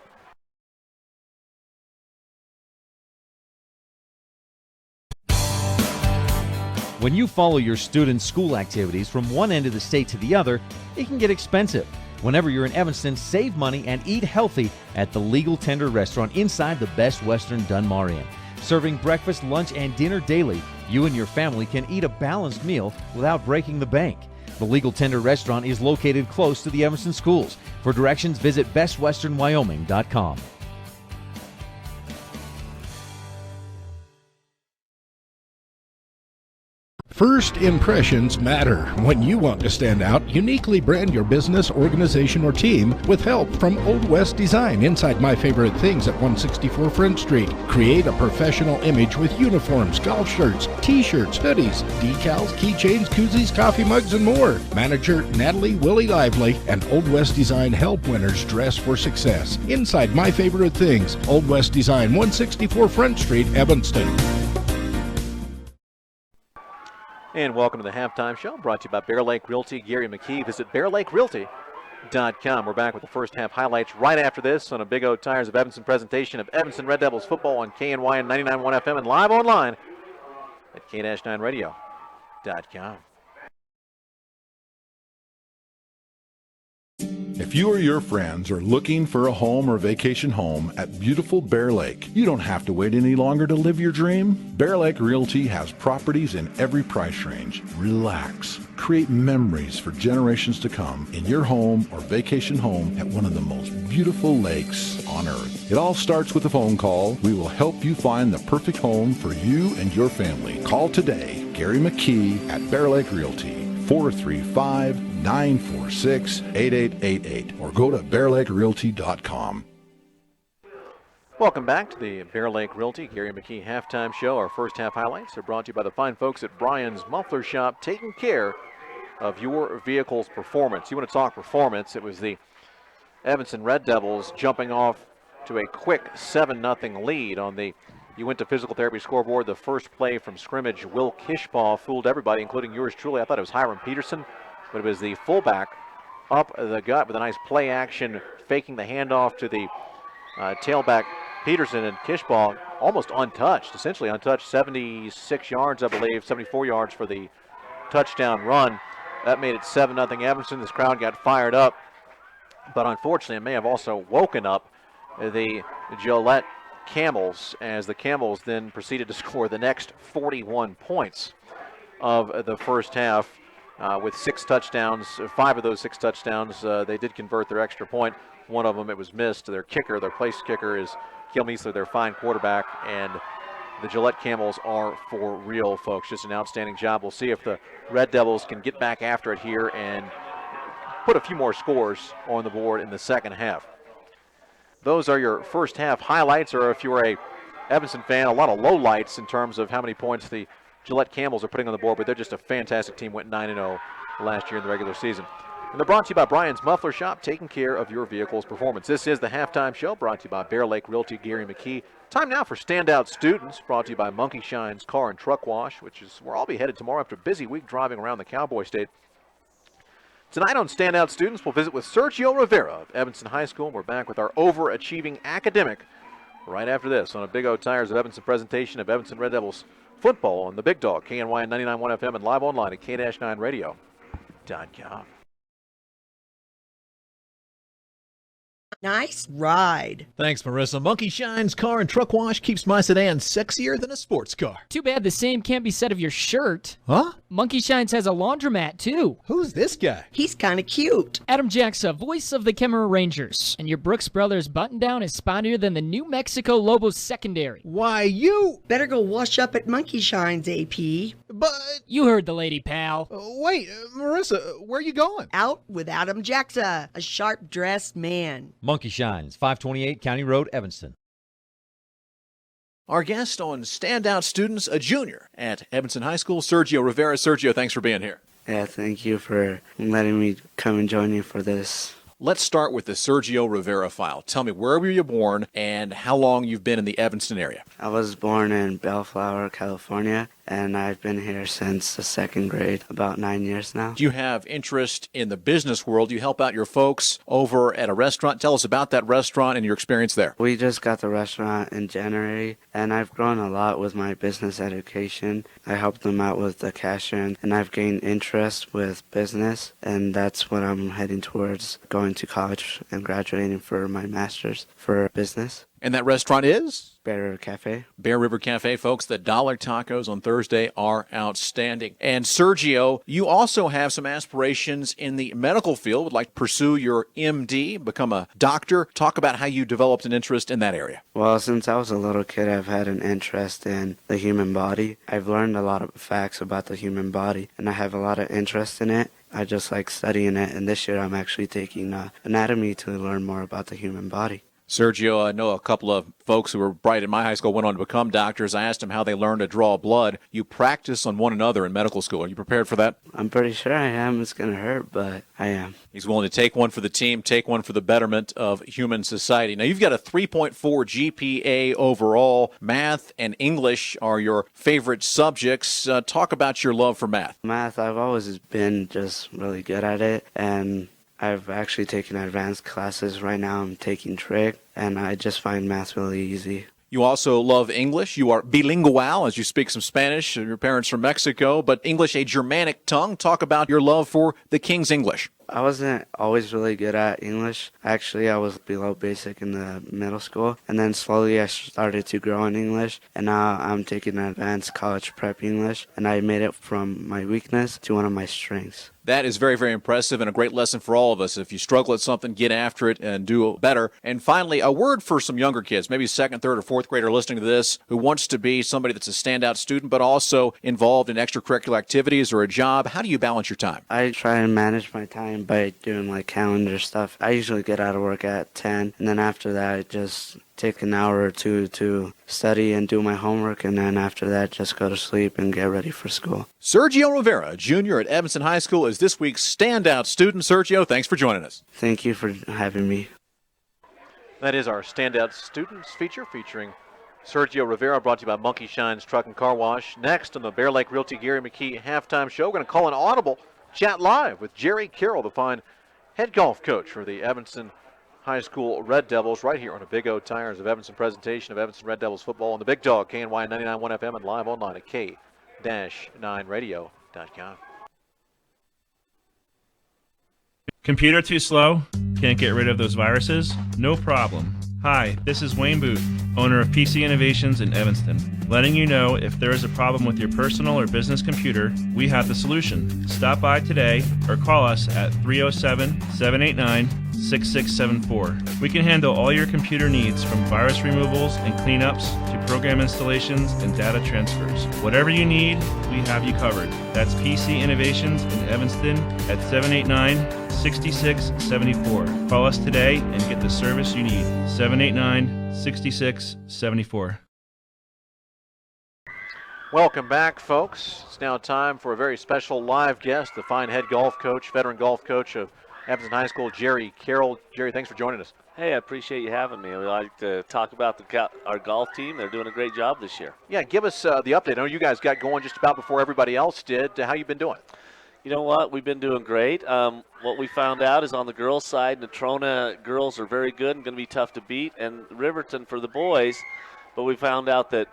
When you follow your students' school activities from one end of the state to the other, it can get expensive. Whenever you're in Evanston, save money and eat healthy at the Legal Tender Restaurant inside the Best Western Dunmar Inn. Serving breakfast, lunch, and dinner daily, you and your family can eat a balanced meal without breaking the bank. The Legal Tender Restaurant is located close to the Evanston schools. For directions, visit bestwesternwyoming.com. First impressions matter. When you want to stand out, uniquely brand your business, organization, or team with help from Old West Design inside My Favorite Things at 164 Front Street. Create a professional image with uniforms, golf shirts, t-shirts, hoodies, decals, keychains, koozies, coffee mugs, and more. Manager Natalie Willie Lively and Old West Design help winners dress for success. Inside My Favorite Things, Old West Design, 164 Front Street, Evanston. And welcome to the halftime show, brought to you by Bear Lake Realty. Gary McKee. Visit bearlakerealty.com. We're back with the first half highlights right after this on a Big O Tires of Evanston presentation of Evanston Red Devils football on KNY and 99.1 FM and live online at K-9radio.com. If you or your friends are looking for a home or vacation home at beautiful Bear Lake, you don't have to wait any longer to live your dream. Bear Lake Realty has properties in every price range. Relax. Create memories for generations to come in your home or vacation home at one of the most beautiful lakes on earth. It all starts with a phone call. We will help you find the perfect home for you and your family. Call today, Gary McKee at Bear Lake Realty, 435-946-8888, or go to bearlakerealty.com. Welcome back to the Bear Lake Realty Gary McKee halftime show. Our first half highlights are brought to you by the fine folks at Brian's Muffler Shop, taking care of your vehicle's performance. You want to talk performance, it was the Evanston Red Devils jumping off to a quick 7-0 lead on the You Went to Physical Therapy scoreboard. The first play from scrimmage, Will Kishbaugh, fooled everybody, including yours truly. I thought it was Hiram Peterson, but it was the fullback up the gut with a nice play action, faking the handoff to the tailback Peterson, and Kishbaugh almost untouched, essentially untouched, 76 yards, I believe, 74 yards for the touchdown run. That made it 7-0 Evanston. This crowd got fired up, but unfortunately it may have also woken up the Gillette Camels, as the Camels then proceeded to score the next 41 points of the first half with 6 touchdowns. 5 of those 6 touchdowns, they did convert their extra point. One of them, it was missed. Their kicker, their place kicker, is Kiel Meisler, their fine quarterback, and the Gillette Camels are for real, folks. Just an outstanding job. We'll see if the Red Devils can get back after it here and put a few more scores on the board in the second half. Those are your first half highlights, or if you're a Evanston fan, a lot of lowlights in terms of how many points the Gillette Camels are putting on the board, but they're just a fantastic team. Went 9-0 last year in the regular season. And they're brought to you by Brian's Muffler Shop, taking care of your vehicle's performance. This is the halftime show, brought to you by Bear Lake Realty, Gary McKee. Time now for Standout Students, brought to you by Monkey Shine's Car and Truck Wash, which is where I'll be headed tomorrow after a busy week driving around the Cowboy State. Tonight on Standout Students, we'll visit with Sergio Rivera of Evanston High School. We're back with our overachieving academic right after this on a Big O Tires of Evanston presentation of Evanston Red Devils football on the Big Dog, KNY 99.1 FM, and live online at k-9radio.com. Nice ride. Thanks, Marissa. Monkey Shine's Car and Truck Wash keeps my sedan sexier than a sports car. Too bad the same can't be said of your shirt. Huh? Monkey Shines has a laundromat, too. Who's this guy? He's kind of cute. Adam Jackson, voice of the Kemmerer Rangers. And your Brooks Brothers button-down is spottier than the New Mexico Lobos secondary. Why, you... Better go wash up at Monkey Shine's, AP. But... You heard the lady, pal. Wait, Marissa, where are you going? Out with Adam Jackson, a sharp-dressed man. Monkey Shines, 528 County Road, Evanston. Our guest on Standout Students, a junior at Evanston High School, Sergio Rivera. Sergio, thanks for being here. Yeah, thank you for letting me come and join you for this. Let's start with the Sergio Rivera file. Tell me, where were you born and how long you've been in the Evanston area? I was born in Bellflower, California, and I've been here since the 2nd grade, about 9 years now. You have interest in the business world. You help out your folks over at a restaurant. Tell us about that restaurant and your experience there. We just got the restaurant in January, and I've grown a lot with my business education. I helped them out with the cashier, and I've gained interest with business, and that's what I'm heading towards, going to college and graduating for my master's for business. And that restaurant is? Bear River Cafe. Bear River Cafe, folks. The dollar tacos on Thursday are outstanding. And Sergio, you also have some aspirations in the medical field. Would like to pursue your MD, become a doctor. Talk about how you developed an interest in that area. Well, since I was a little kid, I've had an interest in the human body. I've learned a lot of facts about the human body, and I have a lot of interest in it. I just like studying it, and this year I'm actually taking anatomy to learn more about the human body. Sergio, I know a couple of folks who were bright in my high school went on to become doctors. I asked them how they learned to draw blood. You practice on one another in medical school. Are you prepared for that? I'm pretty sure I am. It's going to hurt, but I am. He's willing to take one for the team, take one for the betterment of human society. Now, you've got a 3.4 GPA overall. Math and English are your favorite subjects. Talk about your love for math. Math, I've always been just really good at it, and I've actually taken advanced classes. Right now I'm taking trig, and I just find math really easy. You also love English. You are bilingual as you speak some Spanish. Your parents from Mexico, but English a Germanic tongue. Talk about your love for the King's English. I wasn't always really good at English. Actually, I was below basic in the middle school, and then slowly I started to grow in English, and now I'm taking advanced college prep English, and I made it from my weakness to one of my strengths. That is very, very impressive and a great lesson for all of us. If you struggle at something, get after it and do better. And finally, a word for some younger kids, maybe second, third, or fourth grader listening to this, who wants to be somebody that's a standout student, but also involved in extracurricular activities or a job. How do you balance your time? I try and manage my time by doing like calendar stuff. I usually get out of work at 10, and then after that, I just take an hour or two to study and do my homework, and then after that, just go to sleep and get ready for school. Sergio Rivera, junior at Evanston High School, is this week's standout student. Sergio, thanks for joining us. Thank you for having me. That is our standout students feature featuring Sergio Rivera, brought to you by Monkey Shine's Truck and Car Wash. Next on the Bear Lake Realty Gary McKee halftime show, we're going to call an audible chat live with Jerry Carroll, the fine head golf coach for the Evanston High School Red Devils, right here on a Big O Tires of Evanston presentation of Evanston Red Devils football on the Big Dog, KNY 99.1 FM, and live online at K-9radio.com. Computer too slow? Can't get rid of those viruses? No problem. Hi, this is Wayne Booth, owner of PC Innovations in Evanston, letting you know if there is a problem with your personal or business computer, we have the solution. Stop by today or call us at 307-789-6674. We can handle all your computer needs, from virus removals and cleanups to program installations and data transfers. Whatever you need, we have you covered. That's PC Innovations in Evanston at 789-6674. Call us today and get the service you need. 789-6674. Welcome back, folks. It's now time for a very special live guest, the fine head golf coach, veteran golf coach of Evanston High School, Jerry Carroll. Jerry, thanks for joining us. Hey, I appreciate you having me. We like to talk about our golf team. They're doing a great job this year. Yeah, give us the update. I know you guys got going just about before everybody else did. How you been doing? You know what? We've been doing great. What we found out is on the girls' side, Natrona girls are very good and going to be tough to beat, and Riverton for the boys. But we found out that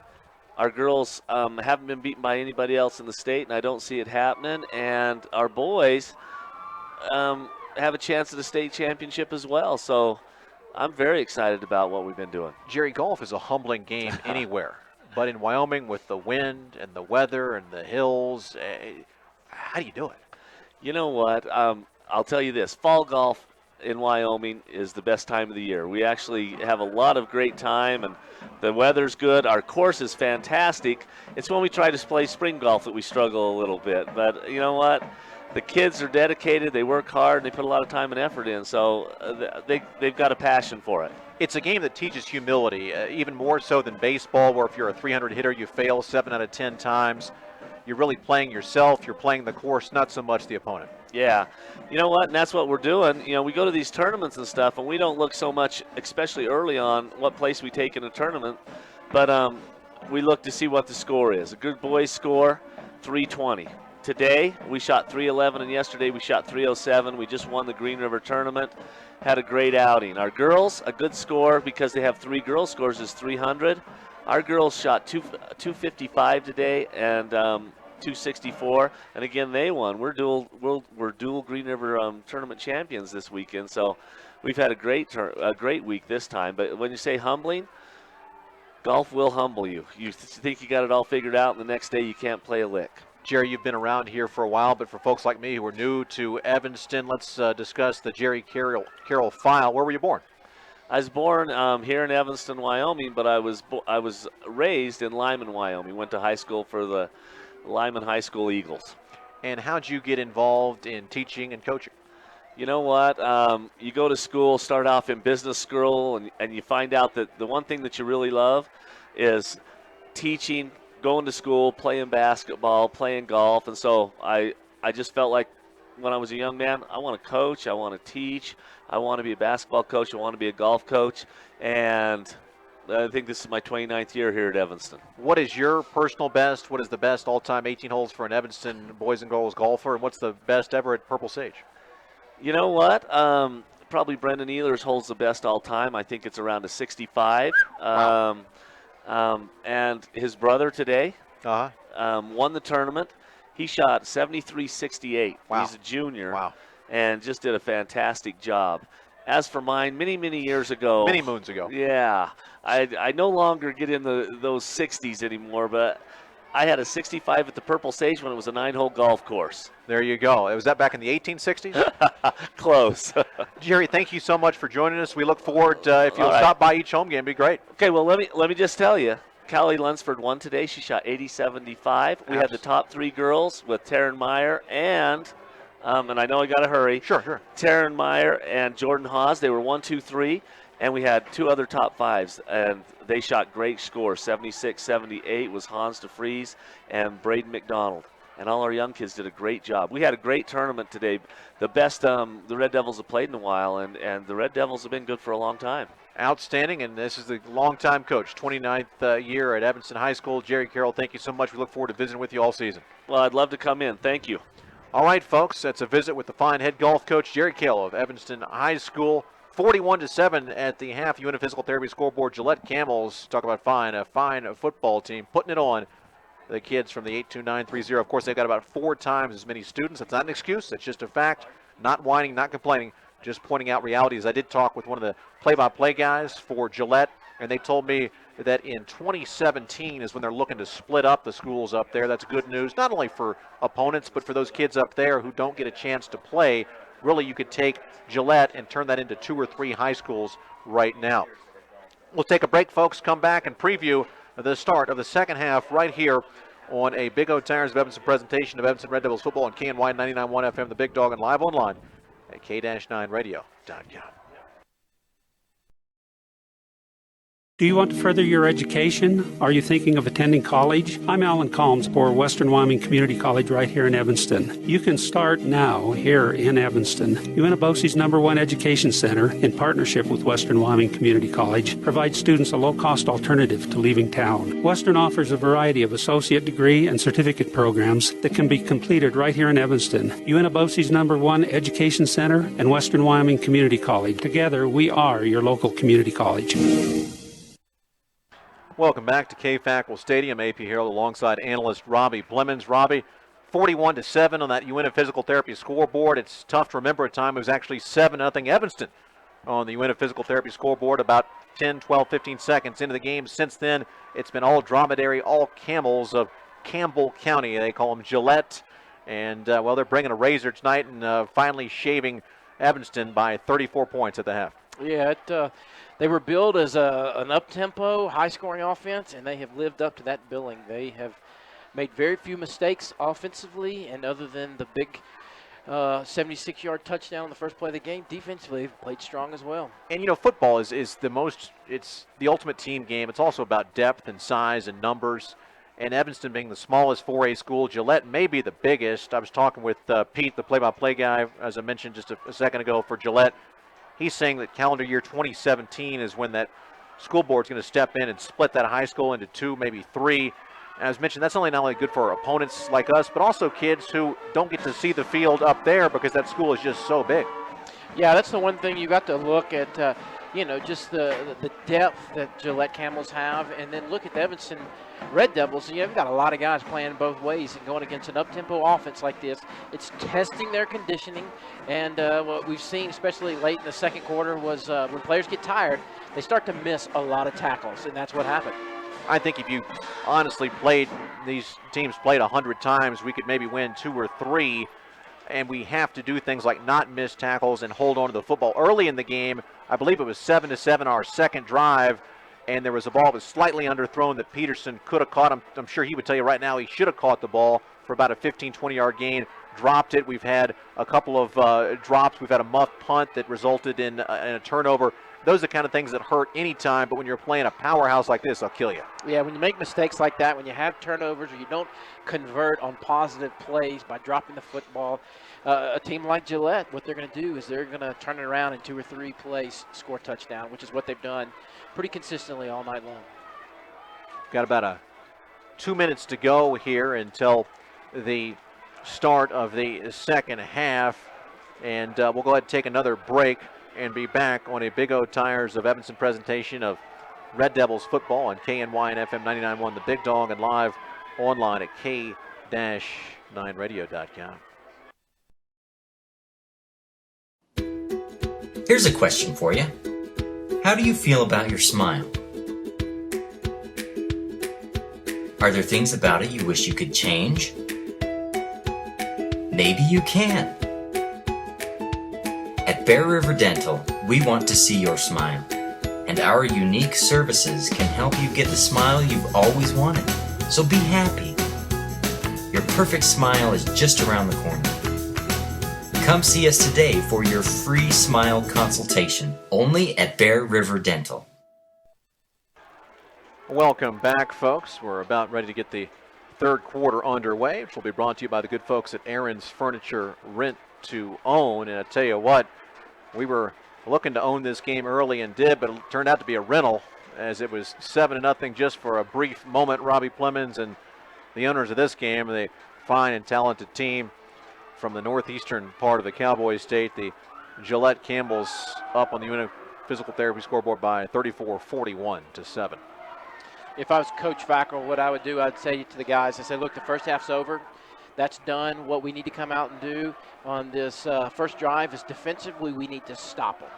our girls haven't been beaten by anybody else in the state, and I don't see it happening. And our boys have a chance at a state championship as well. So I'm very excited about what we've been doing. Jerry, golf is a humbling game anywhere. But in Wyoming, with the wind and the weather and the hills, how do you do it? You know what? I'll tell you this. Fall golf in Wyoming is the best time of the year. We actually have a lot of great time, and the weather's good. Our course is fantastic. It's when we try to play spring golf that we struggle a little bit. But you know what? The kids are dedicated. They work hard, and they put a lot of time and effort in. So they've got a passion for it. It's a game that teaches humility, even more so than baseball, where if you're a 300 hitter, you fail 7 out of 10 times. You're really playing yourself. You're playing the course, not so much the opponent. Yeah. You know what? And that's what we're doing. You know, we go to these tournaments and stuff, and we don't look so much, especially early on, what place we take in a tournament. But we look to see what the score is. A good boys score, 320. Today, we shot 311, and yesterday we shot 307. We just won the Green River tournament. Had a great outing. Our girls, a good score, because they have 3 girls' scores, is 300. Our girls shot 255 today and 264, and again they won. We're dual Green River tournament champions this weekend, so we've had a great week this time. But when you say humbling, golf will humble you. You think you got it all figured out, and the next day you can't play a lick. Jerry, you've been around here for a while, but for folks like me who are new to Evanston, let's discuss the Jerry Carroll file. Where were you born? I was born here in Evanston, Wyoming, but I was raised in Lyman, Wyoming. Went to high school for the Lyman High School Eagles. And how'd you get involved in teaching and coaching? You know what? You go to school, start off in business school, and you find out that the one thing that you really love is teaching, going to school, playing basketball, playing golf. And so I just felt like when I was a young man, I want to coach, I want to teach, I want to be a basketball coach, I want to be a golf coach, and I think this is my 29th year here at Evanston. What is your personal best? What is the best all-time 18 holes for an Evanston boys and girls golfer, and what's the best ever at Purple Sage? You know what? Probably Brendan Ehlers holds the best all-time. I think it's around a 65. Wow. And his brother today won the tournament. He shot 73-68. Wow. He's a junior. Wow. and just did a fantastic job. As for mine, many, many years ago. Many moons ago. Yeah. I no longer get in those 60s anymore, but I had a 65 at the Purple Sage when it was a 9-hole golf course. There you go. Was that back in the 1860s? Close. Jerry, thank you so much for joining us. We look forward, if you'll All right. stop by each home game, it'd be great. Okay, well, let me just tell you. Callie Lunsford won today. She shot 80-75. We had the top 3 girls with Taryn Meyer and I know I got to hurry. Sure. Taryn Meyer and Jordan Haas. They were 1, 2, 3. And we had 2 other top 5s, and they shot great scores. 76-78 was Hans DeFries and Braden McDonald. And all our young kids did a great job. We had a great tournament today. The best the Red Devils have played in a while, and the Red Devils have been good for a long time. Outstanding, and this is the longtime coach, 29th year at Evanston High School. Jerry Carroll, thank you so much. We look forward to visiting with you all season. Well, I'd love to come in. Thank you. All right, folks, that's a visit with the fine head golf coach, Jerry Carroll of Evanston High School. 41-7 at the half unit physical therapy scoreboard. Gillette Camels, talk about a fine football team, putting it on the kids from the 82930. Of course, they've got about 4 times as many students. That's not an excuse. That's just a fact. Not whining, not complaining, just pointing out realities. I did talk with one of the play-by-play guys for Gillette, and they told me that in 2017 is when they're looking to split up the schools up there. That's good news, not only for opponents, but for those kids up there who don't get a chance to play. Really, you could take Gillette and turn that into 2 or 3 high schools right now. We'll take a break, folks, come back and preview the start of the second half right here on a Big O Tires of Evanston presentation of Evanston Red Devils football on KNY 99.1 FM, the Big Dog, and live online at k-9radio.com. Do you want to further your education? Are you thinking of attending college? I'm Alan Calms for Western Wyoming Community College right here in Evanston. You can start now here in Evanston. UNABOCE's #1 education center, in partnership with Western Wyoming Community College, provides students a low-cost alternative to leaving town. Western offers a variety of associate degree and certificate programs that can be completed right here in Evanston. UNABOCE's #1 education center and Western Wyoming Community College. Together, we are your local community college. Welcome back to K-Fackel Stadium. AP Harold alongside analyst Robbie Plemons. Robbie, 41-7 on that UNA Physical Therapy scoreboard. It's tough to remember a time it was actually 7-0 Evanston on the UNA Physical Therapy scoreboard about 10, 12, 15 seconds into the game. Since then, it's been all dromedary, all camels of Campbell County. They call them Gillette. And, well, they're bringing a razor tonight and finally shaving Evanston by 34 points at the half. Yeah, they were billed as an up-tempo, high-scoring offense, and they have lived up to that billing. They have made very few mistakes offensively, and other than the big 76-yard touchdown in the first play of the game, defensively they've played strong as well. And, you know, football is it's the ultimate team game. It's also about depth and size and numbers. And Evanston being the smallest 4A school, Gillette may be the biggest. I was talking with Pete, the play-by-play guy, as I mentioned just a second ago for Gillette. He's saying that calendar year 2017 is when that school board's going to step in and split that high school into 2, maybe 3. As mentioned, that's not only good for opponents like us, but also kids who don't get to see the field up there because that school is just so big. Yeah, that's the one thing you got to look at, just the depth that Gillette Camels have, and then look at the Evanston Red Devils. You've got a lot of guys playing both ways and going against an up-tempo offense like this. It's testing their conditioning, and what we've seen, especially late in the second quarter, was when players get tired, they start to miss a lot of tackles, and that's what happened. I think if you honestly these teams played 100 times, we could maybe win 2 or 3, and we have to do things like not miss tackles and hold on to the football. Early in the game, I believe it was 7-7 our second drive, and there was a ball that was slightly underthrown that Peterson could have caught. I'm sure he would tell you right now he should have caught the ball for about a 15, 20-yard gain, dropped it. We've had a couple of drops. We've had a muffed punt that resulted in a turnover. Those are the kind of things that hurt any time, but when you're playing a powerhouse like this, they'll kill you. Yeah, when you make mistakes like that, when you have turnovers or you don't convert on positive plays by dropping the football, a team like Gillette, what they're going to do is they're going to turn it around in 2 or 3 plays, score a touchdown, which is what they've done pretty consistently all night long. Got about 2 minutes to go here until the start of the second half, and we'll go ahead and take another break and be back on a Big O Tires of Evanston presentation of Red Devils football on KNY and FM 99.1 The Big Dog, and live online at k-9radio.com. Here's a question for you. How do you feel about your smile? Are there things about it you wish you could change? Maybe you can. At Bear River Dental, we want to see your smile, and our unique services can help you get the smile you've always wanted. So be happy. Your perfect smile is just around the corner. Come see us today for your free smile consultation, only at Bear River Dental. Welcome back, folks. We're about ready to get the third quarter underway, which will be brought to you by the good folks at Aaron's Furniture Rent to Own. And I tell you what, we were looking to own this game early and did, but it turned out to be a rental as it was 7-0 just for a brief moment. Robbie Plemons and the owners of this game, the fine and talented team from the northeastern part of the Cowboy State, the Gillette Campbells, up on the unit physical therapy scoreboard by 34-41-7. If I was Coach Fackrell, what I would do, I'd say to the guys, I said, look, the first half's over. That's done. What we need to come out and do on this first drive is defensively we need to stop them.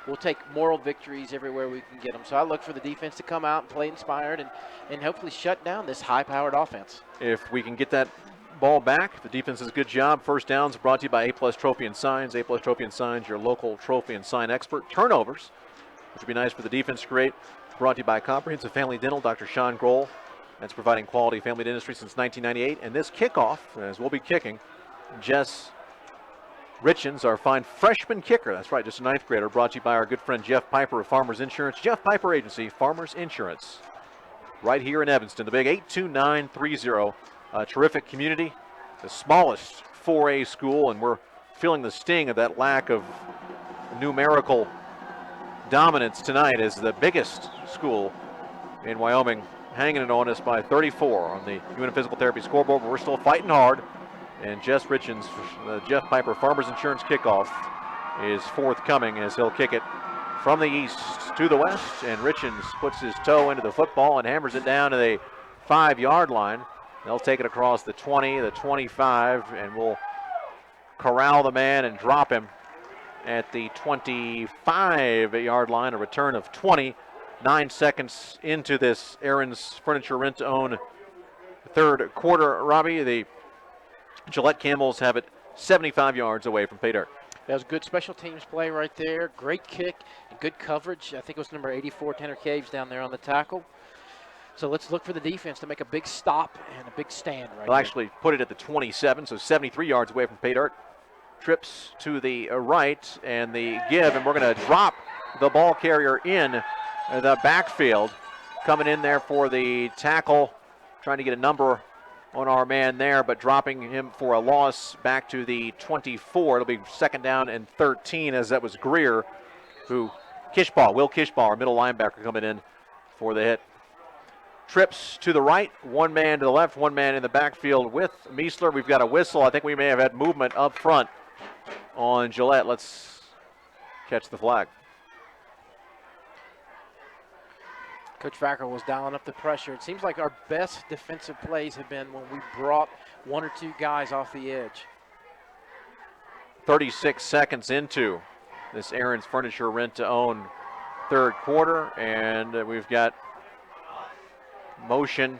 We'll take moral victories everywhere we can get them. So I look for the defense to come out and play inspired and hopefully shut down this high-powered offense. If we can get that ball back, the defense does a good job. First downs brought to you by A-Plus Trophy and Signs. A-Plus Trophy and Signs, your local trophy and sign expert. Turnovers, which would be nice for the defense to create, brought to you by Comprehensive Family Dental, Dr. Sean Grohl. That's providing quality family dentistry since 1998. And this kickoff, as we'll be kicking, Jess Richens, our fine freshman kicker. That's right, just a ninth grader, brought to you by our good friend Jeff Piper of Farmers Insurance. Jeff Piper Agency, Farmers Insurance, right here in Evanston. The big 82930. Terrific community, the smallest 4A school, and we're feeling the sting of that lack of numerical dominance tonight as the biggest school in Wyoming hanging it on us by 34 on the UNM Physical Therapy scoreboard, but we're still fighting hard. And Jess Richens, the Jeff Piper Farmers Insurance kickoff is forthcoming as he'll kick it from the east to the west, and Richens puts his toe into the football and hammers it down to the 5-yard line. They'll take it across the 20, the 25, and we'll corral the man and drop him at the 25-yard line, a return of 20. 9 seconds into this Aaron's Furniture Rent to Own third quarter. Robbie, the Gillette Campbells have it 75 yards away from pay dirt. That was good special teams play right there. Great kick and good coverage. I think it was number 84, Tanner Caves, down there on the tackle. So let's look for the defense to make a big stop and a big stand right They'll here. actually put it at the 27, so 73 yards away from pay dirt. Trips to the right and the give, and we're going to drop the ball carrier in the backfield. Coming in there for the tackle, trying to get a number on our man there, but dropping him for a loss back to the 24. It'll be second down and 13 as that was Greer, Will Kishball, our middle linebacker, coming in for the hit. Trips to the right, one man to the left, one man in the backfield with Meisler. We've got a whistle. I think we may have had movement up front on Gillette. Let's catch the flag. Coach Fackrell was dialing up the pressure. It seems like our best defensive plays have been when we brought one or two guys off the edge. 36 seconds into this Aaron's Furniture Rent to Own third quarter, and we've got motion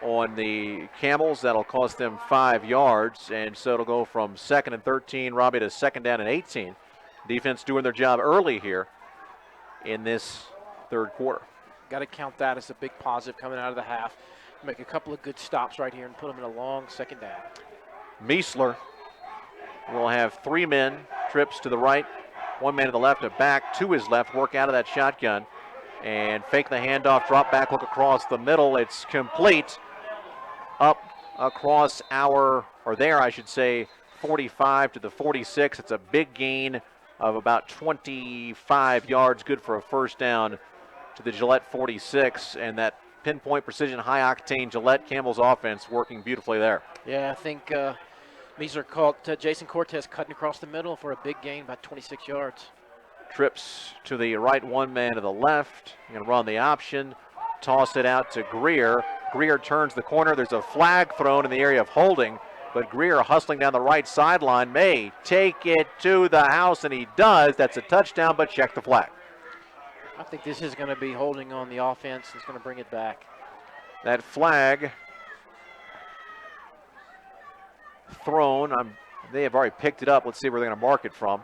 on the Camels. That'll cost them 5 yards, and so it'll go from second and 13, Robbie, to second down and 18. Defense doing their job early here in this third quarter. Got to count that as a big positive coming out of the half. Make a couple of good stops right here and put them in a long second down. Meisler will have 3 men, trips to the right, 1 man to the left, a back to his left, work out of that shotgun, and fake the handoff, drop back, look across the middle. It's complete up across I should say, 45 to the 46. It's a big gain of about 25 yards, good for a first down to the Gillette 46, and that pinpoint precision, high-octane Gillette Campbell's offense working beautifully there. Yeah, I think Meisler caught Jason Cortez cutting across the middle for a big gain, about 26 yards. Trips to the right, 1 man to the left. You're going to run the option, toss it out to Greer. Greer turns the corner. There's a flag thrown in the area of holding, but Greer hustling down the right sideline may take it to the house, and he does. That's a touchdown, but check the flag. I think this is going to be holding on the offense. It's going to bring it back. That flag thrown. They have already picked it up. Let's see where they're going to mark it from.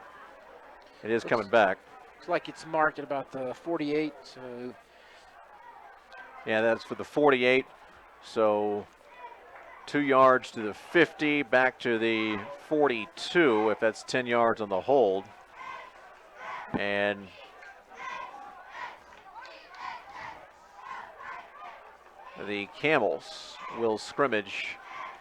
It is coming back. Looks like it's marked at about the 48. So yeah, that's for the 48. So 2 yards to the 50, back to the 42, if that's 10 yards on the hold. And the Camels will scrimmage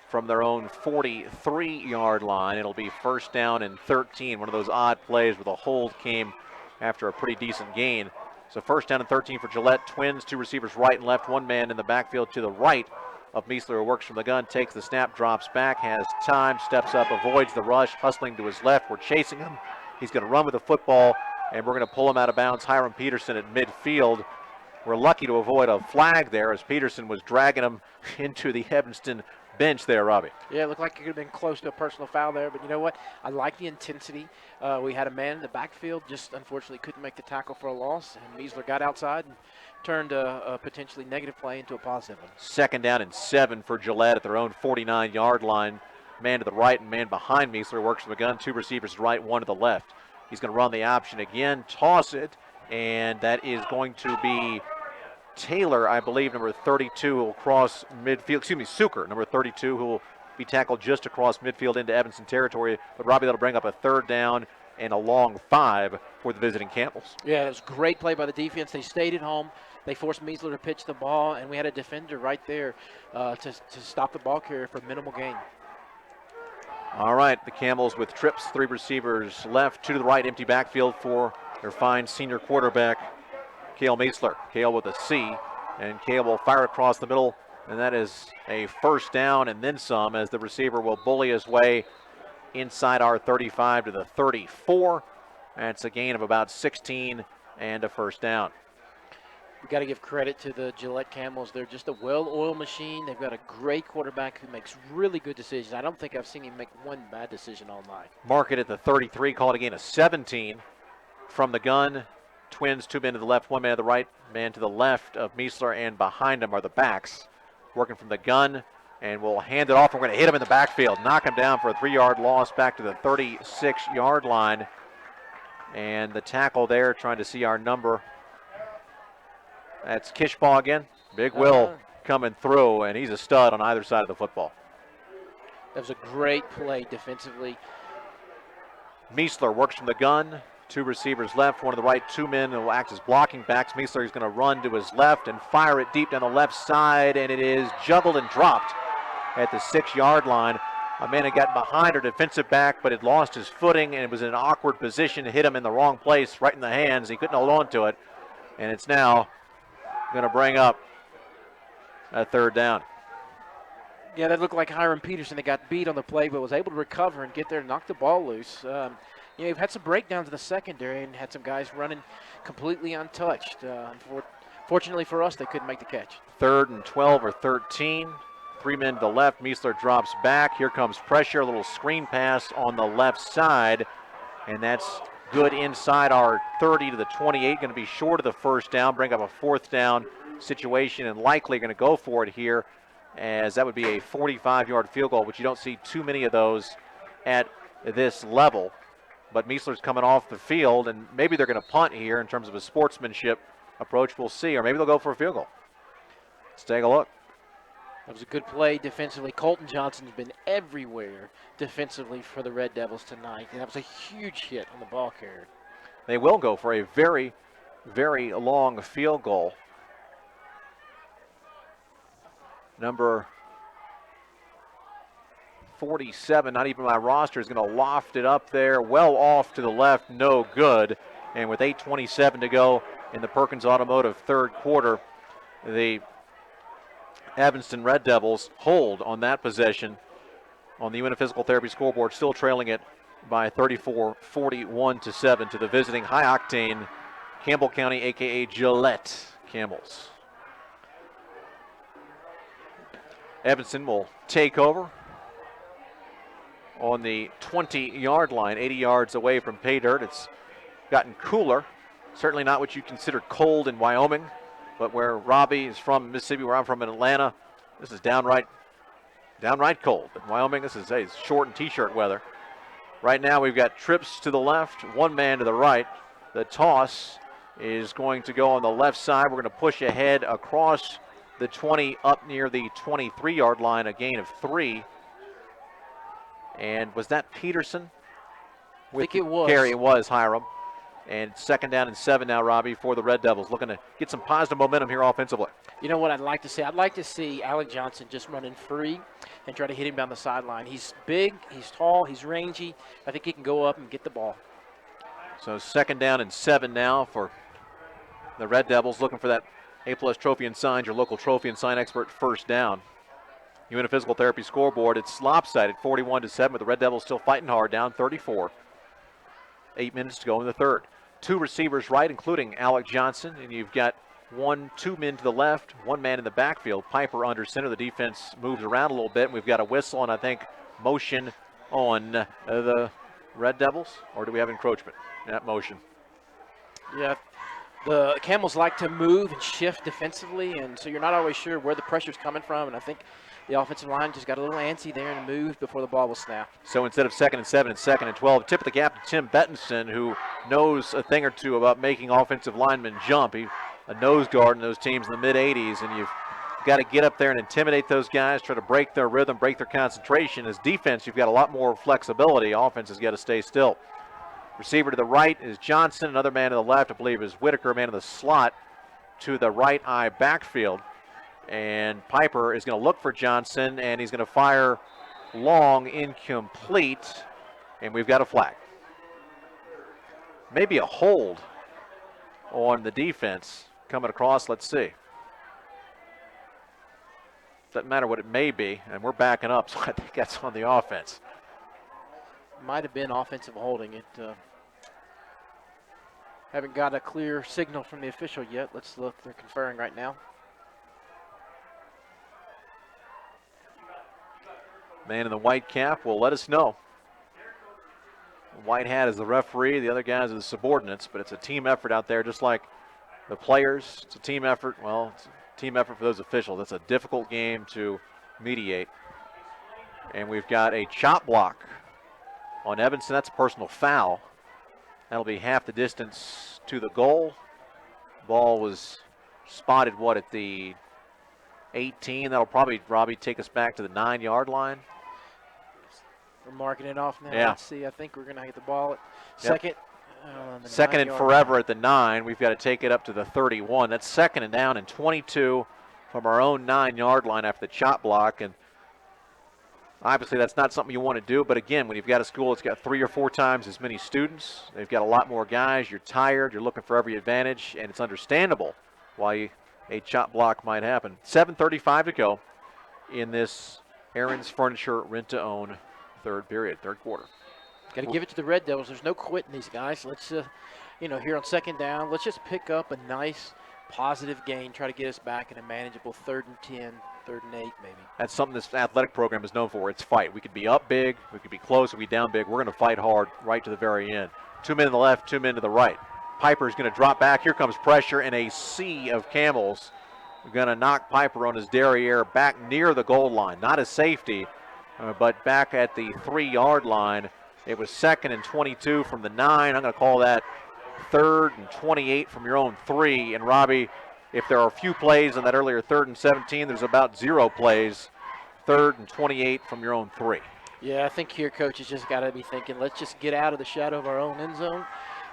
from their own 43-yard line. It'll be first down and 13, one of those odd plays where the hold came after a pretty decent gain. So first down and 13 for Gillette. Twins, two receivers right and left, one man in the backfield to the right of Meisler, who works from the gun, takes the snap, drops back, has time, steps up, avoids the rush, hustling to his left. We're chasing him. He's going to run with the football, and we're going to pull him out of bounds. Hiram Peterson at midfield. We're lucky to avoid a flag there as Peterson was dragging him into the Evanston bench there, Robbie. yeah, it looked like it could have been close to a personal foul there, but you know what? I like the intensity. We had a man in the backfield, just unfortunately couldn't make the tackle for a loss, and Meisler got outside and turned a potentially negative play into a positive one. Second down and 7 for Gillette at their own 49-yard line. Man to the right and man behind Meisler works from the gun. Two receivers right, one to the left. He's going to run the option again, toss it, and that is going to be Taylor, I believe, number 32, who will cross midfield. Excuse me, Suker, number 32, who will be tackled just across midfield into Evanston territory. But, Robbie, that'll bring up a third down and a long 5 for the visiting Camels. Yeah, it was a great play by the defense. They stayed at home. They forced Meisler to pitch the ball, and we had a defender right there to stop the ball carrier for minimal gain. All right, the Camels with trips, 3 receivers left, 2 to the right, empty backfield for their fine senior quarterback, Cale Meisler. Cale with a C, and Cale will fire across the middle, and that is a first down and then some as the receiver will bully his way inside our 35 to the 34. And it's a gain of about 16 and a first down. We've got to give credit to the Gillette Camels. They're just a well-oiled machine. They've got a great quarterback who makes really good decisions. I don't think I've seen him make one bad decision all night. Mark it at the 33, call it a gain of 17 from the gun. Twins, 2 men to the left, 1 man to the right, man to the left of Meisler, and behind him are the backs working from the gun, and we'll hand it off. We're going to hit him in the backfield, knock him down for a 3-yard loss back to the 36-yard line. And the tackle there, trying to see our number. That's Kishbaugh again. Big Will coming through, and he's a stud on either side of the football. That was a great play defensively. Meisler works from the gun. 2 receivers left, 1 to the right, 2 men who will act as blocking backs. Meisler is going to run to his left and fire it deep down the left side, and it is juggled and dropped at the 6-yard line. A man had gotten behind our defensive back, but had lost his footing and was in an awkward position, hit him in the wrong place, right in the hands. He couldn't hold on to it, and it's now going to bring up a third down. Yeah, that looked like Hiram Peterson that got beat on the play, but was able to recover and get there and knock the ball loose. You've had some breakdowns in the secondary and had some guys running completely untouched. Fortunately for us, they couldn't make the catch. 3rd and 12 or 13. 3 men to the left. Meisler drops back. Here comes pressure. A little screen pass on the left side, and that's good inside our 30 to the 28. Going to be short of the first down. Bring up a 4th down situation, and likely going to go for it here, as that would be a 45-yard field goal, which you don't see too many of those at this level. But Meisler's coming off the field, and maybe they're going to punt here in terms of a sportsmanship approach. We'll see, or maybe they'll go for a field goal. Let's take a look. That was a good play defensively. Colton Johnson's been everywhere defensively for the Red Devils tonight, and that was a huge hit on the ball carrier. They will go for a very, very long field goal. Number 47, not even my roster, is going to loft it up there, well off to the left, no good. And with 8:27 to go in the Perkins Automotive third quarter, the Evanston Red Devils hold on that possession on the UNF Physical Therapy scoreboard, still trailing it by 34-41-7 to the visiting high-octane Campbell County, a.k.a. Gillette Camels. Evanston will take over. on the 20-yard line, 80 yards away from pay dirt. It's gotten cooler. Certainly not what you consider cold in Wyoming, but where Robbie is from, Mississippi, where I'm from in Atlanta, this is downright cold. But in Wyoming, this is short and T-shirt weather. Right now, we've got trips to the left, one man to the right. The toss is going to go on the left side. We're going to push ahead across the 20 up near the 23-yard line, a gain of 3. And was that Peterson? I think it was. Carry, it was Hiram. And 2nd down and 7 now, Robbie, for the Red Devils, looking to get some positive momentum here offensively. You know what I'd like to see? I'd like to see Alec Johnson just running free and try to hit him down the sideline. He's big, he's tall, he's rangy. I think he can go up and get the ball. So 2nd down and 7 now for the Red Devils, looking for that A-plus trophy and signs, your local trophy and sign expert first down. UNF Physical Therapy scoreboard, it's lopsided, 41-7, but the Red Devils still fighting hard, down 34. 8 minutes to go in the third. 2 receivers right, including Alec Johnson, and you've got 2 men to the left, 1 man in the backfield. Piper under center. The defense moves around a little bit, and we've got a whistle and I think motion on the Red Devils, or do we have encroachment? Yeah, motion. Yeah, the Camels like to move and shift defensively, and so you're not always sure where the pressure's coming from, and I think the offensive line just got a little antsy there and moved before the ball was snapped. So instead of 2nd and 7, it's 2nd and 12. Tip of the cap to Tim Bettinson, who knows a thing or two about making offensive linemen jump. He's a nose guard in those teams in the mid-80s, and you've got to get up there and intimidate those guys, try to break their rhythm, break their concentration. As defense, you've got a lot more flexibility. Offense has got to stay still. Receiver to the right is Johnson. Another man to the left, I believe, is Whitaker, man in the slot to the right eye backfield. And Piper is going to look for Johnson, and he's going to fire long, incomplete, and we've got a flag. Maybe a hold on the defense coming across. Let's see. Doesn't matter what it may be, and we're backing up, so I think that's on the offense. Might have been offensive holding. Haven't got a clear signal from the official yet. Let's look. They're conferring right now. Man in the white cap will let us know. White hat is the referee. The other guys are the subordinates, but it's a team effort out there, just like the players. It's a team effort. Well, it's a team effort for those officials. It's a difficult game to mediate. And we've got a chop block on Evanston. That's a personal foul. That'll be half the distance to the goal. Ball was spotted, at the 18. That'll probably, Robbie, take us back to the 9-yard line. We're marking it off now. Yeah. Let's see. I think we're going to get the ball at second. Second and forever at the 9. We've got to take it up to the 31. That's 2nd and down and 22 from our own 9-yard line after the chop block. And obviously that's not something you want to do. But again, when you've got a school that's got 3 or 4 times as many students, they've got a lot more guys, you're tired, you're looking for every advantage, and it's understandable why a chop block might happen. 7:35 to go in this Aaron's Furniture rent-to-own third period, third quarter. Got to give it to the Red Devils. There's no quitting these guys. Let's, here on 2nd down, let's just pick up a nice, positive gain, try to get us back in a manageable 3rd and 10, 3rd and 8 maybe. That's something this athletic program is known for. It's fight. We could be up big, we could be close, we could be down big. We're going to fight hard right to the very end. 2 men to the left, 2 men to the right. Piper's going to drop back. Here comes pressure, and a sea of Camels going to knock Piper on his derriere back near the goal line. Not a safety, but back at the 3-yard line. It was 2nd and 22 from the 9. I'm going to call that 3rd and 28 from your own 3. And Robbie, if there are a few plays on that earlier 3rd and 17, there's about 0 plays. 3rd and 28 from your own 3. Yeah, I think here coach has just got to be thinking, let's just get out of the shadow of our own end zone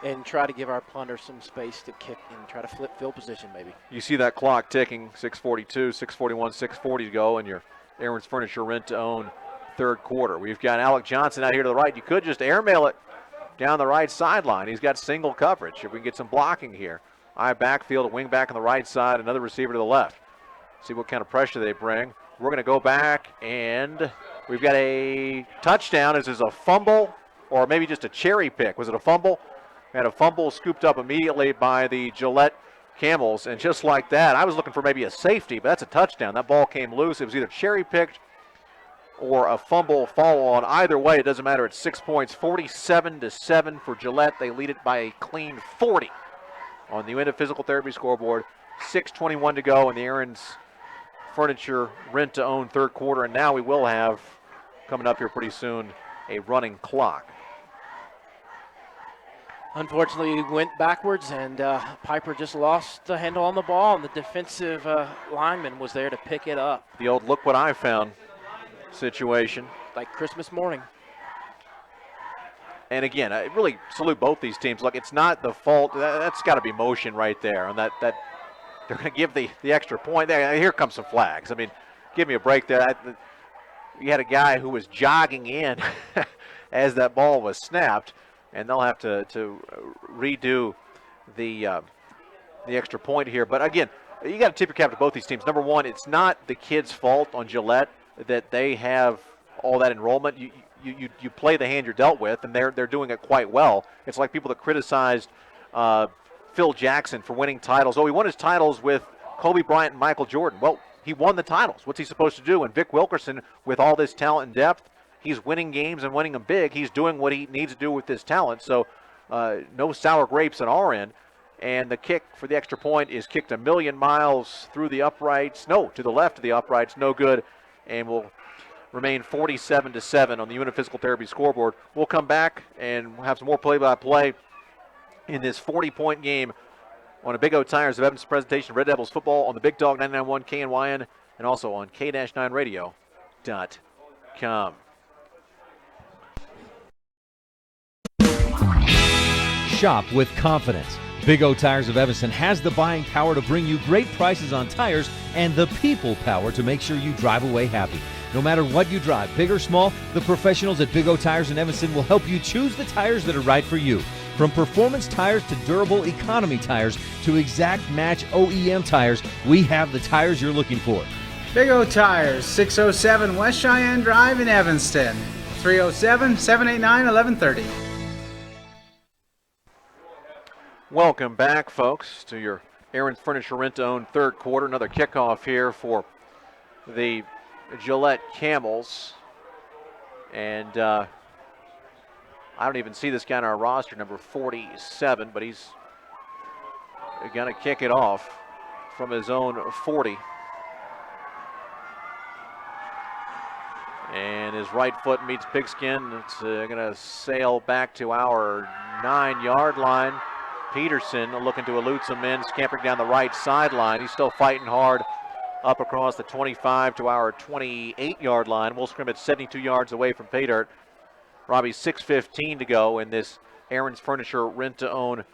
and try to give our punter some space to kick and try to flip field position maybe. You see that clock ticking, 6:42, 6:41, 6:40 to go, and your Aaron's Furniture rent-to-own third quarter. We've got Alec Johnson out here to the right. You could just airmail it down the right sideline. He's got single coverage. If we can get some blocking here. Eye backfield, a wing back on the right side, another receiver to the left. See what kind of pressure they bring. We're going to go back, and we've got a touchdown. This is a fumble, or maybe just a cherry pick. Was it a fumble? We had a fumble scooped up immediately by the Gillette Camels, and just like that, I was looking for maybe a safety, but that's a touchdown. That ball came loose. It was either cherry picked or a fumble fall on. Either way, it doesn't matter. It's 6 points, 47-7 for Gillette. They lead it by a clean 40 on the Unit Physical Therapy scoreboard. 6:21 to go in the Aaron's Furniture rent-to-own third quarter, and now we will have, coming up here pretty soon, a running clock. Unfortunately, we went backwards, and Piper just lost the handle on the ball, and the defensive lineman was there to pick it up. The old look what I found situation. Like Christmas morning. And again, I really salute both these teams. Look, it's not the fault. That's got to be motion right there. And that they're going to give the extra point there. Here comes some flags. I mean, give me a break there. You had a guy who was jogging in as that ball was snapped, and they'll have to redo the extra point here. But again, you got to tip your cap to both these teams. Number one, it's not the kids' fault on Gillette that they have all that enrollment. You play the hand you're dealt with, and they're doing it quite well. It's like people that criticized Phil Jackson for winning titles. Oh, he won his titles with Kobe Bryant and Michael Jordan. Well, he won the titles. What's he supposed to do? And Vic Wilkerson, with all this talent and depth, he's winning games and winning them big. He's doing what he needs to do with his talent. So no sour grapes on our end. And the kick for the extra point is kicked a million miles through the uprights. No, to the left of the uprights. No good. And will remain 47-7 on the Unit Physical Therapy scoreboard. We'll come back and we'll have some more play-by-play in this 40-point game on a Big O Tires of Evanston presentation of Red Devils football on the Big Dog 99.1 KNYN and also on K-9radio.com. Shop with confidence. Big O Tires of Evanston has the buying power to bring you great prices on tires and the people power to make sure you drive away happy. No matter what you drive, big or small, the professionals at Big O Tires in Evanston will help you choose the tires that are right for you. From performance tires to durable economy tires to exact match OEM tires, we have the tires you're looking for. Big O Tires, 607 West Cheyenne Drive in Evanston, 307-789-1130. Welcome back, folks, to your Aaron's Furniture Rent-to-Own third quarter. Another kickoff here for the Gillette Camels. And I don't even see this guy on our roster, number 47, but he's going to kick it off from his own 40. And his right foot meets pigskin. It's going to sail back to our 9-yard line. Peterson looking to elude some men, scampering down the right sideline. He's still fighting hard up across the 25 to our 28-yard line. We'll scrimmage 72 yards away from pay dirt. Robbie, 6:15 to go in this Aaron's Furniture rent-to-own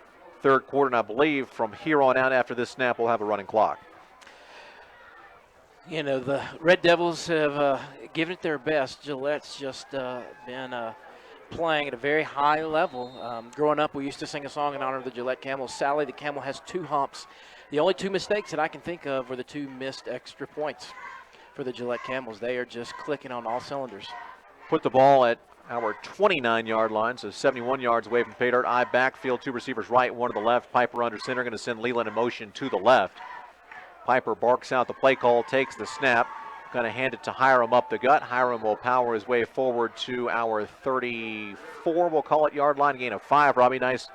third quarter. And I believe from here on out after this snap, we'll have a running clock. You know, the Red Devils have given it their best. Gillette's just been playing at a very high level. Growing up, we used to sing a song in honor of the Gillette Camels. Sally the Camel has 2 humps. The only 2 mistakes that I can think of were the 2 missed extra points for the Gillette Camels. They are just clicking on all cylinders. Put the ball at our 29-yard line, so 71 yards away from pay dirt. I backfield, 2 receivers right, 1 to the left. Piper under center, going to send Leland in motion to the left. Piper barks out the play call, takes the snap. Going to hand it to Hiram up the gut. Hiram will power his way forward to our 34, we'll call it, yard line. Gain of 5. Robbie, nice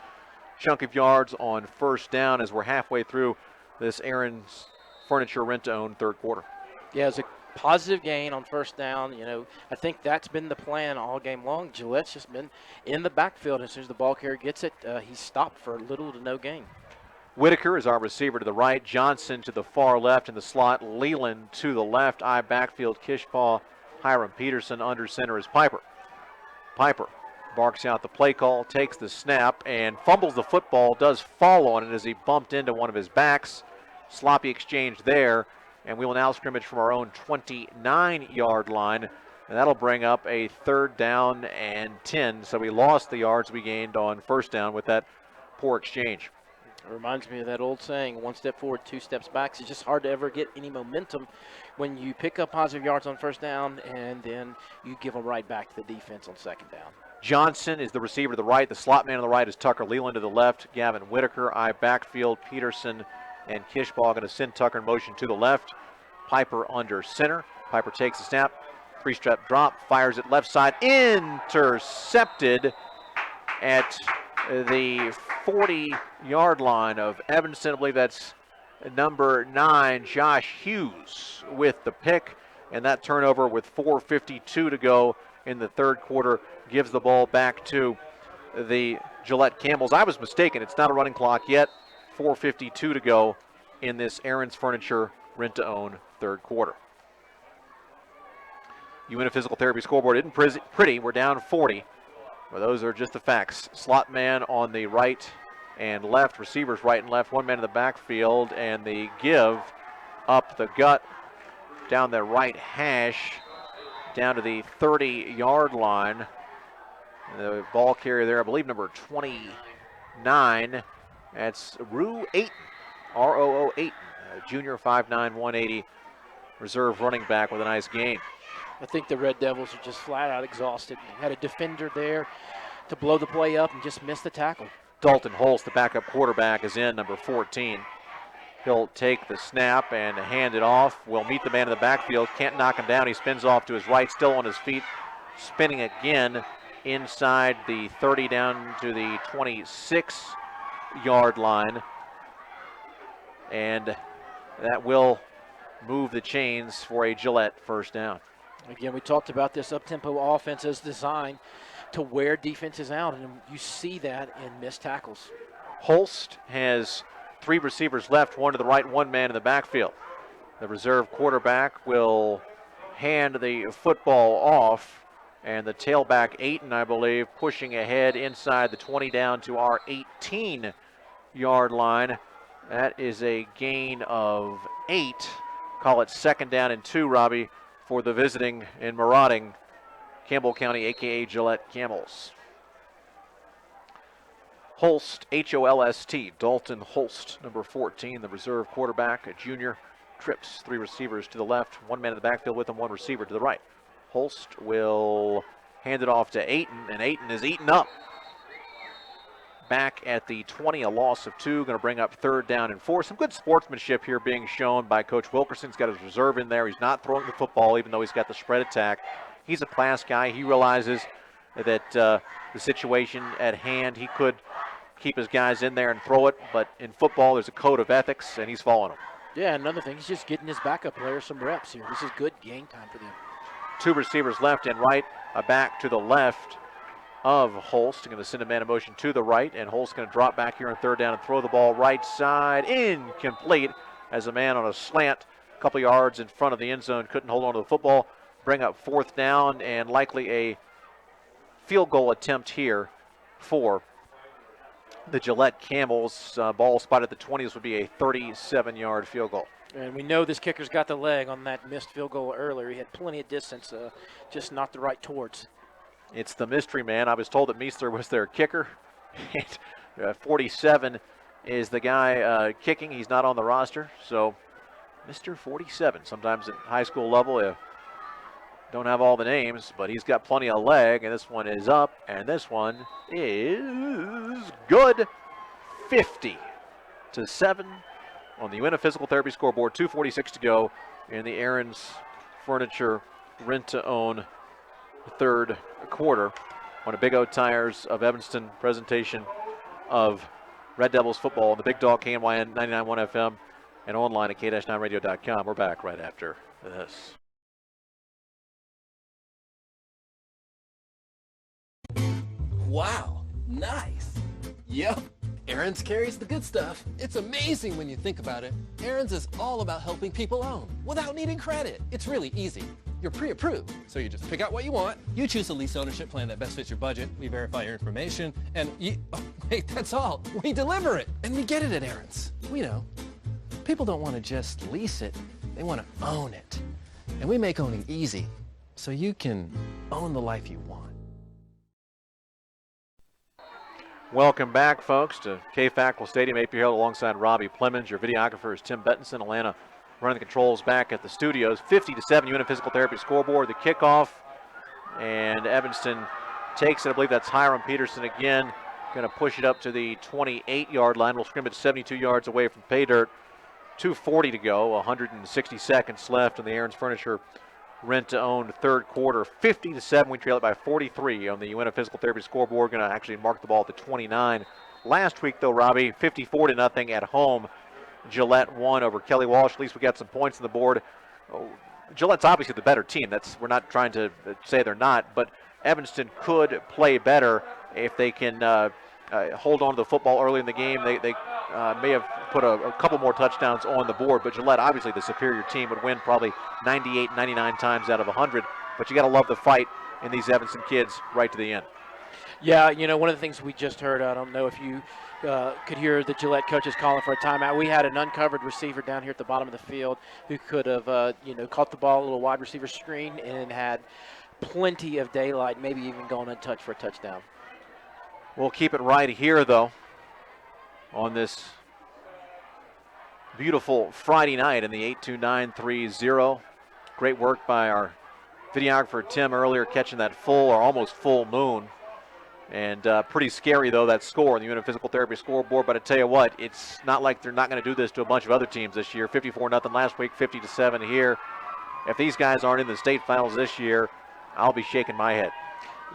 chunk of yards on first down as we're halfway through this Aaron's Furniture rent-to-own third quarter. Yeah, it's a positive gain on first down. You know, I think that's been the plan all game long. Gillette's just been in the backfield. As soon as the ball carrier gets it, he's stopped for little to no gain. Whitaker is our receiver to the right. Johnson to the far left in the slot. Leland to the left. I backfield. Kishpaw. Hiram Peterson under center is Piper. Piper barks out the play call, takes the snap, and fumbles the football. Does fall on it as he bumped into one of his backs. Sloppy exchange there, and we will now scrimmage from our own 29-yard line, and that'll bring up a 3rd down and 10. So we lost the yards we gained on first down with that poor exchange. It reminds me of that old saying, 1 step forward, 2 steps back. It's just hard to ever get any momentum when you pick up positive yards on first down and then you give them right back to the defense on second down. Johnson is the receiver to the right. The slot man on the right is Tucker Leland to the left. Gavin Whitaker, I backfield. Peterson and Kishbaugh going to send Tucker in motion to the left. Piper under center. Piper takes the snap, Three-step drop, fires it left side, intercepted at the 40-yard line of Evanston. I believe that's number 9, Josh Hughes, with the pick. And that turnover with 4:52 to go in the third quarter gives the ball back to the Gillette Camels. I was mistaken. It's not a running clock yet. 4:52 to go in this Aaron's Furniture rent-to-own third quarter. UNA Physical Therapy scoreboard isn't pretty. We're down 40. Well, those are just the facts. Slot man on the right and left, receivers right and left, one man in the backfield, and the give up the gut down the right hash down to the 30-yard line. The ball carrier there, I believe number 29. That's Roo Aiton, R-O-O Aiton, junior, 5'9", 180, reserve running back with a nice game. I think the Red Devils are just flat out exhausted. Had a defender there to blow the play up and just missed the tackle. Dalton Holst, the backup quarterback, is in, number 14. He'll take the snap and hand it off. Will meet the man in the backfield. Can't knock him down. He spins off to his right, still on his feet. Spinning again inside the 30 down to the 26-yard line. And that will move the chains for a Gillette first down. Again, we talked about this up-tempo offense as designed to wear defenses out, and you see that in missed tackles. Holst has 3 receivers left, one to the right, one man in the backfield. The reserve quarterback will hand the football off, and the tailback, Aiton, I believe, pushing ahead inside the 20 down to our 18-yard line. That is a gain of 8. Call it second down and 2, Robbie, for the visiting and marauding Campbell County, a.k.a. Gillette Camels. Holst, H-O-L-S-T, Dalton Holst, number 14, the reserve quarterback, a junior. Trips, 3 receivers to the left, one man in the backfield with him, 1 receiver to the right. Holst will hand it off to Aiton, and Aiton is eaten up. Back at the 20, a loss of 2, going to bring up third down and 4. Some good sportsmanship here being shown by Coach Wilkerson. He's got his reserve in there. He's not throwing the football, even though he's got the spread attack. He's a class guy. He realizes that the situation at hand, he could keep his guys in there and throw it, but in football there's a code of ethics, and he's following them. Yeah, another thing, he's just getting his backup players some reps here. This is good game time for them. 2 receivers left and right, a back to the left of Holst. Going to send a man in motion to the right, and Holst going to drop back here on third down and throw the ball right side, incomplete, as a man on a slant a couple yards in front of the end zone couldn't hold on to the football. Bring up fourth down and likely a field goal attempt here for the Gillette Camels. Ball spotted at the 20. This would be a 37-yard field goal. And we know this kicker's got the leg on that missed field goal earlier. He had plenty of distance, just not the right towards. It's the mystery man. I was told that Meisler was their kicker. 47 is the guy kicking. He's not on the roster. So Mr. 47. Sometimes at high school level, you don't have all the names, but he's got plenty of leg. And this one is up, and this one is good. 50-7 on the UNA Physical Therapy scoreboard. 2:46 to go in the Aaron's Furniture rent-to-own third quarter on a Big O Tires of Evanston presentation of Red Devils football on the Big Dog KNYN 99.1 FM and online at k-9radio.com. We're back right after this. Wow, nice. Yep, Aaron's carries the good stuff. It's amazing when you think about it. Aaron's is all about helping people own without needing credit. It's really easy. You're pre-approved, so you just pick out what you want. You choose a lease ownership plan that best fits your budget. We verify your information, and wait, that's all. We deliver it, and we get it at Aaron's. We know. People don't want to just lease it. They want to own it. And we make owning easy, so you can own the life you want. Welcome back, folks, to K-Factual Stadium. AP Hill alongside Robbie Plemons. Your videographer is Tim Bettinson. Atlanta running the controls back at the studios. 50-7, UNA Physical Therapy scoreboard. The kickoff, and Evanston takes it. I believe that's Hiram Peterson again. Going to push it up to the 28-yard line. We'll scrimmage 72 yards away from pay dirt. 2:40 to go, 160 seconds left in the Aaron's Furniture rent-to-own third quarter, 50-7. We trail it by 43 on the Uinta Physical Therapy scoreboard. Going to actually mark the ball at the 29. Last week, though, Robbie, 54-0 at home. Gillette won over Kelly Walsh. At least we got some points on the board. Gillette's obviously the better team. We're not trying to say they're not, but Evanston could play better if they can hold on to the football early in the game. They may have put a couple more touchdowns on the board, but Gillette, obviously the superior team, would win probably 98, 99 times out of 100. But you got to love the fight in these Evanston kids right to the end. Yeah, one of the things we just heard, I don't know if you could hear the Gillette coaches calling for a timeout. We had an uncovered receiver down here at the bottom of the field who could have, caught the ball, a little wide receiver screen, and had plenty of daylight, maybe even gone untouched for a touchdown. We'll keep it right here, though, on this beautiful Friday night in the 82930. Great work by our videographer Tim earlier, catching that full or almost full moon. And pretty scary, though, that score on the Uinta Physical Therapy scoreboard. But I tell you what, it's not like they're not going to do this to a bunch of other teams this year. 54-0 last week, 50-7 here. If these guys aren't in the state finals this year, I'll be shaking my head.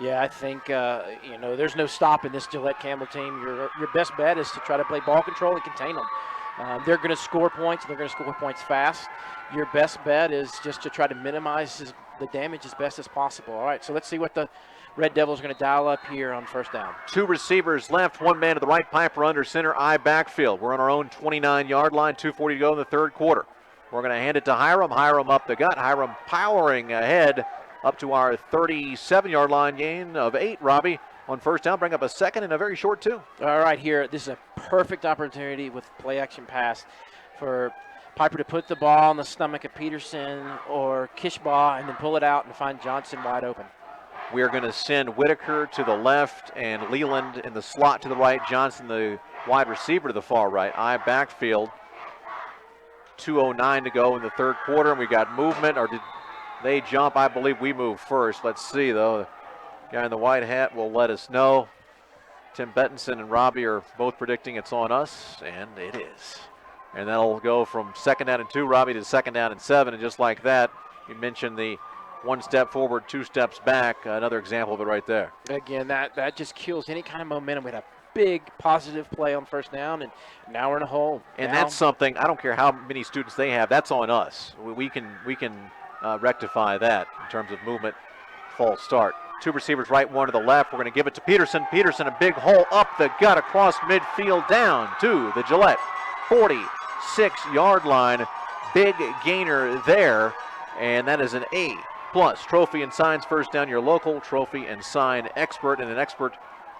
Yeah, I think, there's no stopping this Gillette Campbell team. Your best bet is to try to play ball control and contain them. They're going to score points, and they're going to score points fast. Your best bet is just to try to minimize the damage as best as possible. All right, so let's see what the Red Devils are going to dial up here on first down. Two receivers left, one man to the right, Piper under center, I backfield. We're on our own 29-yard line, 2:40 to go in the third quarter. We're going to hand it to Hiram. Hiram up the gut. Hiram powering ahead up to our 37-yard line gain of 8, Robbie, on first down. Bring up a second and a very short 2. All right, here, this is a perfect opportunity with play-action pass for Piper to put the ball on the stomach of Peterson or Kishbaugh and then pull it out and find Johnson wide open. We are going to send Whitaker to the left and Leland in the slot to the right. Johnson, the wide receiver, to the far right. I backfield. 2:09 to go in the third quarter, and we got movement. Or did they jump? I believe we moved first. Let's see, though. The guy in the white hat will let us know. Tim Bettinson and Robbie are both predicting it's on us, and it is. And that'll go from second down and 2, Robbie, to second down and 7. And just like that, you mentioned the 1 step forward, 2 steps back. Another example of it right there. Again, that just kills any kind of momentum. We had a big positive play on first down, and now we're in a hole. And that's something, I don't care how many students they have, that's on us. We can rectify that in terms of movement, false start. 2 receivers right, 1 to the left. We're going to give it to Peterson. Peterson, a big hole up the gut across midfield down to the Gillette 46-yard line. Big gainer there, and that is an A+ trophy and signs first down, your local trophy and sign expert, and an expert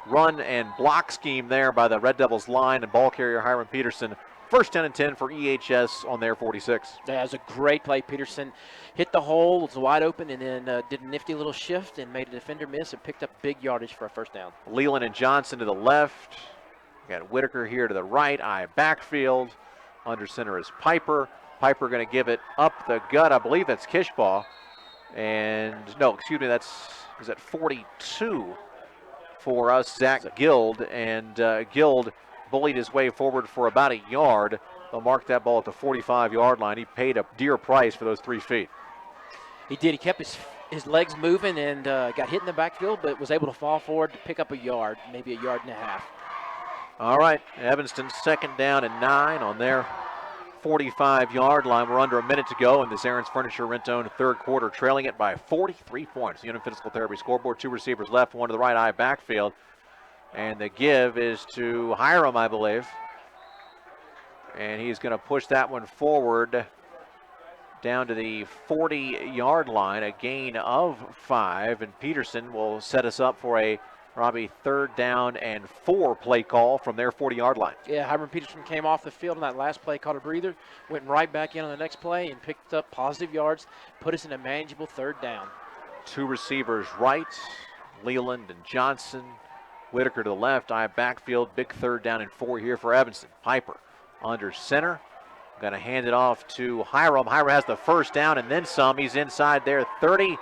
run and block scheme there by the Red Devils line and ball carrier Hiram Peterson. First 10 and 10 for EHS on their 46. That was a great play. Peterson hit the hole, was wide open, and then did a nifty little shift and made a defender miss and picked up big yardage for a first down. Leland and Johnson to the left. We got Whitaker here to the right. I backfield. Under center is Piper. Piper going to give it up the gut. I believe that's Kishbaugh. And no, excuse me, is that 42 for us, Zach Guild. And Guild bullied his way forward for about a yard. They'll mark that ball at the 45-yard line. He paid a dear price for those 3 feet. He did. He kept his legs moving and got hit in the backfield, but was able to fall forward to pick up a yard, maybe a yard and a half. All right, Evanston second down and 9 on their 45-yard line. We're under a minute to go in this Aaron's Furniture rent-owned third quarter, trailing it by 43 points. The Uinta Physical Therapy scoreboard, 2 receivers left, 1 to the right, I backfield. And the give is to Hiram, I believe. And he's going to push that one forward down to the 40-yard line, a gain of 5. And Peterson will set us up for a Robbie third down and 4 play call from their 40-yard line. Yeah, Hiram Peterson came off the field on that last play, caught a breather, went right back in on the next play and picked up positive yards, put us in a manageable third down. 2 receivers right, Leland and Johnson. Whitaker to the left, I backfield, big third down and 4 here for Evanston. Piper under center, going to hand it off to Hiram. Hiram has the first down and then some. He's inside there, 30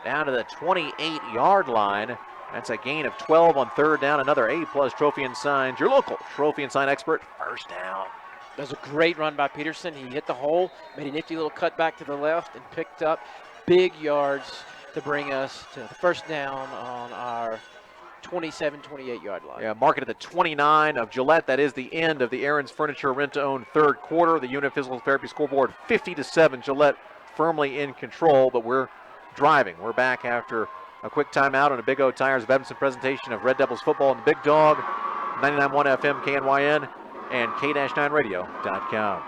down to the 28-yard line. That's a gain of 12 on third down. Another A+ trophy and signs, your local trophy and sign expert, first down. That was a great run by Peterson. He hit the hole, made a nifty little cut back to the left, and picked up big yards to bring us to the first down on our 27, 28-yard line. Yeah, mark it at the 29 of Gillette. That is the end of the Aaron's Furniture Rent-to-Own third quarter. The unit physical therapy scoreboard 50-7. Gillette firmly in control, but we're driving. We're back after a quick timeout on a Big O Tires of Evanston presentation of Red Devils football and the Big Dog, 99.1 FM KNYN and K-9radio.com.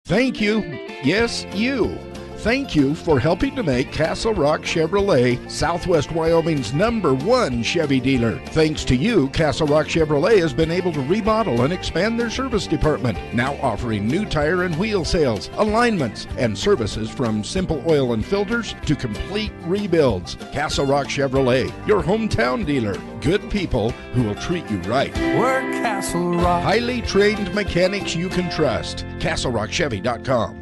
Thank you. Yes, you. Thank you for helping to make Castle Rock Chevrolet Southwest Wyoming's #1 Chevy dealer. Thanks to you, Castle Rock Chevrolet has been able to remodel and expand their service department, now offering new tire and wheel sales, alignments, and services from simple oil and filters to complete rebuilds. Castle Rock Chevrolet, your hometown dealer. Good people who will treat you right. We're Castle Rock. Highly trained mechanics you can trust. CastleRockChevy.com.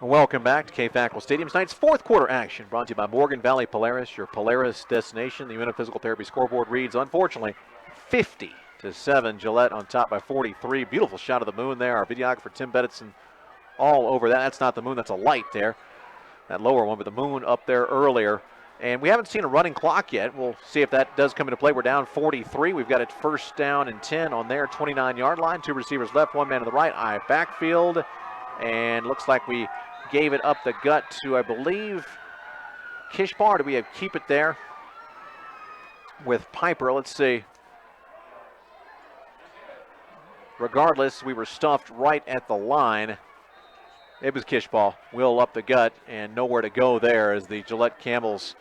Welcome back to K-Fackel Stadium. Tonight's fourth quarter action brought to you by Morgan Valley Polaris, your Polaris destination. The unit physical therapy scoreboard reads, unfortunately, 50-7. Gillette on top by 43. Beautiful shot of the moon there. Our videographer, Tim Bettitson, all over that. That's not the moon. That's a light there. That lower one, but the moon up there earlier. And we haven't seen a running clock yet. We'll see if that does come into play. We're down 43. We've got it first down and 10 on their 29-yard line. Two receivers left, one man to the right. Eye backfield. And looks like we gave it up the gut to, I believe, Kishbar. Do we keep it there with Piper? Let's see. Regardless, we were stuffed right at the line. It was Kishball. Will up the gut and nowhere to go there as the Gillette Camels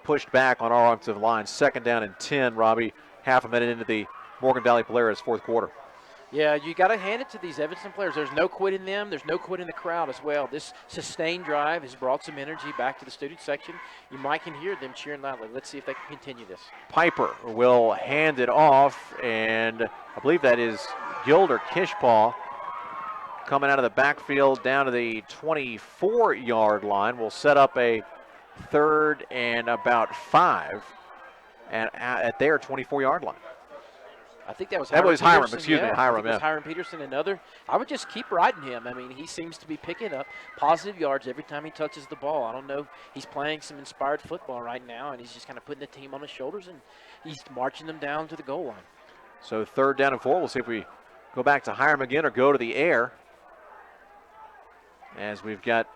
pushed back on our offensive line. Second down and 10, Robbie, half a minute into the Morgan Valley Polaris fourth quarter. Yeah, you got to hand it to these Evanston players. There's no quit in them. There's no quit in the crowd as well. This sustained drive has brought some energy back to the student section. You might can hear them cheering loudly. Let's see if they can continue this. Piper will hand it off, and I believe that is Gilder Kishpaw coming out of the backfield down to the 24-yard line. We'll set up a third and about 5 at their 24-yard line. I think that was Hiram. Peterson, Excuse me, Hiram. It was Hiram Peterson, another. I would just keep riding him. I mean, he seems to be picking up positive yards every time he touches the ball. I don't know. He's playing some inspired football right now, and he's just kind of putting the team on his shoulders, and he's marching them down to the goal line. So third down and 4. We'll see if we go back to Hiram again or go to the air. As we've got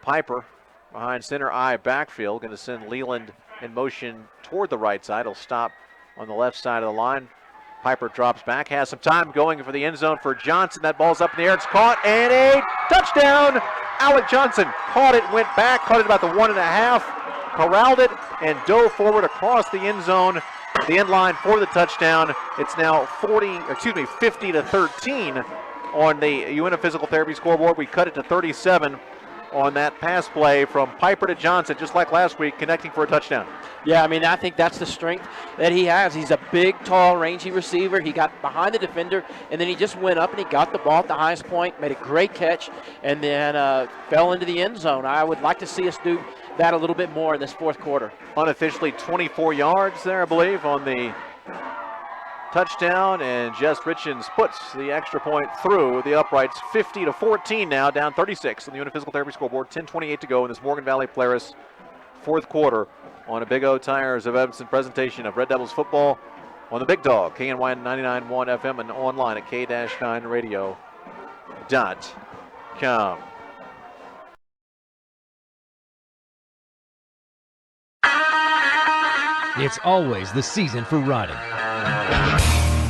Piper behind center, eye backfield. Going to send Leland in motion toward the right side. He'll stop on the left side of the line. Piper drops back, has some time going for the end zone for Johnson. That ball's up in the air. It's caught, and a touchdown. Alec Johnson caught it, went back, caught it about the 1.5, corralled it, and dove forward across the end zone, the end line for the touchdown. It's now 50-13 on the UNF Physical Therapy scoreboard. We cut it to 37 on that pass play from Piper to Johnson, just like last week, connecting for a touchdown. Yeah, I mean, I think that's the strength that he has. He's a big, tall, rangy receiver. He got behind the defender, and then he just went up and he got the ball at the highest point, made a great catch, and then fell into the end zone. I would like to see us do that a little bit more in this fourth quarter. Unofficially 24 yards there, I believe, on the touchdown, and Jess Richens puts the extra point through the uprights. 50-14 now, down 36 on the UNF Physical Therapy scoreboard. 10:28 to go in this Morgan Valley Polaris fourth quarter on a Big O Tires of Evanston presentation of Red Devils football on the Big Dog, KNY 99.1 FM, and online at K-9radio.com. It's always the season for riding.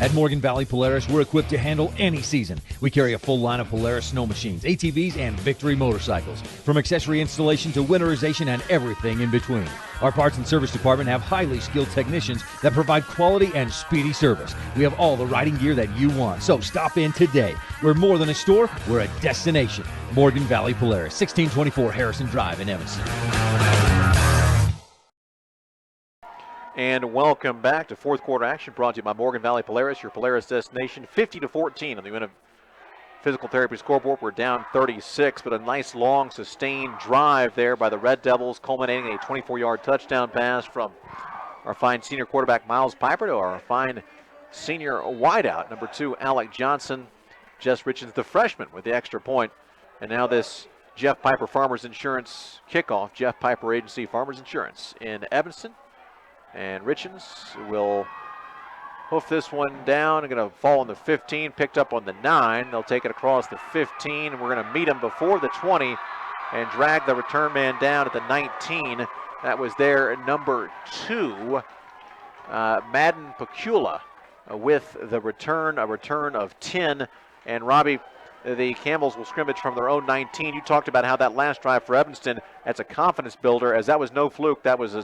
At Morgan Valley Polaris, we're equipped to handle any season. We carry a full line of Polaris snow machines, ATVs, and Victory motorcycles, from accessory installation to winterization and everything in between. Our parts and service department have highly skilled technicians that provide quality and speedy service. We have all the riding gear that you want, so stop in today. We're more than a store, we're a destination. Morgan Valley Polaris, 1624 Harrison Drive in Evanston. And welcome back to fourth quarter action brought to you by Morgan Valley Polaris, your Polaris destination. 50-14 on the UNF Physical Therapy scoreboard. We're down 36, but a nice long sustained drive there by the Red Devils, culminating in a 24-yard touchdown pass from our fine senior quarterback Miles Piper to our fine senior wideout, number 2, Alec Johnson. Jess Richards, the freshman, with the extra point. And now this Jeff Piper Farmers Insurance kickoff. Jeff Piper Agency Farmers Insurance in Evanston. And Richards will hoof this one down. Going to fall on the 15, picked up on the 9. They'll take it across the 15, and we're going to meet them before the 20 and drag the return man down at the 19. That was their number 2, Madden Pecula, with the return, a return of 10. And Robbie, the Camels will scrimmage from their own 19. You talked about how that last drive for Evanston, that's a confidence builder, as that was no fluke. That was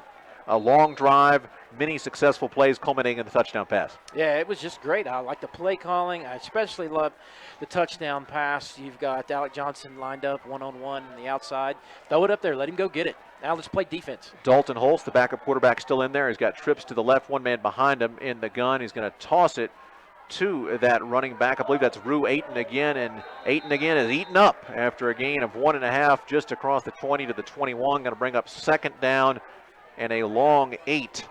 a long drive, many successful plays culminating in the touchdown pass. Yeah, it was just great. I like the play calling. I especially love the touchdown pass. You've got Alec Johnson lined up one-on-one on the outside. Throw it up there. Let him go get it. Now let's play defense. Dalton Holst, the backup quarterback, still in there. He's got trips to the left, one man behind him in the gun. He's going to toss it to that running back. I believe that's Rue Ayton again, and Ayton again is eaten up after a gain of 1.5 just across the 20 to the 21. Going to bring up second down and a long 8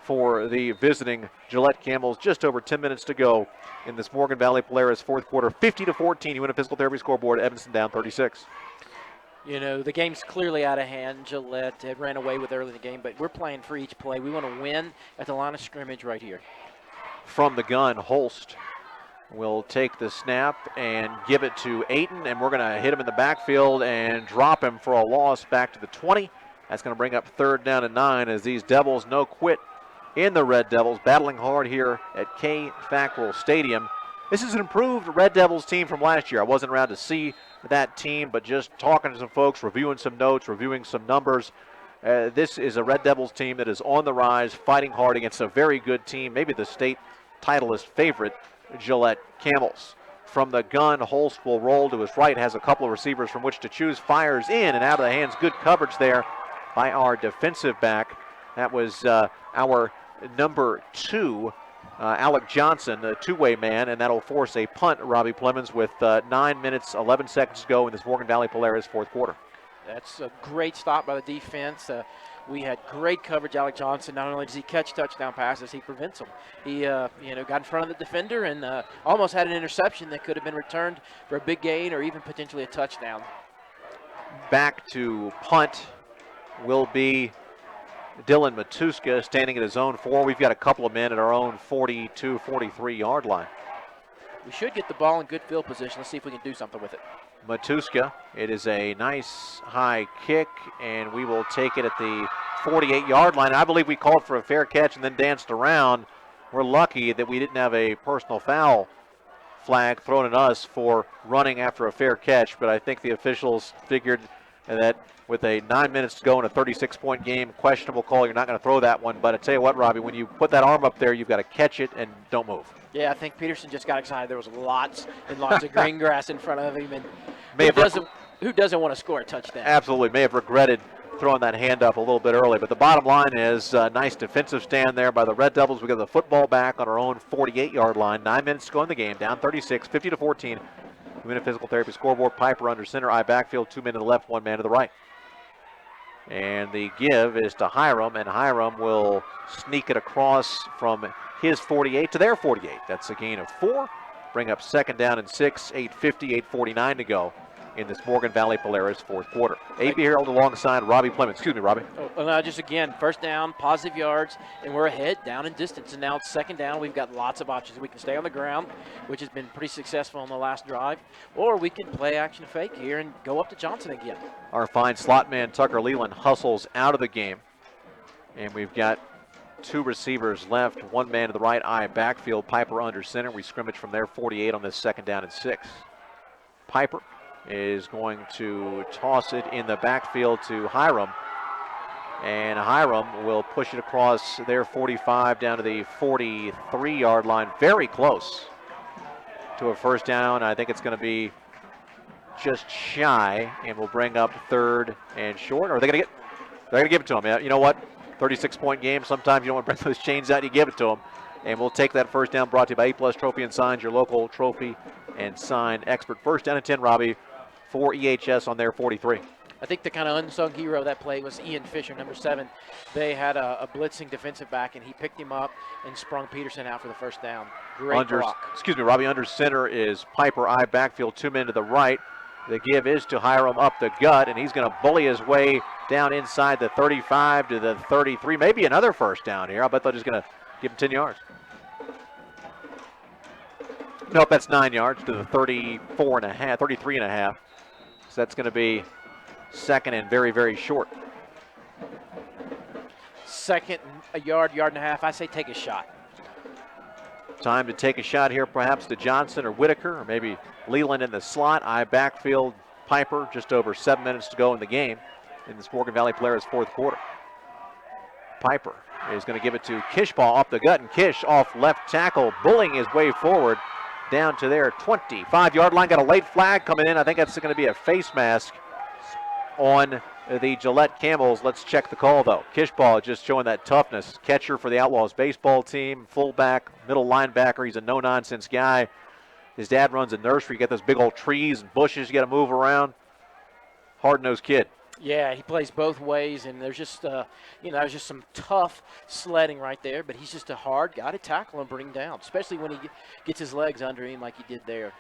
for the visiting Gillette Camels. Just over 10 minutes to go in this Morgan Valley Polaris fourth quarter. 50-14, you win a physical therapy scoreboard. Evanston down 36. You know, the game's clearly out of hand. Gillette had ran away with early in the game, but we're playing for each play. We want to win at the line of scrimmage right here. From the gun, Holst will take the snap and give it to Ayton, and we're going to hit him in the backfield and drop him for a loss back to the 20. That's going to bring up third down and 9 as these Devils no quit in the Red Devils, battling hard here at K. Fackrell Stadium. This is an improved Red Devils team from last year. I wasn't around to see that team, but just talking to some folks, reviewing some notes, reviewing some numbers. This is a Red Devils team that is on the rise, fighting hard against a very good team, maybe the state titleist favorite, Gillette Camels. From the gun, Holst will roll to his right, has a couple of receivers from which to choose, fires in and out of the hands. Good coverage there by our defensive back. That was our number 2, Alec Johnson, a two-way man, and that'll force a punt, Robbie Plemons, with 9 minutes, 11 seconds to go in this Morgan Valley Polaris fourth quarter. That's a great stop by the defense. We had great coverage. Alec Johnson, not only does he catch touchdown passes, he prevents them. He got in front of the defender and almost had an interception that could have been returned for a big gain or even potentially a touchdown. Back to punt will be Dylan Matuska, standing at his own 4. We've got a couple of men at our own 42, 43-yard line. We should get the ball in good field position. Let's see if we can do something with it. Matuska, it is a nice high kick, and we will take it at the 48-yard line. I believe we called for a fair catch and then danced around. We're lucky that we didn't have a personal foul flag thrown at us for running after a fair catch, but I think the officials figured that with 9 minutes to go in a 36-point game, questionable call, you're not going to throw that one. But I tell you what, Robbie, when you put that arm up there, you've got to catch it and don't move. Yeah, I think Peterson just got excited. There was lots and lots of green grass in front of him, and who doesn't want to score a touchdown? Absolutely, may have regretted throwing that hand up a little bit early. But the bottom line is a nice defensive stand there by the Red Devils. We got the football back on our own 48-yard line. 9 minutes to go in the game, down 36, 50-14. We win a physical therapy scoreboard. Piper under center, I backfield, 2 men to the left, 1 man to the right. And the give is to Hiram, and Hiram will sneak it across from his 48 to their 48. That's a gain of 4. Bring up second down and 6, 8:50, 8:49 to go in this Morgan Valley Polaris fourth quarter. A.B. Harold alongside Robbie Plemons. Excuse me, Robbie. Just again, first down, positive yards, and we're ahead, down in distance. And now it's second down. We've got lots of options. We can stay on the ground, which has been pretty successful on the last drive, or we can play action fake here and go up to Johnson again. Our fine slot man, Tucker Leland, hustles out of the game. And we've got 2 receivers left, 1 man to the right, I backfield, Piper under center. We scrimmage from their 48 on this second down and 6. Piper is going to toss it in the backfield to Hiram. And Hiram will push it across their 45 down to the 43-yard line. Very close to a first down. I think it's going to be just shy, and will bring up third and short. Or are they going to they're going to give it to him. Yeah, you know what? 36-point game. Sometimes you don't want to bring those chains out. You give it to them. And we'll take that first down, brought to you by A+ Trophy and Signs, your local trophy and sign expert. First down and 10, Robbie, for EHS on their 43. I think the kind of unsung hero of that play was Ian Fisher, number 7. They had a blitzing defensive back, and he picked him up and sprung Peterson out for the first down. Great block. Robbie, under center is Piper. I backfield, 2 men to the right. The give is to Hiram up the gut, and he's going to bully his way down inside the 35 to the 33. Maybe another first down here. I bet they're just going to give him 10 yards. Nope, that's 9 yards to the 33 and a half. So that's going to be second and very, very short. Second, a yard, yard and a half. I say take a shot. Time to take a shot here, perhaps to Johnson or Whitaker, or maybe Leland in the slot. I backfield Piper, just over 7 minutes to go in the game in this Morgan Valley Polaris fourth quarter. Piper is going to give it to Kishbaugh off the gut, and Kish off left tackle, bullying his way forward down to their 25-yard line. Got a late flag coming in. I think that's going to be a face mask on the Gillette Camels. Let's check the call, though. Kishbaugh just showing that toughness. Catcher for the Outlaws baseball team, fullback, middle linebacker. He's a no-nonsense guy. His dad runs a nursery. You get those big old trees and bushes you got to move around. Hard-nosed kid. Yeah, he plays both ways, and there's just, there's just some tough sledding right there, but he's just a hard guy to tackle and bring down, especially when he gets his legs under him like he did there.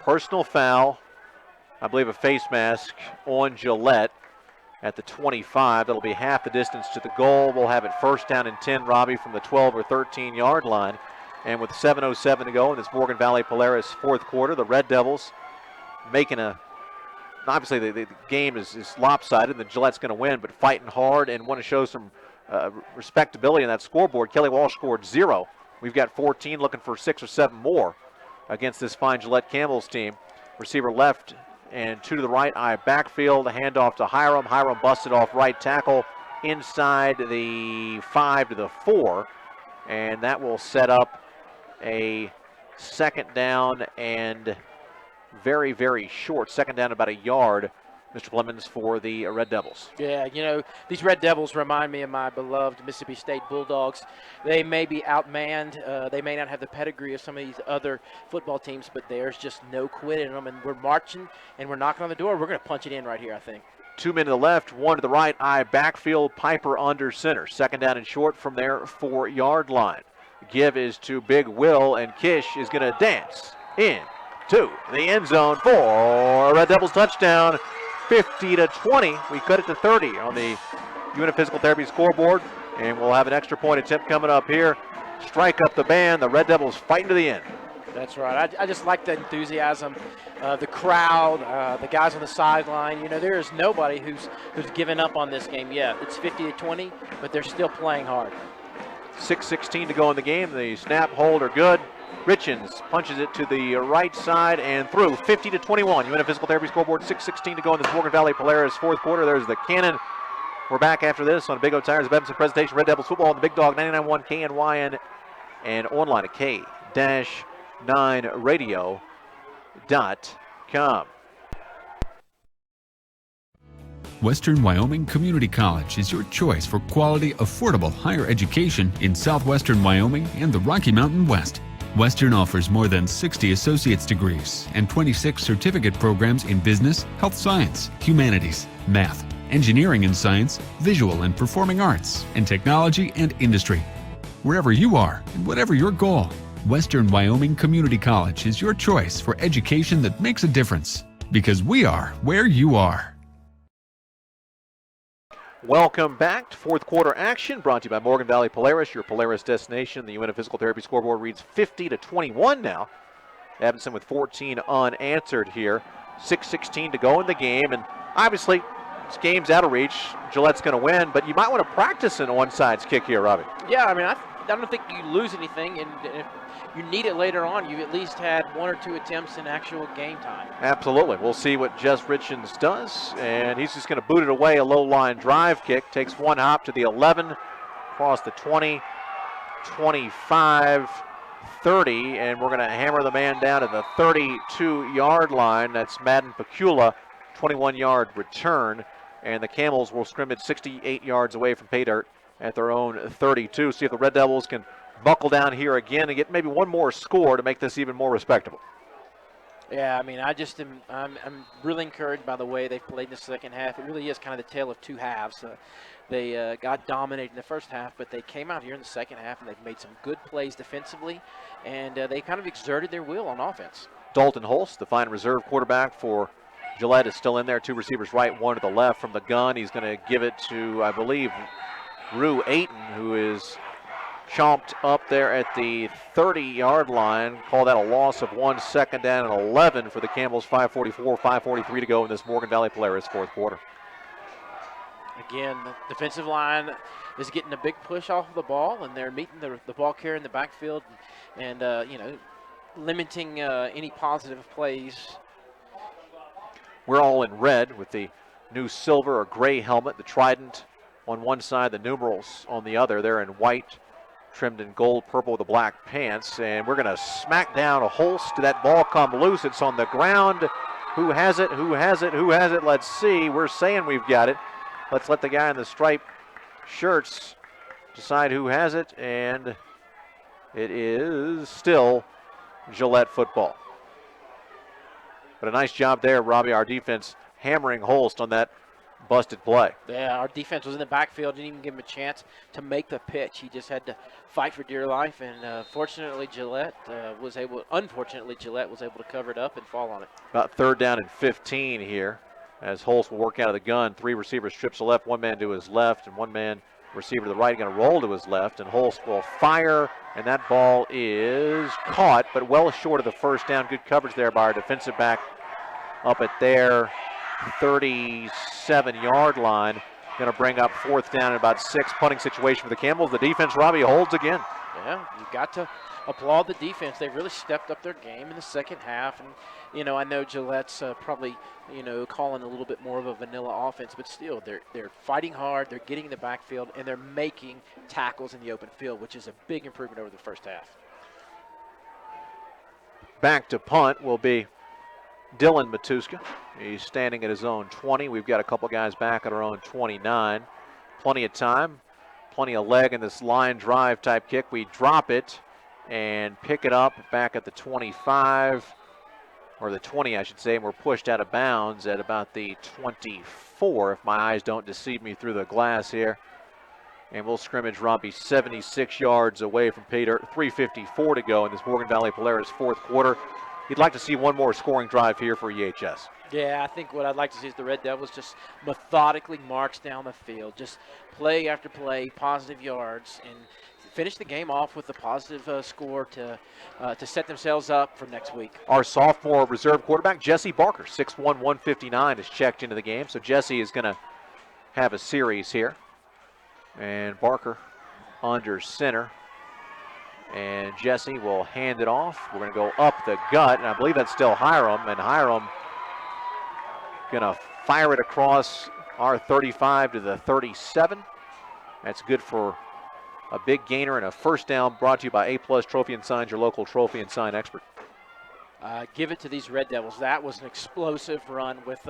Personal foul, I believe a face mask on Gillette at the 25. That'll be half the distance to the goal. We'll have it first down and 10, Robbie, from the 12 or 13-yard line. And with 7:07 to go in this Morgan Valley Polaris fourth quarter, the Red Devils making obviously the game is lopsided and the Gillette's going to win, but fighting hard and want to show some respectability in that scoreboard. Kelly Walsh scored 0. We've got 14, looking for 6 or 7 more against this fine Gillette Camels team. Receiver left and 2 to the right. I backfield, a handoff to Hiram. Hiram busted off right tackle inside the 5 to the 4, and that will set up a second down and very, very short. Second down about a yard, Mr. Clemens, for the Red Devils. Yeah, these Red Devils remind me of my beloved Mississippi State Bulldogs. They may be outmanned. They may not have the pedigree of some of these other football teams, but there's just no quit in them. And we're marching and we're knocking on the door. We're going to punch it in right here, I think. 2 men to the left, 1 to the right. I backfield, Piper under center. Second down and short from their 4-yard line. Give is to Big Will, and Kish is going to dance in to the end zone for a Red Devils touchdown, 50-20. We cut it to 30 on the Unit Physical Therapy scoreboard, and we'll have an extra point attempt coming up here. Strike up the band. The Red Devils fighting to the end. That's right. I just like the enthusiasm, the crowd, the guys on the sideline. There is nobody who's given up on this game yet. It's 50-20, but they're still playing hard. 6:16 to go in the game. The snap, hold are good. Richens punches it to the right side and through, 50-21. Unit Physical Therapy scoreboard, 6:16 to go in this Morgan Valley Polaris fourth quarter. There's the cannon. We're back after this on Big O Tires of Evanston presentation. Red Devils football on the Big Dog 99.1 KNYN and online at K-9radio.com. Western Wyoming Community College is your choice for quality, affordable higher education in southwestern Wyoming and the Rocky Mountain West. Western offers more than 60 associate's degrees and 26 certificate programs in business, health science, humanities, math, engineering and science, visual and performing arts, and technology and industry. Wherever you are and whatever your goal, Western Wyoming Community College is your choice for education that makes a difference. Because we are where you are. Welcome back to fourth quarter action, brought to you by Morgan Valley Polaris, your Polaris destination. The Unit Physical Therapy scoreboard reads 50-21 now. Evanston with 14 unanswered here. 6:16 to go in the game, and obviously this game's out of reach. Gillette's going to win, but you might want to practice an onside kick here, Robbie. Yeah, I don't think you lose anything, and if you need it later on, you've at least had 1 or 2 attempts in actual game time. Absolutely. We'll see what Jess Richens does, and he's just going to boot it away, a low-line drive kick. Takes one hop to the 11, across the 20, 25, 30, and we're going to hammer the man down to the 32-yard line. That's Madden Pecula, 21-yard return, and the Camels will scrimmage 68 yards away from pay dirt at their own 32. See if the Red Devils can buckle down here again and get maybe one more score to make this even more respectable. Yeah, I mean, I'm really encouraged by the way they've played in the second half. It really is kind of the tale of two halves. They got dominated in the first half, but they came out here in the second half and they've made some good plays defensively, and they kind of exerted their will on offense. Dalton Holst, the fine reserve quarterback for Gillette, is still in there. Two receivers right, one to the left from the gun. He's going to give it to, I believe, Rue Ayton, who is chomped up there at the 30-yard line. Call that a loss of 1, second down and 11 for the Campbells. 5:43 to go in this Morgan Valley Polaris fourth quarter. Again, the defensive line is getting a big push off of the ball, and they're meeting the ball carrier in the backfield and limiting any positive plays. We're all in red with the new silver or gray helmet, the trident on one side, the numerals on the other. They're in white, trimmed in gold, purple with the black pants, and we're going to smack down a Holst. That ball come loose. It's on the ground. Who has it? Who has it? Who has it? Let's see. We're saying we've got it. Let's let the guy in the striped shirts decide who has it, and it is still Gillette football. But a nice job there, Robbie, our defense hammering Holst on that busted play. Yeah, our defense was in the backfield, didn't even give him a chance to make the pitch. He just had to fight for dear life, and unfortunately Gillette was able to cover it up and fall on it. About third down and 15 here, as Holst will work out of the gun. Three receivers trips to left, one man to his left, and one man receiver to the right, going to roll to his left, and Holst will fire, and that ball is caught, but well short of the first down. Good coverage there by our defensive back up at their 37-yard line. Going to bring up fourth down and about 6. Punting situation for the Campbells. The defense, Robbie, holds again. Yeah, you've got to applaud the defense. They really stepped up their game in the second half. And, I know Gillette's probably, calling a little bit more of a vanilla offense, but still, they're fighting hard, they're getting in the backfield, and they're making tackles in the open field, which is a big improvement over the first half. Back to punt will be Dylan Matuska. He's standing at his own 20. We've got a couple guys back at our own 29. Plenty of time, plenty of leg in this line drive type kick. We drop it and pick it up back at the 25, or the 20, I should say, and we're pushed out of bounds at about the 24, if my eyes don't deceive me through the glass here. And we'll scrimmage Robbie 76 yards away from Peter. 3:54 to go in this Morgan Valley Polaris fourth quarter. You'd like to see one more scoring drive here for EHS. Yeah, I think what I'd like to see is the Red Devils just methodically march down the field, just play after play, positive yards, and finish the game off with a positive score to set themselves up for next week. Our sophomore reserve quarterback, Jesse Barker, 6'1", 159, is checked into the game. So Jesse is going to have a series here. And Barker under center. And Jesse will hand it off. We're going to go up the gut, and I believe that's still Hiram. And Hiram going to fire it across our 35 to the 37. That's good for a big gainer and a first down, brought to you by A-Plus Trophy and Signs, your local trophy and sign expert. Give it to these Red Devils. That was an explosive run with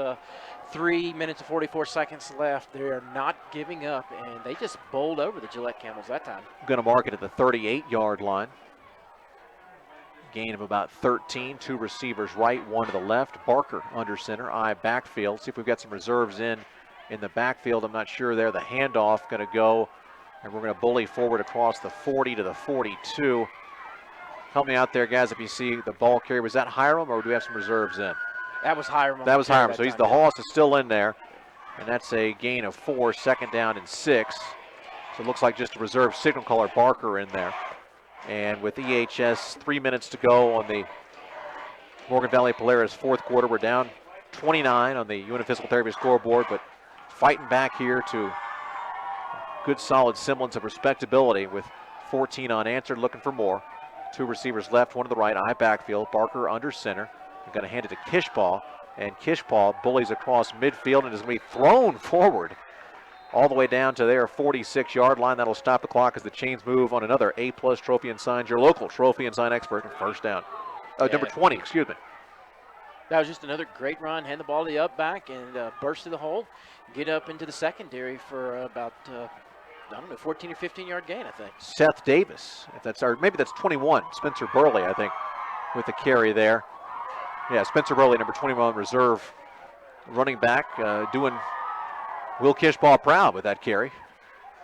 3 minutes and 44 seconds left. They are not giving up, and they just bowled over the Gillette Camels that time. Going to mark it at the 38-yard line. Gain of about 13. Two receivers right, one to the left. Barker under center, eye backfield. See if we've got some reserves in the backfield. I'm not sure there. The handoff going to go, and we're going to bully forward across the 40 to the 42. Help me out there, guys, if you see the ball carrier. Was that Hiram, or do we have some reserves in? That was Hiram. That was Hiram. So he's the Hoss is still in there. And that's a gain of 4, second down and 6. So it looks like just a reserve signal caller, Barker, in there. And with EHS 3 minutes to go on the Morgan Valley Polaris fourth quarter, we're down 29 on the Unit Physical Therapy scoreboard, but fighting back here to good solid semblance of respectability with 14 unanswered, looking for more. Two receivers left, one to the right, eye backfield. Barker under center. They're going to hand it to Kishpaw, and Kishpaw bullies across midfield and is going to be thrown forward all the way down to their 46-yard line. That'll stop the clock as the chains move on another A-Plus Trophy and Signs, your local trophy and sign expert, and first down. Number 20, excuse me. That was just another great run. Hand the ball to the up back and burst to the hole. Get up into the secondary for about 14 or 15-yard gain, I think. Seth Davis, if that's, or maybe that's 21. Spencer Burley, I think, with the carry there. Yeah, Spencer Burley, number 21 reserve running back, doing Will Kishbaugh proud with that carry.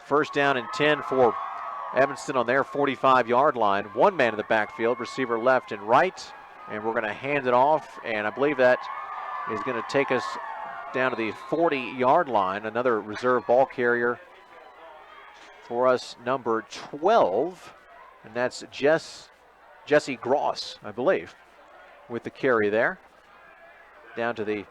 First down and 10 for Evanston on their 45-yard line. One man in the backfield, receiver left and right. And we're going to hand it off, and I believe that is going to take us down to the 40-yard line. Another reserve ball carrier for us, number 12. And that's Jesse Gross, I believe, with the carry there. Down to the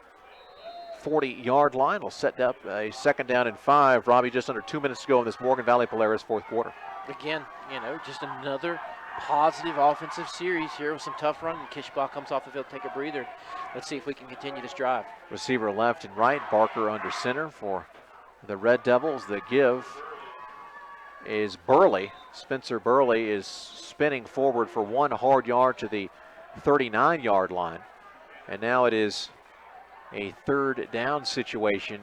40-yard line. We'll set up a second down and 5. Robbie, just under 2 minutes to go in this Morgan Valley Polaris fourth quarter. Again, just another positive offensive series here with some tough running. Kishbaugh comes off the field, take a breather. Let's see if we can continue this drive. Receiver left and right. Barker under center for the Red Devils. The give is Burley. Spencer Burley is spinning forward for 1 hard yard to the 39-yard line. And now it is a third down situation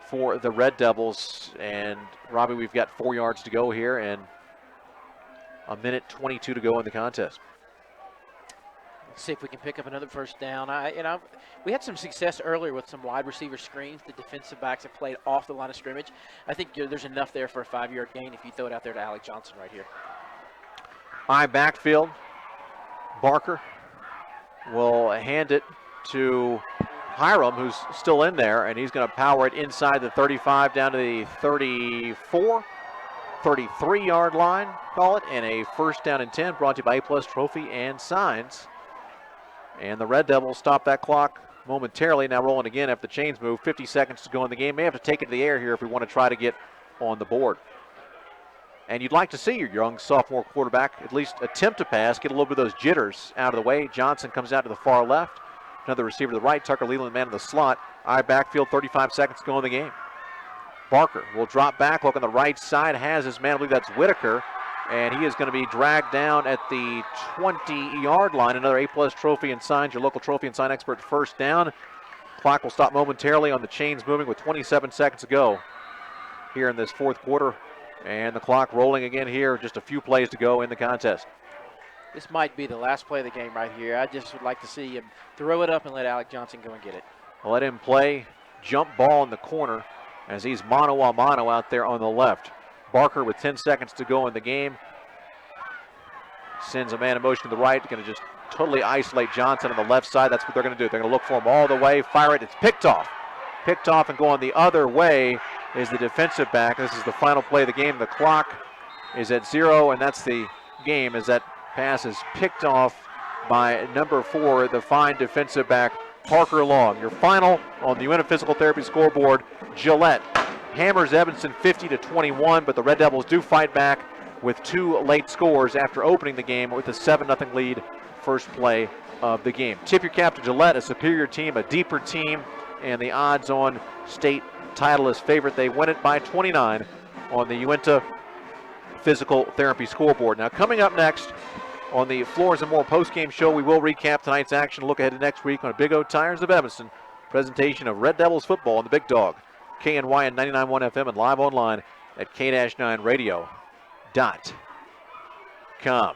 for the Red Devils. And Robbie, we've got 4 yards to go here and a minute 22 to go in the contest. Let's see if we can pick up another first down. We had some success earlier with some wide receiver screens. The defensive backs have played off the line of scrimmage. I think there's enough there for a 5-yard gain if you throw it out there to Alec Johnson right here. High backfield. Barker will hand it to Hiram, who's still in there, and he's going to power it inside the 35 down to the 34, 33-yard line, call it, and a first down and 10 brought to you by A-Plus Trophy and Signs. And the Red Devils stop that clock momentarily. Now rolling again after the chains move. 50 seconds to go in the game. May have to take it to the air here if we want to try to get on the board. And you'd like to see your young sophomore quarterback at least attempt to pass, get a little bit of those jitters out of the way. Johnson comes out to the far left. Another receiver to the right. Tucker Leland, man in the slot. Eye backfield, 35 seconds to go in the game. Barker will drop back, look on the right side, has his man, I believe that's Whitaker, and he is going to be dragged down at the 20-yard line. Another A-Plus Trophy and Signs, your local trophy and sign expert, first down. Clock will stop momentarily on the chains moving with 27 seconds to go here in this fourth quarter. And the clock rolling again here, just a few plays to go in the contest. This might be the last play of the game right here. I just would like to see him throw it up and let Alec Johnson go and get it. I'll let him play jump ball in the corner as he's mano-a-mano out there on the left. Barker with 10 seconds to go in the game. Sends a man in motion to the right. Going to just totally isolate Johnson on the left side. That's what they're going to do. They're going to look for him all the way, fire it. It's picked off. Picked off and going the other way is the defensive back. This is the final play of the game. The clock is at 0, and that's the game as that pass is picked off by number 4, the fine defensive back, Parker Long. Your final on the UNF Physical Therapy scoreboard, Gillette hammers Evanston 50-21, but the Red Devils do fight back with 2 late scores after opening the game with a 7-0 lead first play of the game. Tip your cap to Gillette, a superior team, a deeper team, and the odds-on state title is favorite. They win it by 29 on the UNF Physical Therapy scoreboard. Now coming up next on the Floors and More postgame show, we will recap tonight's action, look ahead to next week on Big O Tires of Evanston. Presentation of Red Devils football on the Big Dog. KNY and 99.1 FM and live online at k-9radio.com.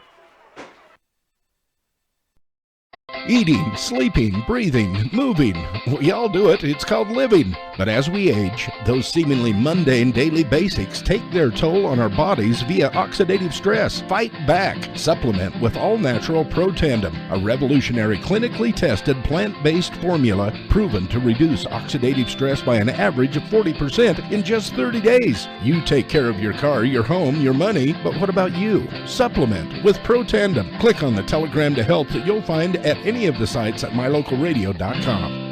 Eating, sleeping, breathing, moving. We all do it. It's called living. But as we age, those seemingly mundane daily basics take their toll on our bodies via oxidative stress. Fight back. Supplement with all-natural Pro Tandem, a revolutionary clinically tested plant-based formula proven to reduce oxidative stress by an average of 40% in just 30 days. You take care of your car, your home, your money, but what about you? Supplement with Pro Tandem. Click on the telegram to help that you'll find at any of the sites at mylocalradio.com.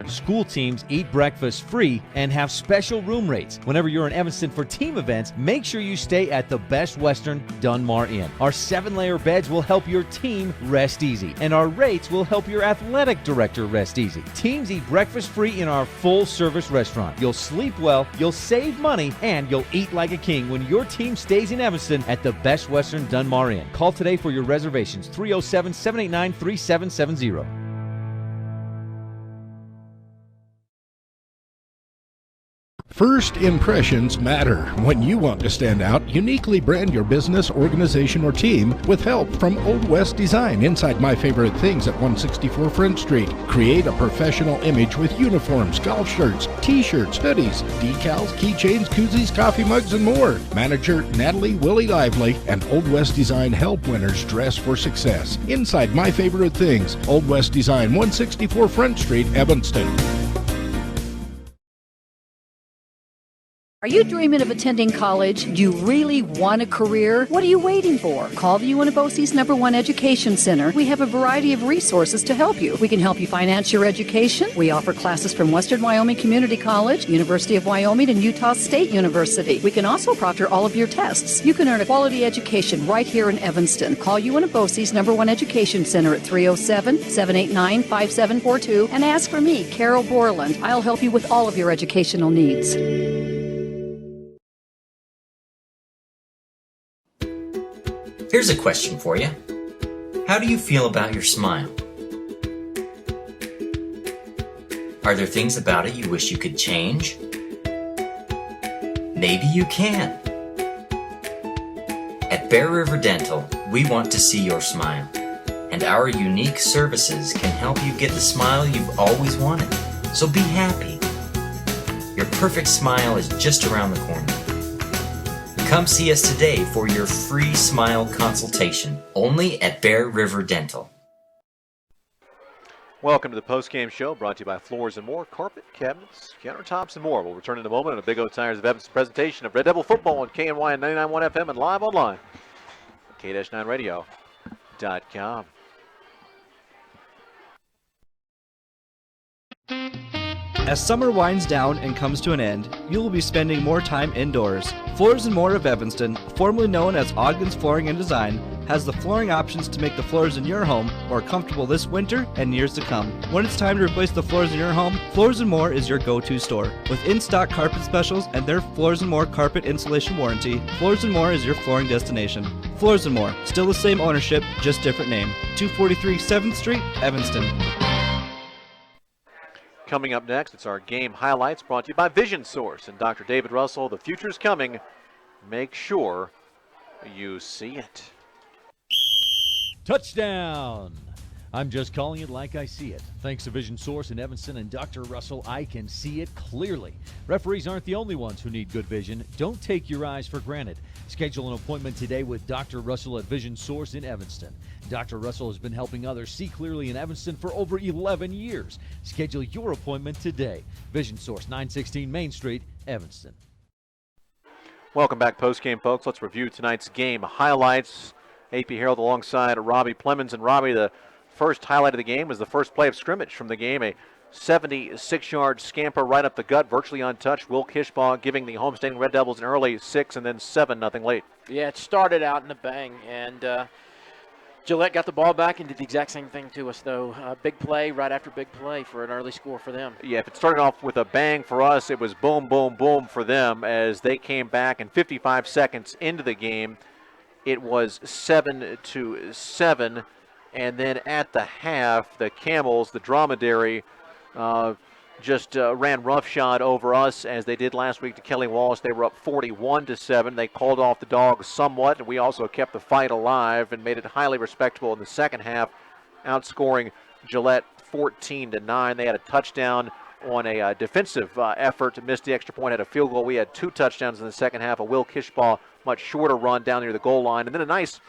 School teams eat breakfast free and have special room rates. Whenever you're in Evanston for team events, make sure you stay at the Best Western Dunmar Inn. Our 7-layer beds will help your team rest easy, and our rates will help your athletic director rest easy. Teams eat breakfast free in our full-service restaurant. You'll sleep well, you'll save money, and you'll eat like a king when your team stays in Evanston at the Best Western Dunmar Inn. Call today for your reservations, 307-789-3770. First impressions matter. When you want to stand out, uniquely brand your business, organization, or team with help from Old West Design inside My Favorite Things at 164 Front Street. Create a professional image with uniforms, golf shirts, t-shirts, hoodies, decals, keychains, koozies, coffee mugs, and more. Manager Natalie Willie Lively and Old West Design help winners dress for success. Inside My Favorite Things, Old West Design, 164 Front Street, Evanston. Are you dreaming of attending college? Do you really want a career? What are you waiting for? Call the UNBOCE's #1 Education Center. We have a variety of resources to help you. We can help you finance your education. We offer classes from Western Wyoming Community College, University of Wyoming, and Utah State University. We can also proctor all of your tests. You can earn a quality education right here in Evanston. Call UNBOCE's #1 Education Center at 307-789-5742 and ask for me, Carol Borland. I'll help you with all of your educational needs. Here's a question for you. How do you feel about your smile? Are there things about it you wish you could change? Maybe you can. At Bear River Dental, we want to see your smile, and our unique services can help you get the smile you've always wanted. So be happy. Your perfect smile is just around the corner. Come see us today for your free smile consultation, only at Bear River Dental. Welcome to the post-game show, brought to you by Floors & More, carpet, cabinets, countertops, and more. We'll return in a moment on a Big O Tires of Evanston presentation of Red Devil football on KNY and 99.1 FM and live online at K-9radio.com. As summer winds down and comes to an end, you will be spending more time indoors. Floors & More of Evanston, formerly known as Ogden's Flooring and Design, has the flooring options to make the floors in your home more comfortable this winter and years to come. When it's time to replace the floors in your home, Floors & More is your go-to store. With in-stock carpet specials and their Floors & More carpet installation warranty, Floors & More is your flooring destination. Floors & More, still the same ownership, just different name. 243 7th Street, Evanston. Coming up next, it's our game highlights brought to you by Vision Source and Dr. David Russell. The future's coming. Make sure you see it. Touchdown! I'm just calling it like I see it. Thanks to Vision Source in Evanston and Dr. Russell, I can see it clearly. Referees aren't the only ones who need good vision. Don't take your eyes for granted. Schedule an appointment today with Dr. Russell at Vision Source in Evanston. Dr. Russell has been helping others see clearly in Evanston for over 11 years. Schedule your appointment today. Vision Source, 916 Main Street, Evanston. Welcome back, postgame folks. Let's review tonight's game highlights. AP Harold alongside Robbie Plemons. And Robbie, the first highlight of the game was the first play of scrimmage from the game. A 76-yard scamper right up the gut, virtually untouched. Will Kishbaugh giving the homestanding Red Devils an early 6 and then 7-0 late. Yeah, it started out in a bang, and Gillette got the ball back and did the exact same thing to us, though. Big play right after big play for an early score for them. Yeah, if it started off with a bang for us, it was boom, boom, boom for them as they came back. And 55 seconds into the game, it was 7-7. And then at the half, the Camels, the Dromedary, just ran roughshod over us as they did last week to Kelly Wallace. They were up 41-7. They called off the Dogs somewhat, and we also kept the fight alive and made it highly respectable in the second half, outscoring Gillette 14-9. They had a touchdown on a defensive effort, missed the extra point, had a field goal. We had 2 touchdowns in the second half, a Will Kishbaugh much shorter run down near the goal line, and then a nice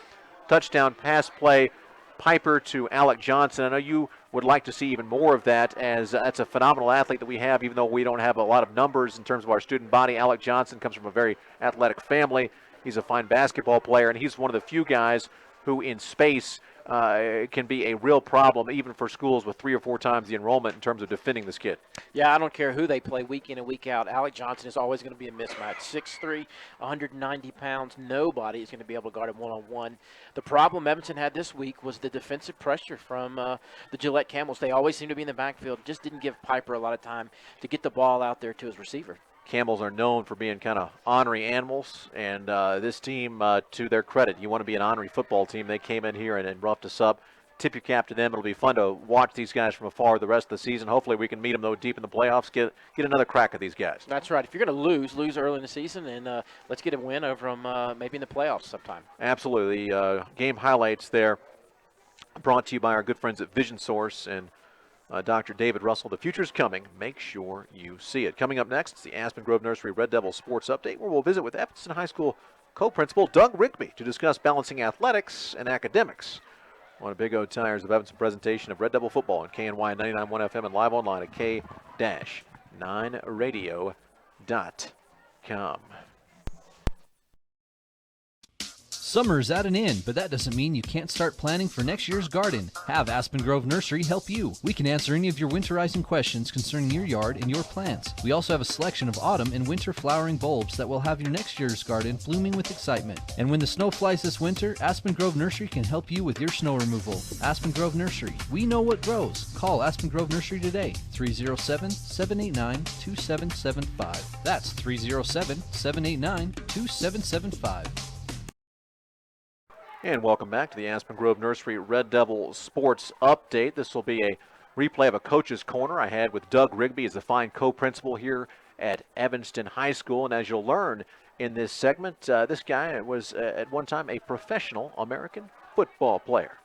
touchdown pass play, Piper to Alec Johnson. I know you would like to see even more of that, as that's a phenomenal athlete that we have, even though we don't have a lot of numbers in terms of our student body. Alec Johnson comes from a very athletic family. He's a fine basketball player, and he's one of the few guys who in space can be a real problem, even for schools with 3 or 4 times the enrollment in terms of defending this kid. Yeah, I don't care who they play week in and week out. Alec Johnson is always going to be a mismatch. 6'3", 190 pounds. Nobody is going to be able to guard him one-on-one. The problem Evanston had this week was the defensive pressure from the Gillette Camels. They always seem to be in the backfield. Just didn't give Piper a lot of time to get the ball out there to his receiver. Camels are known for being kind of ornery animals, and this team, to their credit, you want to be an ornery football team. They came in here and roughed us up. tip your cap to them. It'll be fun to watch these guys from afar the rest of the season. Hopefully we can meet them, though, deep in the playoffs, get another crack at these guys. That's right. If you're going to lose early in the season, and let's get a win over them maybe in the playoffs sometime. Absolutely. Game highlights there brought to you by our good friends at Vision Source and Dr. David Russell. The future's coming. Make sure you see it. Coming up next is the Aspen Grove Nursery Red Devil Sports Update, where we'll visit with Evanston High School co-principal Doug Rigby to discuss balancing athletics and academics on a Big O Tires of Evanston presentation of Red Devil football on KNY 99.1 FM and live online at k-9radio.com. Summer's at an end, but that doesn't mean you can't start planning for next year's garden. Have Aspen Grove Nursery help you. We can answer any of your winterizing questions concerning your yard and your plants. We also have a selection of autumn and winter flowering bulbs that will have your next year's garden blooming with excitement. And when the snow flies this winter, Aspen Grove Nursery can help you with your snow removal. Aspen Grove Nursery. We know what grows. Call Aspen Grove Nursery today, 307-789-2775. That's 307-789-2775. And welcome back to the Aspen Grove Nursery Red Devil Sports Update. This will be a replay of a coach's corner I had with Doug Rigby as the fine co-principal here at Evanston High School. And as you'll learn in this segment, this guy was at one time a professional American football player.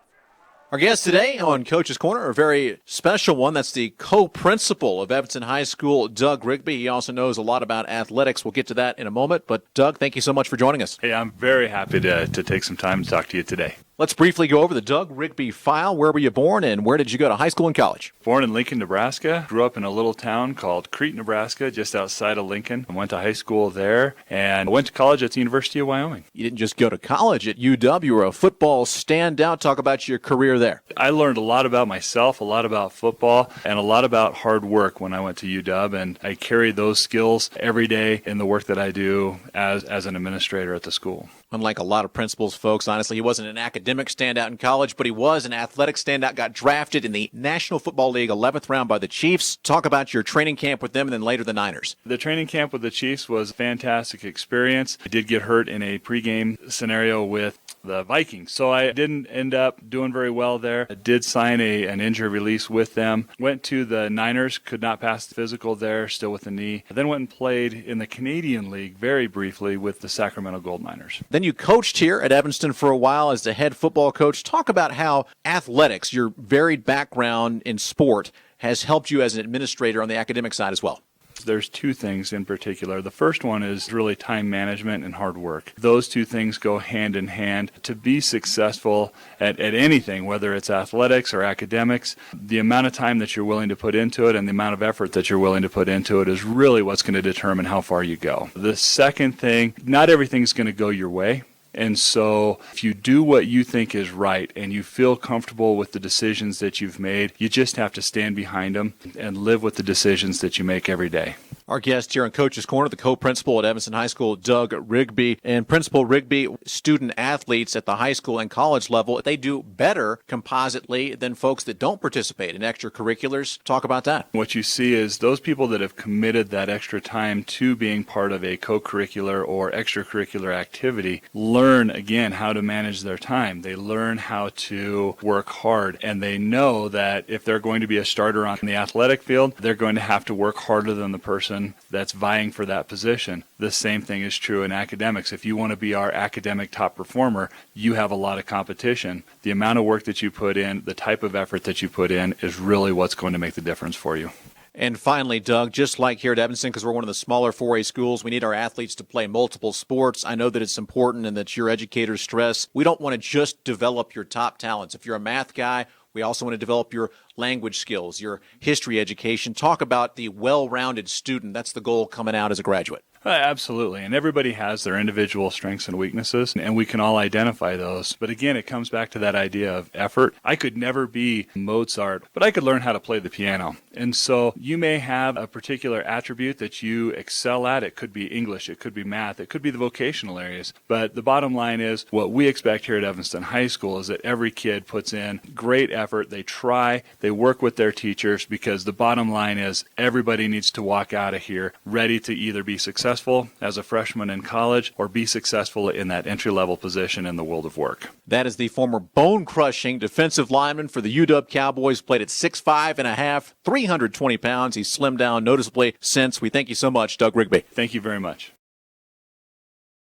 Our guest today on Coach's Corner, a very special one. That's the co-principal of Evanston High School, Doug Rigby. He also knows a lot about athletics. We'll get to that in a moment. But, Doug, thank you so much for joining us. Hey, I'm very happy to take some time to talk to you today. Let's briefly go over the Doug Rigby file. Where were you born and where did you go to high school and college? Born in Lincoln, Nebraska. Grew up in a little town called Crete, Nebraska, just outside of Lincoln. I went to high school there and went to college at the University of Wyoming. You didn't just go to college at UW. You were a football standout. Talk about your career there. I learned a lot about myself, a lot about football, and a lot about hard work when I went to UW. And I carried those skills every day in the work that I do as an administrator at the school. Unlike a lot of principals, folks, honestly, he wasn't an academic standout in college, but he was an athletic standout, got drafted in the National Football League 11th round by the Chiefs. Talk about your training camp with them and then later the Niners. The training camp with the Chiefs was a fantastic experience. I did get hurt in a pregame scenario with the Vikings, so I didn't end up doing very well there. I did sign an injury release with them. Went to the Niners, could not pass the physical there, still with the knee. I then went and played in the Canadian League very briefly with the Sacramento Gold Miners. Then you coached here at Evanston for a while as the head football coach. Talk about how athletics, your varied background in sport, has helped you as an administrator on the academic side as well. There's two things in particular. The first one is really time management and hard work. Those two things go hand in hand. To be successful at anything, whether it's athletics or academics, the amount of time that you're willing to put into it and the amount of effort that you're willing to put into it is really what's going to determine how far you go. The second thing, not everything's going to go your way. And so if you do what you think is right and you feel comfortable with the decisions that you've made, you just have to stand behind them and live with the decisions that you make every day. Our guest here in Coach's Corner, the co-principal at Evanston High School, Doug Rigby. And Principal Rigby, student athletes at the high school and college level, they do better compositely than folks that don't participate in extracurriculars. Talk about that. What you see is those people that have committed that extra time to being part of a co-curricular or extracurricular activity learn, again, how to manage their time. They learn how to work hard, and they know that if they're going to be a starter on the athletic field, they're going to have to work harder than the person that's vying for that position. The same thing is true in academics. If you want to be our academic top performer, you have a lot of competition. The amount of work that you put in, the type of effort that you put in is really what's going to make the difference for you. And finally, Doug, just like here at Evanston, because we're one of the smaller 4A schools, we need our athletes to play multiple sports. I know that it's important and that your educators stress. We don't want to just develop your top talents. If you're a math guy, we also want to develop your language skills, your history education. Talk about the well-rounded student. That's the goal coming out as a graduate. Absolutely. And everybody has their individual strengths and weaknesses, and we can all identify those. But again, it comes back to that idea of effort. I could never be Mozart, but I could learn how to play the piano. And so you may have a particular attribute that you excel at. It could be English, it could be math, it could be the vocational areas. But the bottom line is what we expect here at Evanston High School is that every kid puts in great effort. They try, they work with their teachers, because the bottom line is everybody needs to walk out of here ready to either be successful as a freshman in college or be successful in that entry-level position in the world of work. That is the former bone-crushing defensive lineman for the UW Cowboys, played at 6'5.5", 320 pounds. He's slimmed down noticeably since. We thank you so much, Doug Rigby. Thank you very much.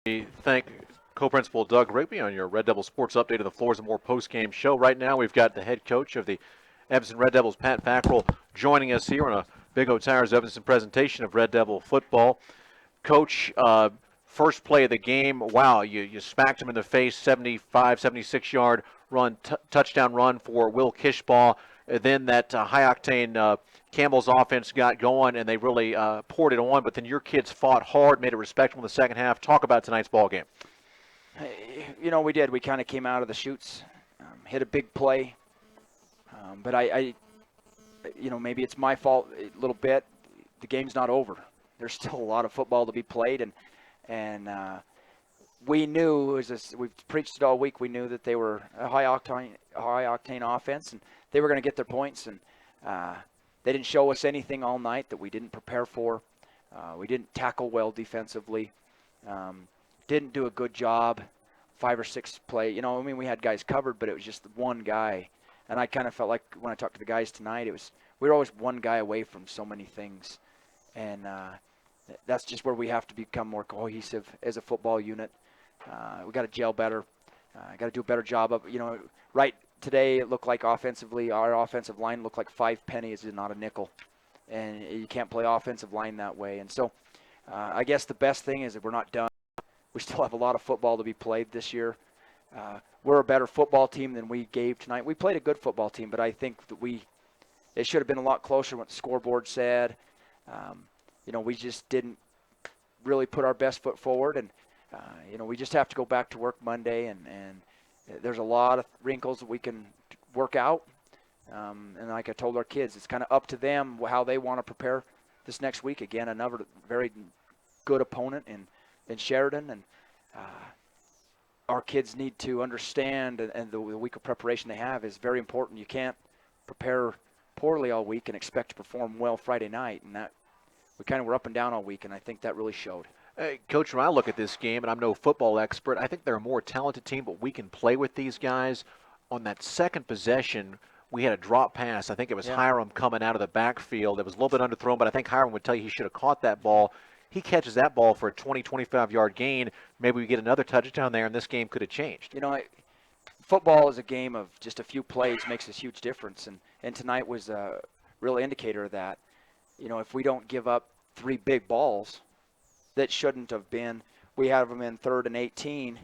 We thank co-principal Doug Rigby on your Red Devil Sports Update of the Floors and More post-game show. Right now we've got the head coach of the Evanston Red Devils, Pat Fackrell, joining us here on a Big O Tires Evanston presentation of Red Devil football. Coach, first play of the game, wow, you smacked him in the face, 75, 76-yard run, touchdown run for Will Kishbaugh. Then that high-octane Campbell's offense got going, and they really poured it on. But then your kids fought hard, made it respectable in the second half. Talk about tonight's ball game. You know, we did. We kind of came out of the chutes, hit a big play. But I, you know, maybe it's my fault a little bit. The game's not over. There's still a lot of football to be played, and we knew, we've preached it all week, we knew that they were a high-octane offense, and they were going to get their points, and they didn't show us anything all night that we didn't prepare for. We didn't tackle well defensively, didn't do a good job, 5 or 6 play. You know, I mean, we had guys covered, but it was just one guy, and I kind of felt like when I talked to the guys tonight, we were always one guy away from so many things, and that's just where we have to become more cohesive as a football unit. We got to gel better. Got to do a better job of, you know, right today it looked like offensively, our offensive line looked like 5 pennies and not a nickel. And you can't play offensive line that way. And so I guess the best thing is that we're not done. We still have a lot of football to be played this year. We're a better football team than we gave tonight. We played a good football team, but I think that it should have been a lot closer what the scoreboard said. You know, we just didn't really put our best foot forward, and you know, we just have to go back to work Monday, and there's a lot of wrinkles that we can work out. And like I told our kids, it's kind of up to them how they want to prepare this next week. Again, another very good opponent in Sheridan, and our kids need to understand, and the week of preparation they have is very important. You can't prepare poorly all week and expect to perform well Friday night, and that we kind of were up and down all week, and I think that really showed. Coach, when I look at this game, and I'm no football expert, I think they're a more talented team, but we can play with these guys. On that second possession, we had a drop pass. I think it was Hiram coming out of the backfield. It was a little bit underthrown, but I think Hiram would tell you he should have caught that ball. He catches that ball for a 20, 25-yard gain. Maybe we get another touchdown there, and this game could have changed. You know, football is a game of just a few plays makes a huge difference, and tonight was a real indicator of that. You know, if we don't give up 3 big balls that shouldn't have been, we have them in 3rd and 18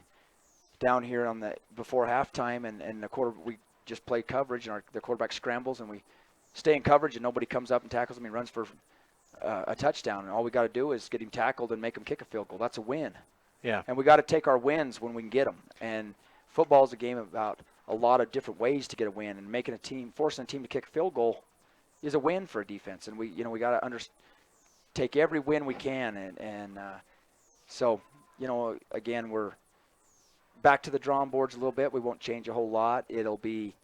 down here on before halftime, and the quarter we just play coverage, and the quarterback scrambles, and we stay in coverage, and nobody comes up and tackles him. He runs for a touchdown, and all we got to do is get him tackled and make him kick a field goal. That's a win. Yeah. And we got to take our wins when we can get them. And football is a game about a lot of different ways to get a win, and forcing a team to kick a field goal is a win for a defense. And we got to take every win we can, and so, you know, again, we're back to the drawing boards a little bit. We won't change a whole lot. It'll be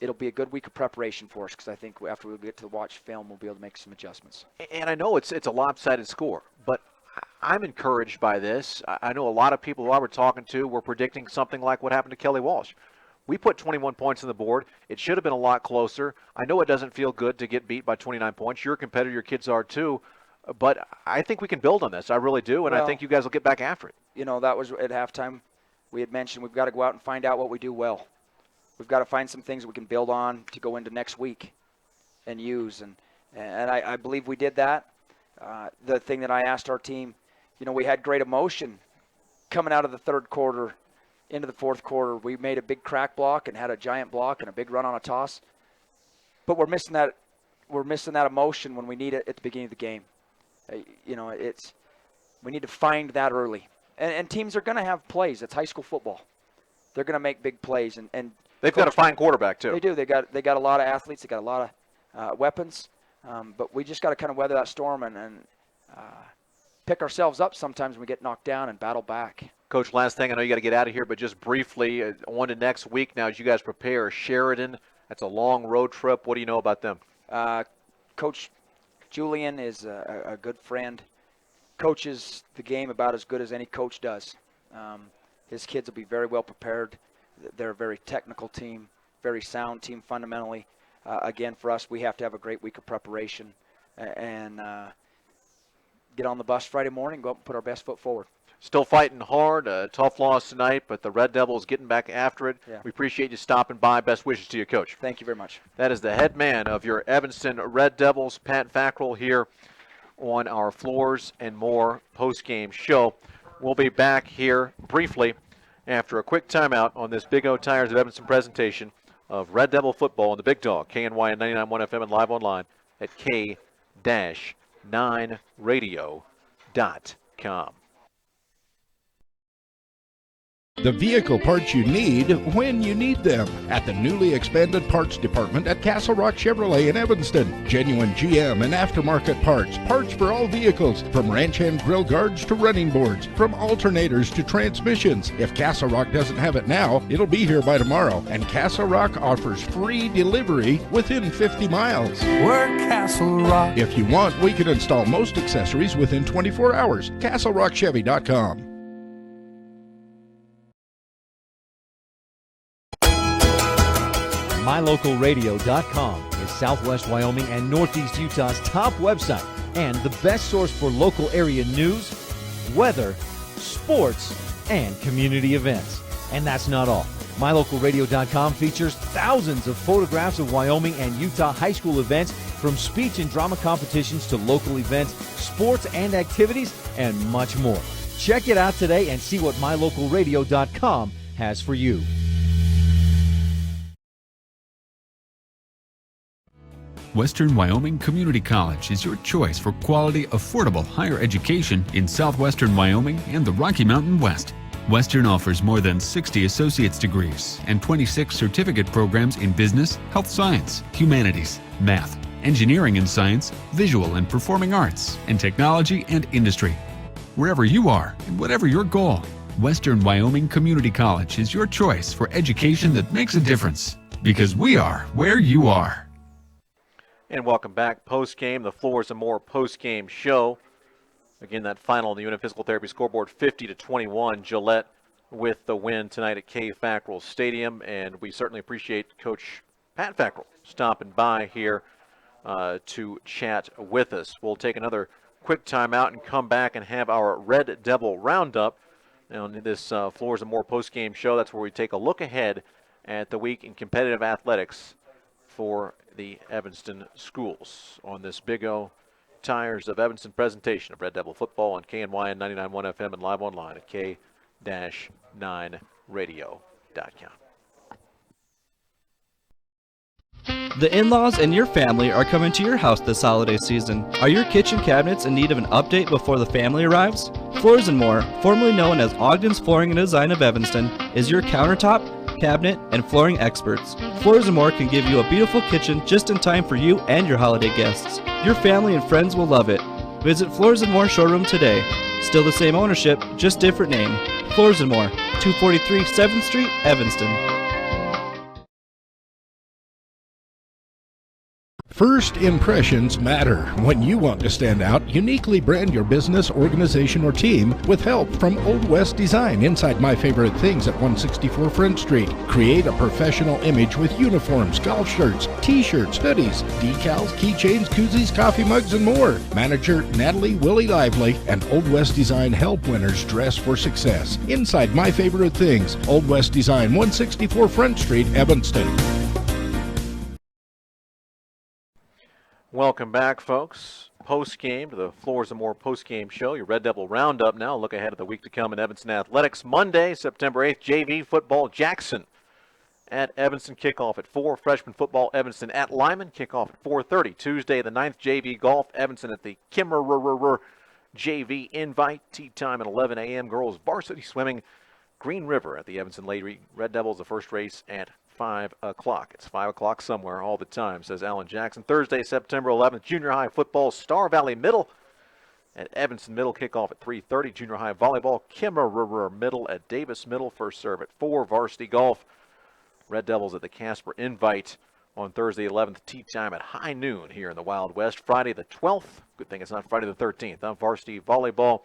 a good week of preparation for us, because I think after we get to watch film, we'll be able to make some adjustments. And I know it's a lopsided score, but I'm encouraged by this. I know a lot of people who I were talking to were predicting something like what happened to Kelly Walsh. We put 21 points on the board. It should have been a lot closer. I know it doesn't feel good to get beat by 29 points. You're a competitor. Your kids are too. But I think we can build on this. I really do, and I think you guys will get back after it. You know, that was at halftime. We had mentioned we've got to go out and find out what we do well. We've got to find some things we can build on to go into next week and use. And I believe we did that. The thing that I asked our team, you know, we had great emotion coming out of the 3rd quarter into the 4th quarter. We made a big crack block and had a giant block and a big run on a toss. But we're missing that emotion when we need it at the beginning of the game. You know, we need to find that early. And teams are going to have plays. It's high school football. They're going to make big plays, and they've got a fine quarterback too. They do. They got a lot of athletes. They got a lot of weapons. But we just got to kind of weather that storm and pick ourselves up sometimes when we get knocked down and battle back. Coach, last thing, I know you got to get out of here, but just briefly, on to next week now as you guys prepare. Sheridan, that's a long road trip. What do you know about them? Coach Julian is a good friend. Coaches the game about as good as any coach does. His kids will be very well prepared. They're a very technical team, very sound team fundamentally. Again, for us, we have to have a great week of preparation and get on the bus Friday morning, go up and put our best foot forward. Still fighting hard. A tough loss tonight, but the Red Devils getting back after it. Yeah. We appreciate you stopping by. Best wishes to you, Coach. Thank you very much. That is the head man of your Evanston Red Devils, Pat Fackrell, here on our Floors and More post-game show. We'll be back here briefly after a quick timeout on this Big O Tires of Evanston presentation of Red Devil football on the Big Dog, KNY and 99.1 FM and live online at k-9radio.com. The vehicle parts you need when you need them at the newly expanded parts department at Castle Rock Chevrolet in Evanston. Genuine GM and aftermarket parts. Parts for all vehicles, from ranch hand grill guards to running boards, from alternators to transmissions. If Castle Rock doesn't have it now, it'll be here by tomorrow. And Castle Rock offers free delivery within 50 miles. We're Castle Rock. If you want, we can install most accessories within 24 hours. CastleRockChevy.com. MyLocalRadio.com is Southwest Wyoming and Northeast Utah's top website and the best source for local area news, weather, sports, and community events. And that's not all. MyLocalRadio.com features thousands of photographs of Wyoming and Utah high school events, from speech and drama competitions to local events, sports and activities, and much more. Check it out today and see what MyLocalRadio.com has for you. Western Wyoming Community College is your choice for quality, affordable higher education in southwestern Wyoming and the Rocky Mountain West. Western offers more than 60 associate's degrees and 26 certificate programs in business, health science, humanities, math, engineering and science, visual and performing arts, and technology and industry. Wherever you are and whatever your goal, Western Wyoming Community College is your choice for education that makes a difference. Because we are where you are. And welcome back. Post-game, the Floors and More post-game show. Again, that final on the Unit Physical Therapy scoreboard, 50-21. Gillette with the win tonight at K. Fackrell Stadium. And we certainly appreciate Coach Pat Fackrell stopping by here to chat with us. We'll take another quick timeout and come back and have our Red Devil Roundup on this Floors and More post-game show. That's where we take a look ahead at the week in competitive athletics for the Evanston schools on this Big O Tires of Evanston presentation of Red Devil football on KNY and 99.1 FM and live online at k-9radio.com. The in-laws and your family are coming to your house this holiday season. Are your kitchen cabinets in need of an update before the family arrives? Floors and More, formerly known as Ogden's Flooring and Design of Evanston, is your countertop, cabinet, and flooring experts. Floors and More can give you a beautiful kitchen just in time for you and your holiday guests. Your family and friends will love it. Visit Floors and More showroom today. Still the same ownership, just different name. Floors and More, 243 7th Street, Evanston. First impressions matter. When you want to stand out, uniquely brand your business, organization, or team with help from Old West Design inside My Favorite Things at 164 Front Street. Create a professional image with uniforms, golf shirts, t-shirts, hoodies, decals, keychains, koozies, coffee mugs, and more. Manager Natalie Willie Lively and Old West Design help winners dress for success. Inside My Favorite Things, Old West Design, 164 Front Street, Evanston. Welcome back, folks. Post-game to the Floors and More post-game show. Your Red Devil Roundup now. Look ahead at the week to come in Evanston Athletics. Monday, September 8th, JV football, Jackson at Evanston. Kickoff at 4. Freshman football, Evanston at Lyman. Kickoff at 4:30. Tuesday, the 9th, JV golf, Evanston at the Kimmerer JV invite. Tea time at 11 a.m. Girls varsity swimming, Green River at the Evanston Lady Red Devils. The first race at 5 o'clock. It's 5 o'clock somewhere all the time, says Alan Jackson. Thursday, September 11th, junior high football, Star Valley Middle at Evanston Middle, kickoff at 3:30. Junior high volleyball, Kimmerer Middle at Davis Middle, first serve at 4. Varsity golf, Red Devils at the Casper Invite on Thursday 11th, tea time at high noon here in the Wild West. Friday the 12th, good thing it's not Friday the 13th. Varsity volleyball,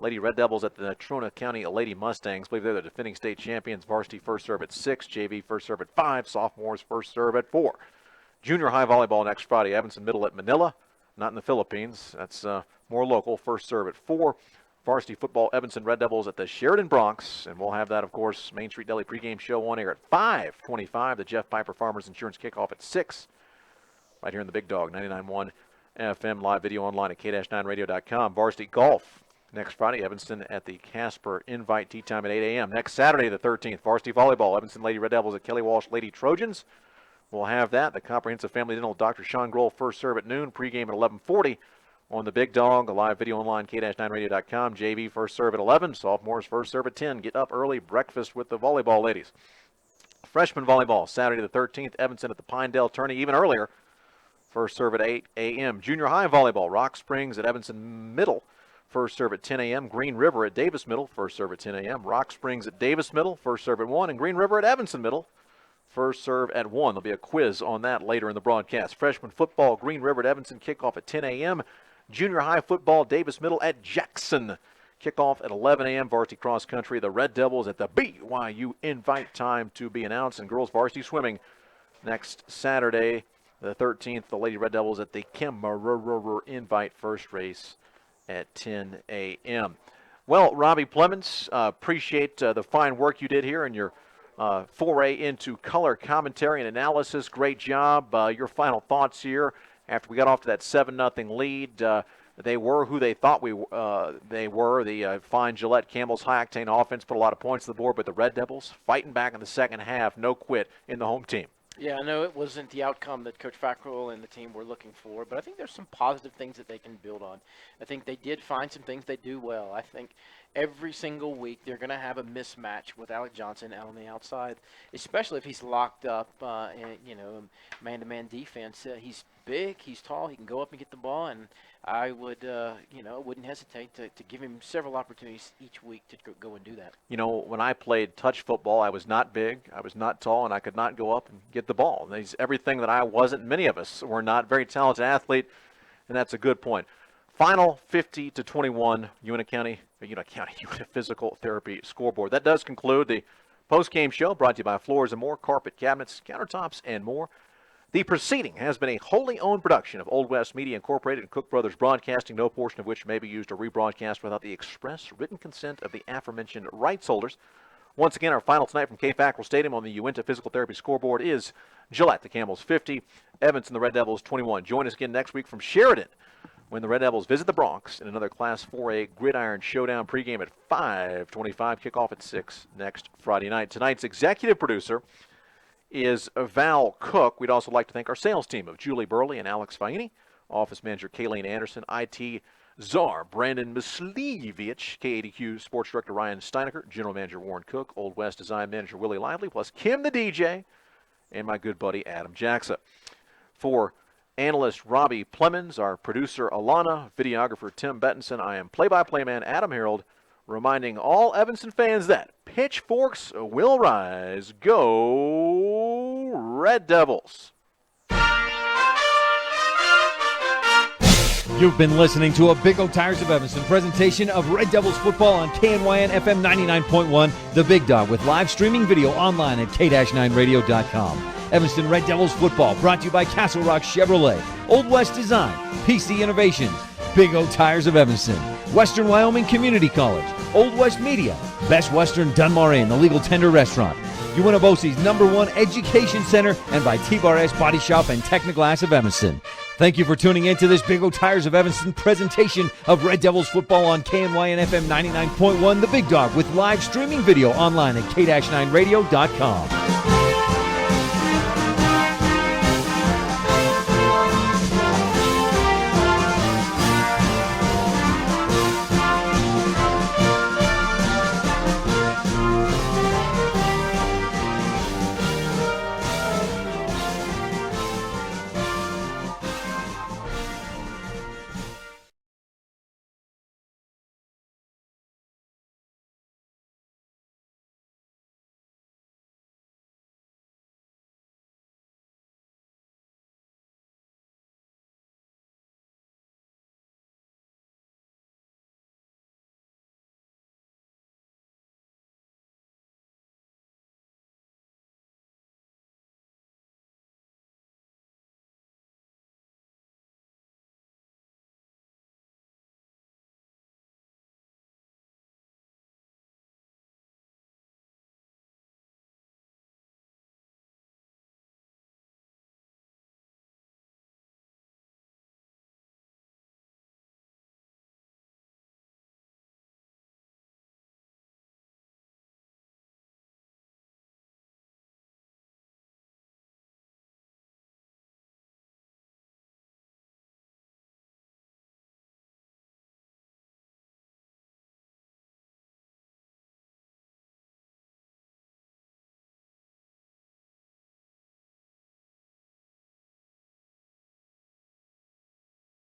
Lady Red Devils at the Natrona County Lady Mustangs. I believe they're the defending state champions. Varsity first serve at 6, JV first serve at 5, sophomores first serve at 4. Junior high volleyball next Friday, Evanston Middle at Manila, not in the Philippines. That's more local, first serve at 4. Varsity football, Evanston Red Devils at the Sheridan Bronx, and we'll have that, of course, Main Street Deli pregame show on air at 5:25. The Jeff Piper Farmers Insurance kickoff at 6, right here in the Big Dog, 99.1 FM, live video online at k-9radio.com. Varsity golf next Friday, Evanston at the Casper Invite, tea time at 8 a.m. Next Saturday, the 13th, varsity volleyball, Evanston Lady Red Devils at Kelly Walsh Lady Trojans. We'll have that. The Comprehensive Family Dental, Dr. Sean Grohl, first serve at noon, pregame at 11:40 on the Big Dog, a live video online, k-9radio.com. JV first serve at 11, sophomores first serve at 10. Get up early, breakfast with the volleyball ladies. Freshman volleyball, Saturday the 13th, Evanston at the Pinedale Tourney, even earlier, first serve at 8 a.m. Junior high volleyball, Rock Springs at Evanston Middle, first serve at 10 a.m. Green River at Davis Middle, first serve at 10 a.m. Rock Springs at Davis Middle, first serve at 1. And Green River at Evanston Middle, first serve at 1. There'll be a quiz on that later in the broadcast. Freshman football, Green River at Evanston, kickoff at 10 a.m. Junior high football, Davis Middle at Jackson, kickoff at 11 a.m. Varsity cross country, the Red Devils at the BYU Invite, time to be announced. And girls varsity swimming next Saturday, the 13th, the Lady Red Devils at the Kimmerer Invite, first race at 10 a.m. Well, Robbie Plemons, appreciate the fine work you did here in your foray into color commentary and analysis. Great job. Your final thoughts here after we got off to that 7-0 lead. They were who they thought they were. The fine Gillette Campbell's high-octane offense put a lot of points on the board, but the Red Devils fighting back in the second half, no quit in the home team. Yeah, I know it wasn't the outcome that Coach Fackrell and the team were looking for, but I think there's some positive things that they can build on. I think they did find some things they do well. I think every single week they're going to have a mismatch with Alec Johnson out on the outside, especially if he's locked up in man-to-man defense. He's big, he's tall, he can go up and get the ball, and I would, wouldn't hesitate to give him several opportunities each week to go and do that. You know, when I played touch football, I was not big, I was not tall, and I could not go up and get the ball. He's everything that I wasn't. Many of us were not very talented athlete, and that's a good point. Final 50-21, Uinta Physical Therapy scoreboard. That does conclude the post-game show, brought to you by Floors & More, carpet, cabinets, countertops, and more. The proceeding has been a wholly owned production of Old West Media Incorporated and Cook Brothers Broadcasting, no portion of which may be used or rebroadcast without the express written consent of the aforementioned rights holders. Once again, our final tonight from K. Fackrell Stadium on the Uinta Physical Therapy scoreboard is Gillette, the Camels 50, Evanston, the Red Devils 21. Join us again next week from Sheridan when the Red Devils visit the Bronx in another Class 4A Gridiron Showdown pregame at 5:25, kickoff at 6 next Friday night. Tonight's executive producer is Val Cook. We'd also like to thank our sales team of Julie Burley and Alex Faini, office manager Kayleen Anderson, IT czar Brandon Mislevic, K80Q sports director Ryan Steinecker, general manager Warren Cook, Old West design manager Willie Lively, plus Kim the DJ, and my good buddy Adam Jackson. For analyst Robbie Plemons, our producer Alana, videographer Tim Bettinson, I am play-by-play man Adam Harold, reminding all Evanston fans that pitchforks will rise. Go Red Devils! You've been listening to a Big O Tires of Evanston presentation of Red Devils football on KNYN FM 99.1, The Big Dog, with live streaming video online at k-9radio.com. Evanston Red Devils football brought to you by Castle Rock Chevrolet, Old West Design, PC Innovations, Big O Tires of Evanston, Western Wyoming Community College, Old West Media, Best Western Dunmar Inn, the Legal Tender Restaurant, Uinta-Bosie's #1 education center, and by T-Bar S Body Shop and Technoglass of Evanston. Thank you for tuning in to this Big O Tires of Evanston presentation of Red Devils football on KNYN FM 99.1, The Big Dog, with live streaming video online at k-9radio.com.